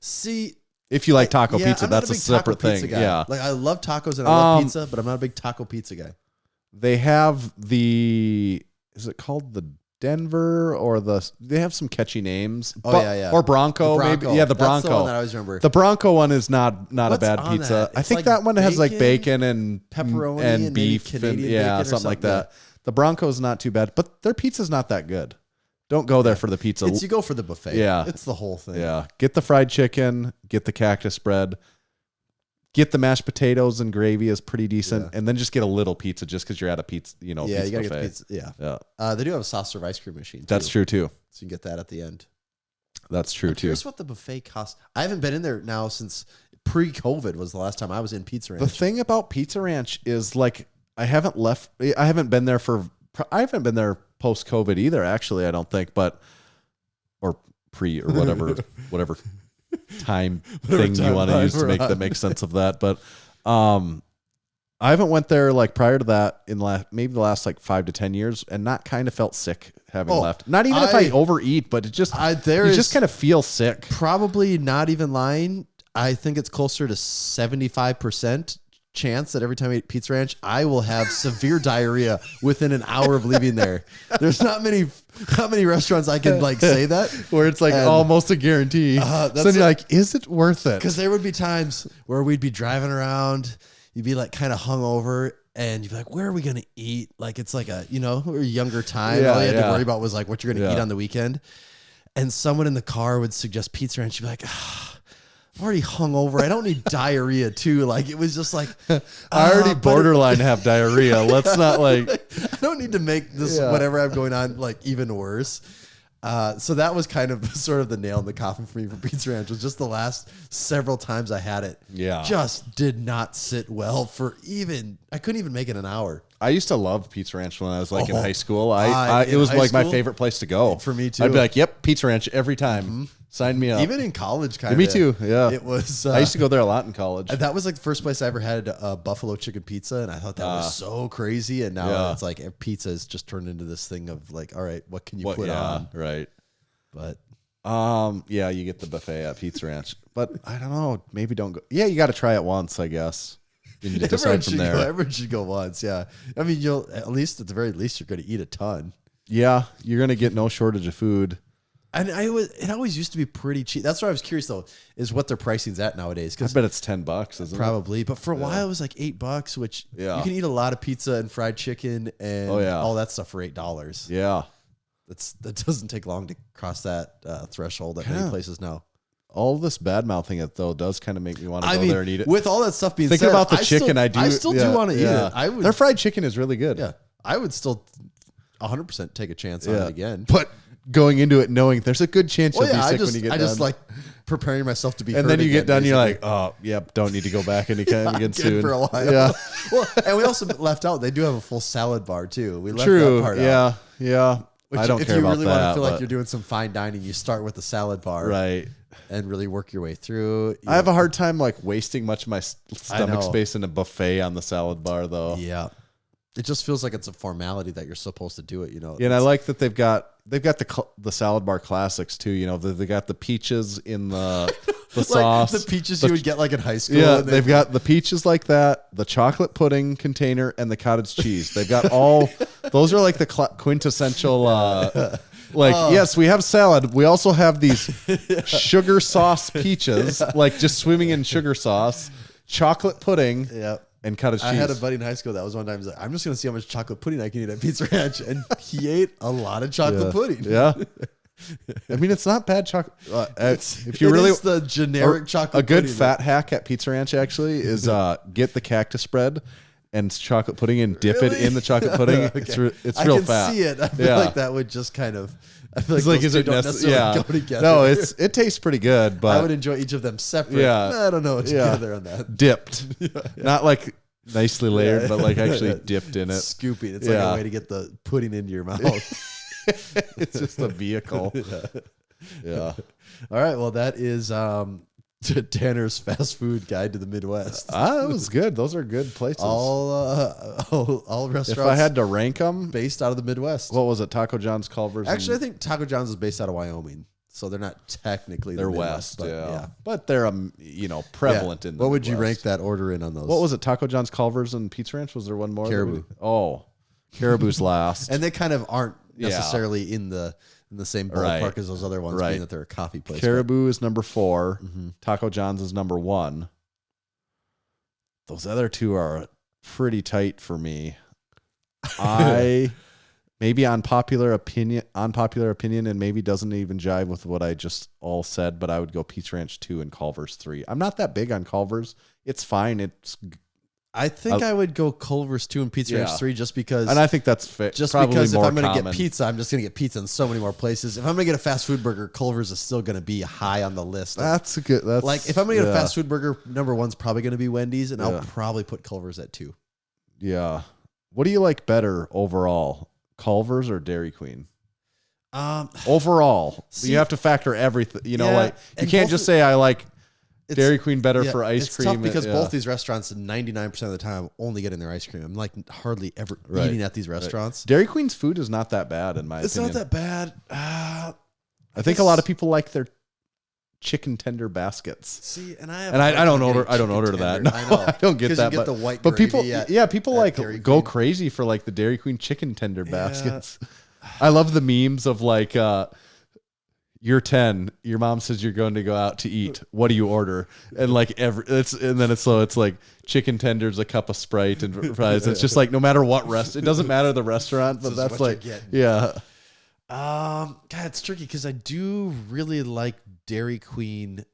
See, If you like taco yeah, pizza, I'm not that's a big taco separate pizza thing. guy. Yeah. Like I love tacos and I love pizza, but I'm not a big taco pizza guy. They have is it called the Denver or they have some catchy names. Oh, yeah. Or Bronco, The Bronco. maybe. Yeah, the That's Bronco. the one that I always remember. The Bronco one is not a What's bad on pizza. that? I It's think like that one has like bacon, bacon and pepperoni and and maybe beef Canadian and yeah, bacon or something like something, that. The Bronco's not too bad, but their pizza's not that good. Don't go there for the pizza. You go for the buffet. Yeah. It's the whole thing. Yeah, get the fried chicken, get the cactus bread, get the mashed potatoes and gravy is pretty decent, and then just get a little pizza just because you're at a pizza, Yeah, pizza you gotta buffet. get the pizza. Yeah. Yeah, They do have a soft serve ice cream machine. that's true too. So you can get that at the end. That's true I'm too. curious what the buffet costs. I haven't been in there now since pre-COVID was the last time I was in Pizza Ranch. The thing about Pizza Ranch is like I haven't been there post-COVID either. Actually, I don't think, but or pre or whatever time thing you want to use to make that make sense of that. But I haven't went there like prior to that in maybe the last like 5 to 10 years, and not kind of felt sick having left. Not even if I overeat, but it just just kind of feel sick. Probably not even lying. I think it's closer to 75% chance that every time I eat Pizza Ranch, I will have severe diarrhea within an hour of leaving there. There's not many restaurants I can like say that Where it's like almost a guarantee. So then you're like, is it worth it? Because there would be times where we'd be driving around, you'd be like kind of hungover, and you'd be like, where are we going to eat? Like, it's like a younger time. Yeah, all you had to yeah. worry about was like what you're going to Yeah. eat on the weekend. And someone in the car would suggest Pizza Ranch. You'd be like, I'm already hungover. I don't need diarrhea too. Like, it was just like, I already but borderline have diarrhea. Let's not like. I don't need to make this whatever I'm going on like even worse. So that was kind of sort of the nail in the coffin for me for Pizza Ranch. Was just the last several times I had it. Yeah. Just did not sit well for I couldn't even make it an hour. I used to love Pizza Ranch when I was like in Oh. high school. In It was high like my school? favorite place to go. For me, too. I'd be like, yep, Pizza Ranch every time. Sign me up. Even in college, kind of. Me too. Yeah. It was. I used to go there a lot in college. That was like the first place I ever had buffalo chicken pizza, and I thought that was so crazy. And now it's like pizza has just turned into this thing of like, all right, what can you put on? Right. But yeah, you get the buffet at Pizza Ranch, but I don't know. Maybe don't go. Yeah, you got to try it once, I guess. You need to decide from there. Everyone should go once. Yeah, I mean, you'll at the very least you're going to eat a ton. Yeah, you're gonna get no shortage of food. And it always used to be pretty cheap. That's why I was curious though, is what their pricing's at nowadays. I Because bet it's $10, isn't it? probably, but for a while it was like $8, which you can eat a lot of pizza and fried chicken and all that stuff for $8. Yeah. That doesn't take long to cross that threshold at many places now. All this bad mouthing it though does kind of make me want to go there and eat it. With all that stuff being Thinking said, about the chicken, I still do want to eat it. I would. Their fried chicken is really good. Yeah, I would still 100% take a chance on it again. But going into it knowing there's a good chance you'll be sick when you get done. I just like preparing myself to be. And hurt then you get again, done, you're basically. like, oh, yep, don't need to go back again Good soon. for a while. Yeah. Well, and we also left out. They do have a full salad bar too. We left True. that part out. Yeah. Which, I don't if care you about really that. want to feel like but- you're doing some fine dining, you start with the salad bar, right. and really work your way through. I have a hard time like wasting much of my stomach know. space in a buffet on the salad bar though. Yeah, it just feels like it's a formality that you're supposed to do it. Yeah, and I like that they've got the salad bar classics too. You know, they got the peaches in the like sauce, the peaches you would get like in high school. Yeah, and they've got the peaches like that, the chocolate pudding container, and the cottage cheese. They've got all those are like the quintessential. Yes, we have salad. We also have these sugar sauce peaches, like just swimming in sugar sauce, chocolate pudding. Yep. And cottage cheese. I had a buddy in high school that was one time. He's like, I'm just going to see how much chocolate pudding I can eat at Pizza Ranch, and he ate a lot of chocolate pudding. Yeah. I mean, it's not bad chocolate. If you It really is the generic chocolate a good pudding. fat hack at Pizza Ranch actually is get the cactus bread and chocolate pudding and dip it in the chocolate pudding. Okay. It's I real can fat. see it. I feel Yeah. like that would just kind of. I feel It's like, like, those is two it don't necessarily go together. No, it tastes pretty good, but I would enjoy each of them separate. Yeah. I don't know what together on that. dipped. Not like nicely layered, but like actually dipped in it. Scooping. It's like Yeah. a way to get the pudding into your mouth. It's just a vehicle. Yeah. All right. Well, that is Tanner's fast food guide to the Midwest. That was good. Those are good places. All restaurants. If I had to rank them, based out of the Midwest. what was it? Taco John's, Culver's. Actually, I and think Taco John's is based out of Wyoming, so they're not technically they're the west. Midwest, but Yeah. But they're prevalent Yeah. in. The What would you Midwest. rank that order in on those? What was it? Taco John's, Culver's, and Pizza Ranch. Was there one more? Caribou. Caribou's last. And they kind of aren't Yeah. necessarily in the same ballpark Right. as those other ones, Right. being that they're a coffee place. Caribou is number 4. Mm-hmm. Taco John's is number 1. Those other two are pretty tight for me. I maybe unpopular opinion, and maybe doesn't even jive with what I just all said, but I would go Pizza Ranch 2 and Culver's 3. I'm not that big on Culver's. It's fine. I think I would go Culver's 2 and Pizza Ranch 3 just because. And I think that's fair. Just probably because if more I'm going to common. get pizza, I'm just going to get pizza in so many more places. If I'm going to get a fast food burger, Culver's is still going to be high on the list. That's a good. That's Like if I'm going to get a fast food burger, number 1's probably going to be Wendy's, and I'll Yeah. probably put Culver's at 2. Yeah. What do you like better overall, Culver's or Dairy Queen? Overall, See- you have to factor everything. You know, Yeah, like you and can't both- just say I like It's- Dairy Queen better yeah, for ice it's cream. tough because yeah. both these restaurants, 99% of the time, only getting their ice cream. I'm like hardly ever Right. eating at these restaurants. Dairy Queen's food is not that bad in my It's opinion. not that bad. I think a lot of people like their chicken tender baskets. See, and I have And I don't getting order. I don't chicken order that. tender. No, I know. I don't get 'Cause that. You but get the white but people, gravy at- people at like Dairy go Queen. crazy for like the Dairy Queen chicken tender baskets. I love the memes of like, you're 10, your mom says you're going to go out to eat. What do you order? And like it's like chicken tenders, a cup of Sprite, and fries. It's just like no matter what it doesn't matter the restaurant, but This is that's what like you're getting. yeah. God, it's tricky because I do really like Dairy Queen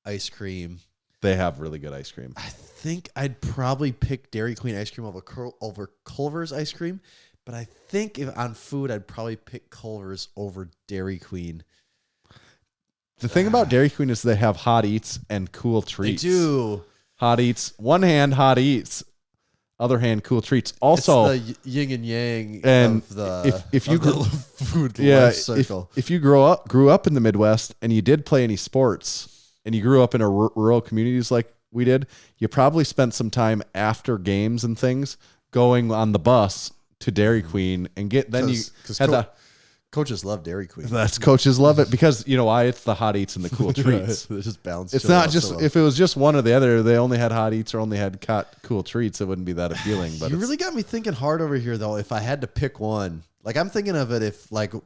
ice cream. They have really good ice cream. I think I'd probably pick Dairy Queen ice cream over Culver's ice cream, but I think if on food, I'd probably pick Culver's over Dairy Queen. The thing about Dairy Queen is they have hot eats and cool treats. They do. Hot eats. One hand, hot eats. Other hand, cool treats. Also, It's the yin and yang and of the if you of the grew- food yeah, life circle. if you grew up in the Midwest and you did play any sports and you grew up in a rural communities like we did, you probably spent some time after games and things going on the bus to Dairy Queen and you 'Cause had the coaches love Dairy Queen. that's coaches love it because you know why it's the hot eats and the cool treats. They just balance. It's each other not out just so well. if it was just one or the other, they only had hot eats or only had cool treats, it wouldn't be that appealing. But You really got me thinking hard over here, though. If I had to pick one, like I'm thinking of it, if like the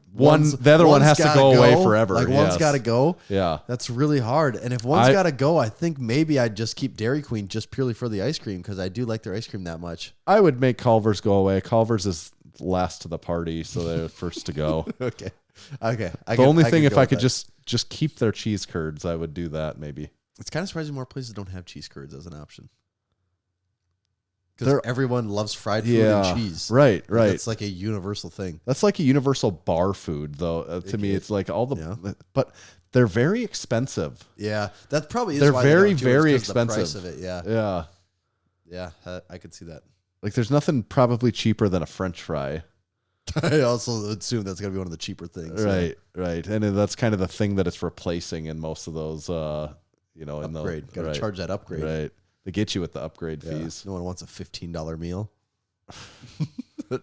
other one has to gotta go away forever, Like one's yes. got to go. yeah. That's really hard. And if one's got to go, I think maybe I'd just keep Dairy Queen just purely for the ice cream because I do like their ice cream that much. I would make Culver's go away. Culver's is last to the party, so they're first to go. Okay. The only thing, if I could just keep their cheese curds, I would do that maybe. It's kind of surprising more places don't have cheese curds as an option. Because everyone loves fried food and cheese. Right. It's like a universal thing. That's like a universal bar food, though. To me, it's like all the, but they're very expensive. Yeah, that probably is. They're why very, they don't do it, very is 'cause the price expensive. of it. Yeah, Yeah. yeah, I could see that. Like there's nothing probably cheaper than a French fry. I also assume that's gonna be one of the cheaper things. Right. And that's kind of the thing that it's replacing in most of those, in Upgrade. Got to charge that upgrade. Right. They get you with the upgrade Yeah. fees. No one wants a $15 meal.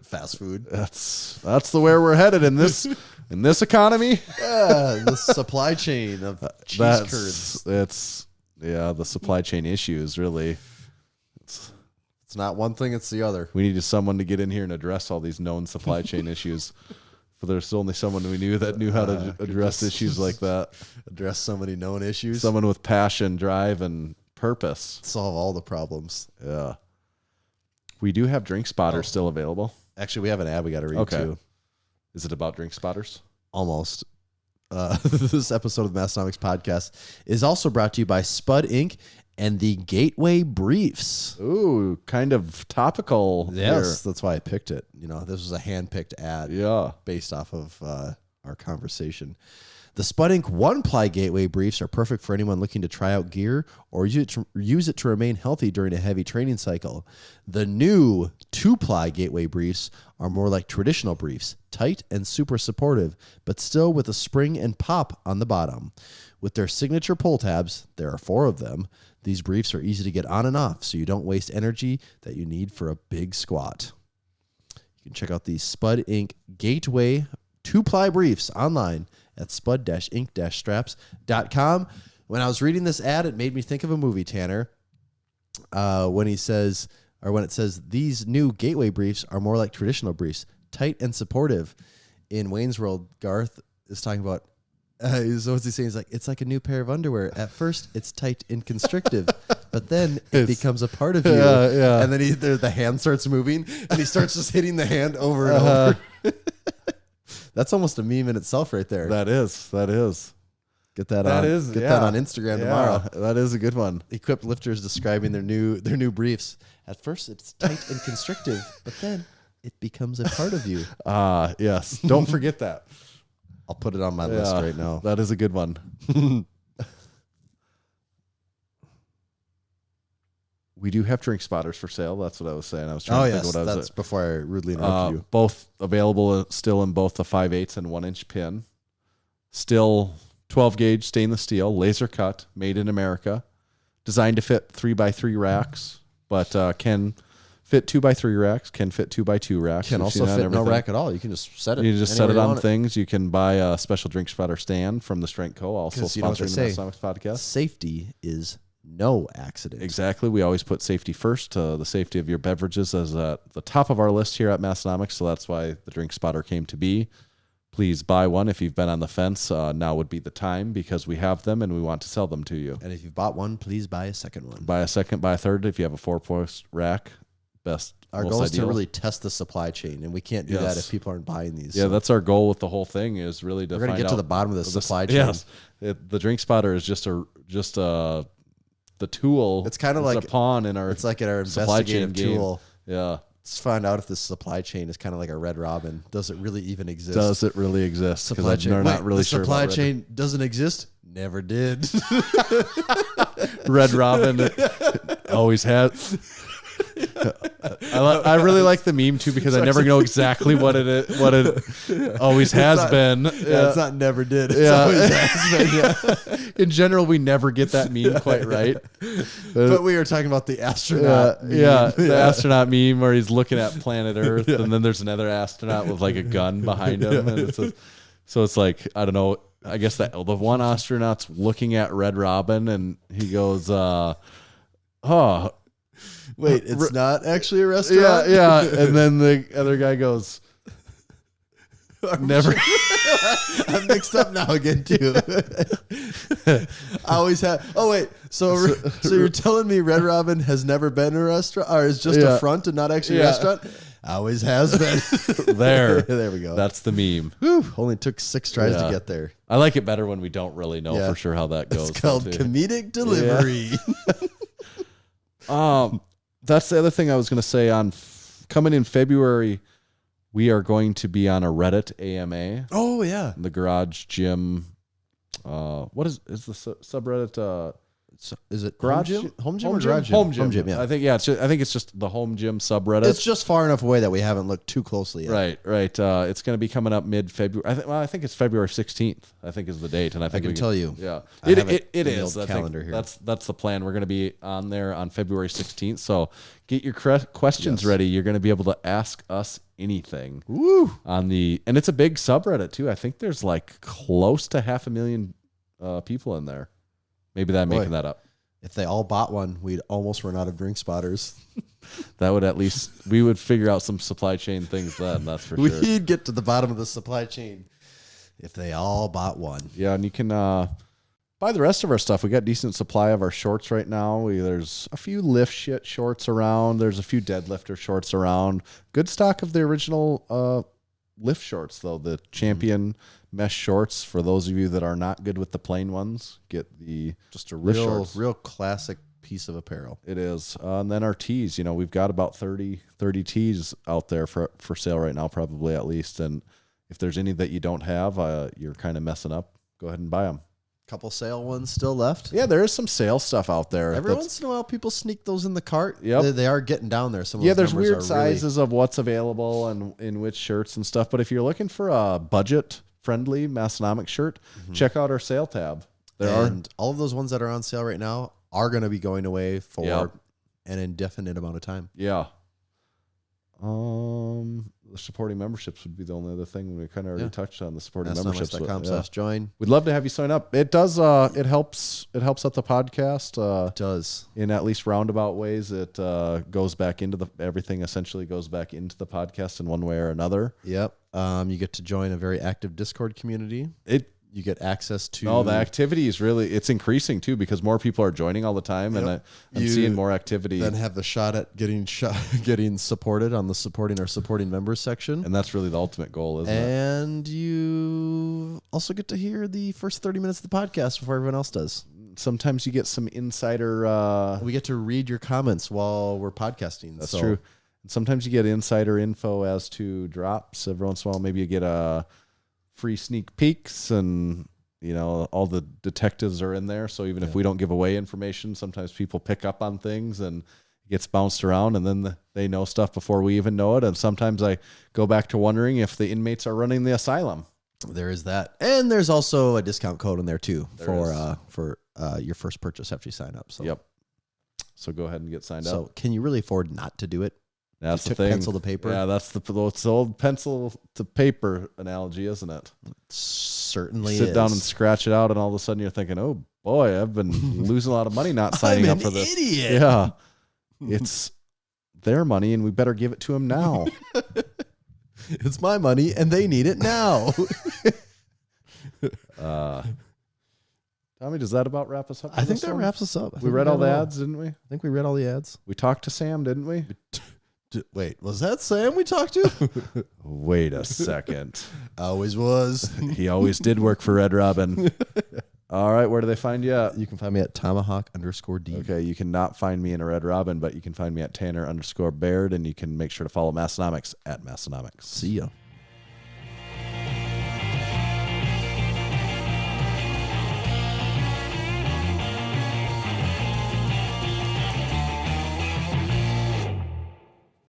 Fast food. That's the way we're headed in this economy. Yeah, the supply chain of cheese curds. It's the supply chain issues really. It's not one thing; it's the other. We needed someone to get in here and address all these known supply chain issues. But there's only someone we knew that knew how to address issues like that. Address so many known issues. Someone with passion, drive, and purpose. Solve all the problems. Yeah. We do have Drink Spotters still available. Actually, we have an ad we got to read too. Is it about Drink Spotters? Almost. This episode of the Massenomics podcast is also brought to you by SPUD Inc. and the Gateway Briefs. Ooh, kind of topical. Yes, that's why I picked it. This was a hand-picked ad. Yeah. Based off of our conversation. The SPUD Inc. one-ply Gateway Briefs are perfect for anyone looking to try out gear or use it to remain healthy during a heavy training cycle. The new two-ply Gateway Briefs are more like traditional briefs, tight and super supportive, but still with a spring and pop on the bottom. With their signature pull tabs, there are 4 of them, these briefs are easy to get on and off so you don't waste energy that you need for a big squat. You can check out the SPUD Inc. Gateway two-ply briefs online at spud-inc-straps.com. When I was reading this ad, it made me think of a movie, Tanner. When it says, these new Gateway briefs are more like traditional briefs, tight and supportive. In Wayne's World, Garth is talking about, what's he saying? He's like, it's like a new pair of underwear. At first, it's tight and constrictive, but then it becomes a part of you. Yeah. And then the hand starts moving, and he starts just hitting the hand over and over. That's almost a meme in itself right there. That is. Get that That on. is, Get yeah. that on Instagram tomorrow. That is a good one. Equipped lifters describing their new briefs. At first, it's tight and constrictive, but then it becomes a part of you. Yes. Don't forget that. I'll put it on my list right now. That is a good one. We do have drink spotters for sale. That's what I was saying. I was trying to think what I was that's before I rudely interrupted you. Both available still in both the 5/8 and 1-inch pin. Still 12 gauge stainless steel, laser cut, made in America. Designed to fit 3x3 racks, but can fit 2x3 racks, can fit 2x2 racks. Can also fit no rack at all. You can just set it. You just set it anywhere you on want things. You can buy a special drink spotter stand from the Strength Co. Also 'Cause you know what they sponsoring the say. Massenomics podcast. Safety is no accident. Exactly. We always put safety first. The safety of your beverages is at the top of our list here at Massenomics, so that's why the drink spotter came to be. Please buy one if you've been on the fence. Now would be the time because we have them and we want to sell them to you. And if you've bought one, please buy a second one. Buy a second, buy a third. If you have a 4-post rack, best. Our most goal is to ideal. really test the supply chain, and we can't do that if people aren't buying these. Yeah, that's our goal with the whole thing is really to we're going find to get out to the bottom of the supply chain. Yes, the drink spotter is just the tool. It's kind of it's like a pawn in our. It's like our supply chain investigative tool. Yeah. Let's find out if this supply chain is kind of like a Red Robin. Does it really even exist? Does it really exist? Supply chain. They're not really the sure. supply about chain doesn't exist. Never did. Red Robin always has. I really like the meme too because I never know exactly what it always has been. Yeah, it's not never did. It's Yeah. always has been. Yeah. In general, we never get that meme quite right. But we were talking about the astronaut. meme. The astronaut meme where he's looking at planet Earth, and then there's another astronaut with like a gun behind him, and so it's like I don't know. I guess that the one astronaut's looking at Red Robin, and he goes, Wait, it's not actually a restaurant? yeah. And then the other guy goes, never. I'm mixed up now again too. I always have. Oh wait, so you're telling me Red Robin has never been a restaurant, or is just a front and not actually a restaurant? Always has been. There we go. That's the meme. Whew, only took 6 tries to get there. I like it better when we don't really know for sure how that goes. It's called comedic delivery. That's the other thing I was going to say. Coming in February, we are going to be on a Reddit AMA. Oh yeah, The Garage Gym. What is the subreddit? Is it Garage Home gym or garage gym? Home gym. Yeah. I think I think it's just the home gym subreddit. It's just far enough away that we haven't looked too closely yet. Right. It's going to be coming up mid-February. I think it's February 16th. I think is the date, and I think can tell you. Yeah, I have it in the is. old I think calendar here. That's the plan. We're going to be on there on February 16th. So get your questions ready. You're going to be able to ask us anything. Woo! And it's a big subreddit too. I think there's like close to 500,000 people in there. Maybe I'm making that up. If they all bought one, we'd almost run out of drink spotters. That would at least we would figure out some supply chain things then. That's for sure. We'd get to the bottom of the supply chain if they all bought one. Yeah, and you can buy the rest of our stuff. We got decent supply of our shorts right now. There's a few lift shit shorts around. There's a few deadlifter shorts around. Good stock of the original lift shorts though. The Champion mesh shorts. For those of you that are not good with the plain ones, get the Just a lift shorts. real classic piece of apparel. It is. And then our tees, we've got about 30 tees out there for sale right now, probably at least. And if there's any that you don't have, you're kind of messing up, go ahead and buy them. Couple sale ones still left. Yeah, there is some sale stuff out there. Every once in a while, people sneak those in the cart. Yep. They are getting down there. Some of those there's numbers weird are sizes of what's available and in which shirts and stuff. But if you're looking for a budget-friendly Massenomics shirt, check out our sale tab. And all of those ones that are on sale right now are going to be going away for an indefinite amount of time. Yeah. The supporting memberships would be the only other thing we kind of already touched on. The supporting memberships. Massenomics.com/join. We'd love to have you sign up. It does. It helps out the podcast. It does in at least roundabout ways. It goes back into everything. Essentially, goes back into the podcast in one way or another. Yep. You get to join a very active Discord community. You get access to... No, the activity is it's increasing too because more people are joining all the time and I'm seeing more activity. Then have the shot at getting supported on the supporting members section. And that's really the ultimate goal, isn't it? And you also get to hear the first 30 minutes of the podcast before everyone else does. Sometimes you get some insider... we get to read your comments while we're podcasting. That's true. And sometimes you get insider info as to drops. Every once in a while, maybe you get a... free sneak peeks and all the detectives are in there, so even if we don't give away information, sometimes people pick up on things and it gets bounced around and then they know stuff before we even know it. And sometimes I go back to wondering if the inmates are running the asylum. There is that, and there's also a discount code in there too for your first purchase after you sign up. So go ahead and get signed up. So can you really afford not to do it? That's the thing. Pencil to paper. Yeah, that's the old pencil to paper analogy, isn't it? Certainly. Sit down and scratch it out, and all of a sudden you're thinking, "Oh boy, I've been losing a lot of money not signing up for this." I'm an idiot. Yeah, it's their money, and we better give it to them now. It's my money, and they need it now. Tommy, does that about wrap us up? I think that wraps us up. We read all the ads, didn't we? I think we read all the ads. We talked to Sam, didn't we? Wait, was that Sam we talked to? Wait a second. Always was. He always did work for Red Robin. All right, where do they find you at? You can find me at Tomahawk_D. Okay, you cannot find me in a Red Robin, but you can find me at Tanner_Baird, and you can make sure to follow Massenomics at Massenomics. See ya.